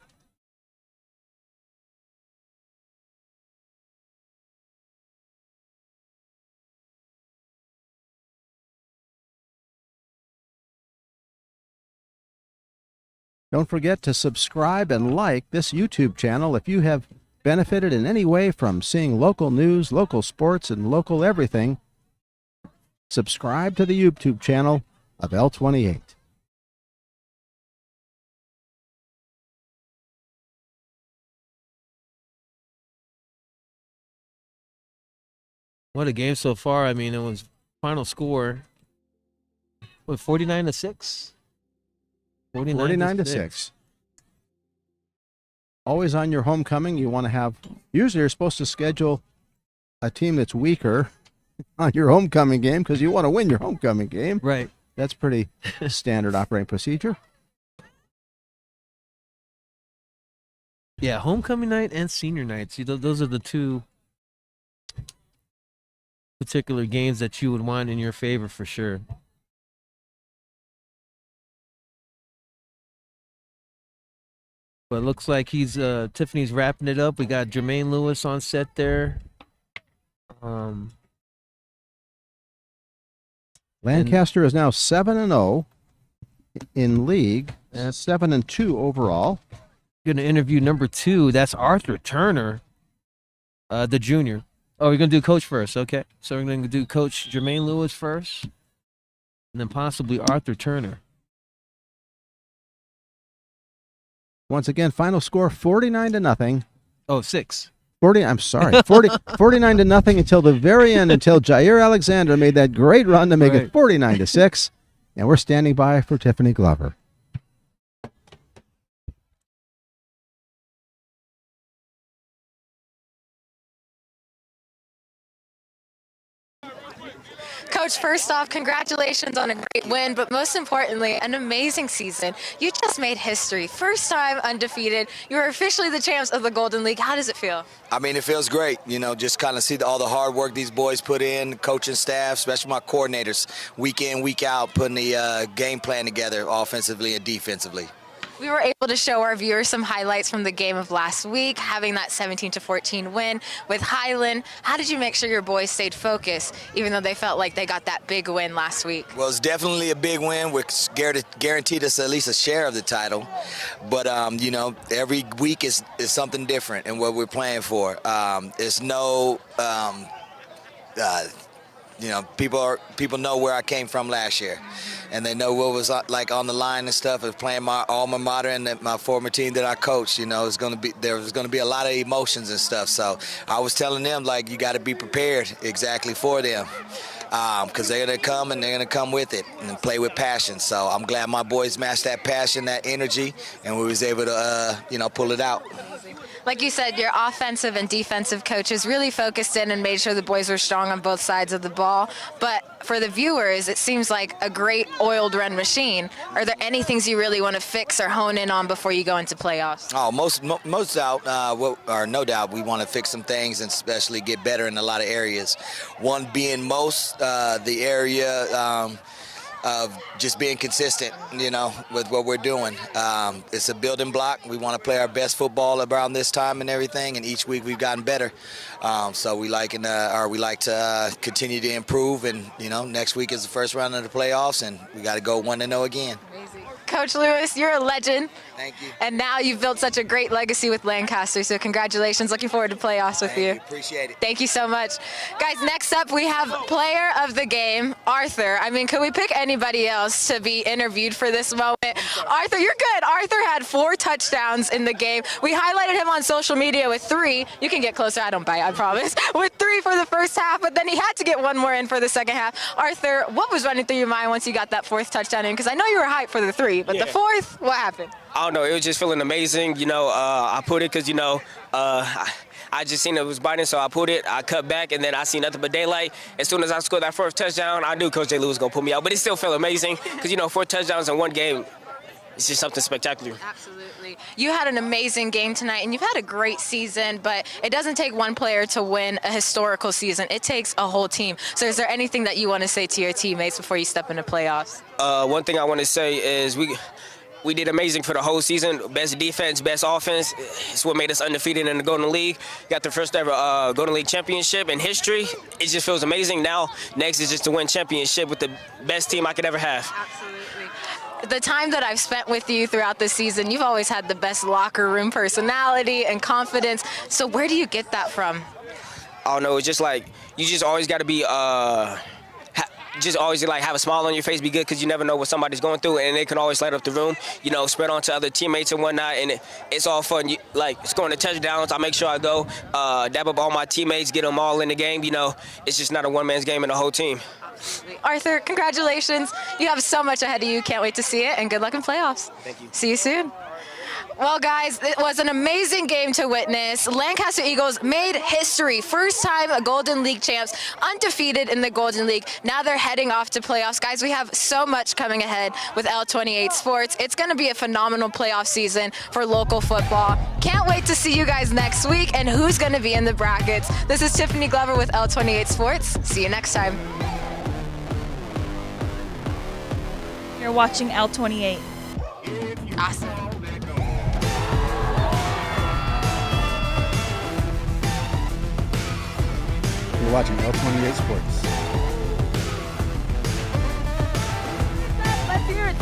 Don't forget to subscribe and like this YouTube channel if you have benefited in any way from seeing local news, local sports, and local everything. Subscribe to the YouTube channel of L28. What a game so far. I mean, it was final score, what, 49-6? 49-6. Always on your homecoming, you want to have, usually you're supposed to schedule a team that's weaker on your homecoming game because you want to win your homecoming game. Right. That's pretty standard operating procedure. Yeah, homecoming night and senior night. See, those are the two particular games that you would want in your favor for sure. But it looks like Tiffany's wrapping it up. We got Jermaine Lewis on set there. Lancaster is now 7-0 in league, 7-2 overall. Going to interview number 2. That's Arthur Turner, the junior. Oh, we're going to do coach first. Okay. So we're going to do Coach Jermaine Lewis first, and then possibly Arthur Turner. Once again, final score 49-0. Oh, 6. 49 until the very end, until Jair Alexander made that great run to make it 49-6. And we're standing by for Tiffany Glover. Coach, first off, congratulations on a great win, but most importantly, an amazing season. You just made history. First time undefeated. You are officially the champs of the Golden League. How does it feel? I mean, it feels great, you know, just kind of see all the hard work these boys put in, coaching staff, especially my coordinators, week in, week out, putting the game plan together offensively and defensively. We were able to show our viewers some highlights from the game of last week, having that 17-14 win with Highland. How did you make sure your boys stayed focused, even though they felt like they got that big win last week? Well, it's definitely a big win, which guaranteed us at least a share of the title. But, you know, every week is something different in what we're playing for. It's no... you know, people know where I came from last year, and they know what was like on the line and stuff. Of playing my alma mater and my former team that I coached. You know, there was going to be a lot of emotions and stuff. So I was telling them, like, you got to be prepared exactly for them, because they're going to come and they're going to come with it and play with passion. So I'm glad my boys matched that passion, that energy, and we was able to you know, pull it out. Like you said, your offensive and defensive coaches really focused in and made sure the boys were strong on both sides of the ball. But for the viewers, it seems like a great oiled run machine. Are there any things you really want to fix or hone in on before you go into playoffs? Oh, most doubt, or no doubt, we want to fix some things and especially get better in a lot of areas. One being the area of just being consistent, you know, with what we're doing. It's a building block. We want to play our best football around this time and everything, and each week we've gotten better. So we like to continue to improve, and, you know, next week is the first round of the playoffs, and we got to go 1-0 again. Amazing. Coach Lewis, you're a legend. Thank you. And now you've built such a great legacy with Lancaster, so congratulations. Looking forward to playoffs with you. Appreciate it. Thank you so much. Guys, next up we have player of the game, Arthur. I mean, could we pick anybody else to be interviewed for this moment? Arthur, you're good. Arthur had 4 touchdowns in the game. We highlighted him on social media with 3. You can get closer. I don't bite, I promise. With 3 for the first half, but then he had to get 1 more in for the second half. Arthur, what was running through your mind once you got that 4th touchdown in? Because I know you were hyped for the 3, but the 4th, what happened? I don't know. It was just feeling amazing. You know, I put it because, you know, I just seen it was biting, so I put it. I cut back, and then I see nothing but daylight. As soon as I scored that first touchdown, I knew Coach J. Lou was going to put me out. But it still felt amazing because, you know, 4 touchdowns in one game, it's just something spectacular. Absolutely. You had an amazing game tonight, and you've had a great season, but it doesn't take one player to win a historical season. It takes a whole team. So is there anything that you want to say to your teammates before you step into playoffs? One thing I want to say is we did amazing for the whole season. Best defense, best offense. It's what made us undefeated in the Golden League. Got the first ever Golden League championship in history. It just feels amazing. Now, next is just to win championship with the best team I could ever have. Absolutely. The time that I've spent with you throughout the season, you've always had the best locker room personality and confidence. So where do you get that from? I don't know. It's just like you just always got to be just always like have a smile on your face, be good, because you never know what somebody's going through, and it can always light up the room, you know, spread on to other teammates and whatnot, and it's all fun. Like scoring the touchdowns, I make sure I go dab up all my teammates, get them all in the game. You know, it's just not a one-man's game and a whole team. Arthur, congratulations. You have so much ahead of you. Can't wait to see it, and good luck in playoffs. Thank you. See you soon. Well, guys, it was an amazing game to witness. Lancaster Eagles made history. First time a Golden League champs, undefeated in the Golden League. Now they're heading off to playoffs. Guys, we have so much coming ahead with L28 Sports. It's going to be a phenomenal playoff season for local football. Can't wait to see you guys next week and who's going to be in the brackets. This is Tiffany Glover with L28 Sports. See you next time. You're watching L28. Awesome. You're watching L28 Sports.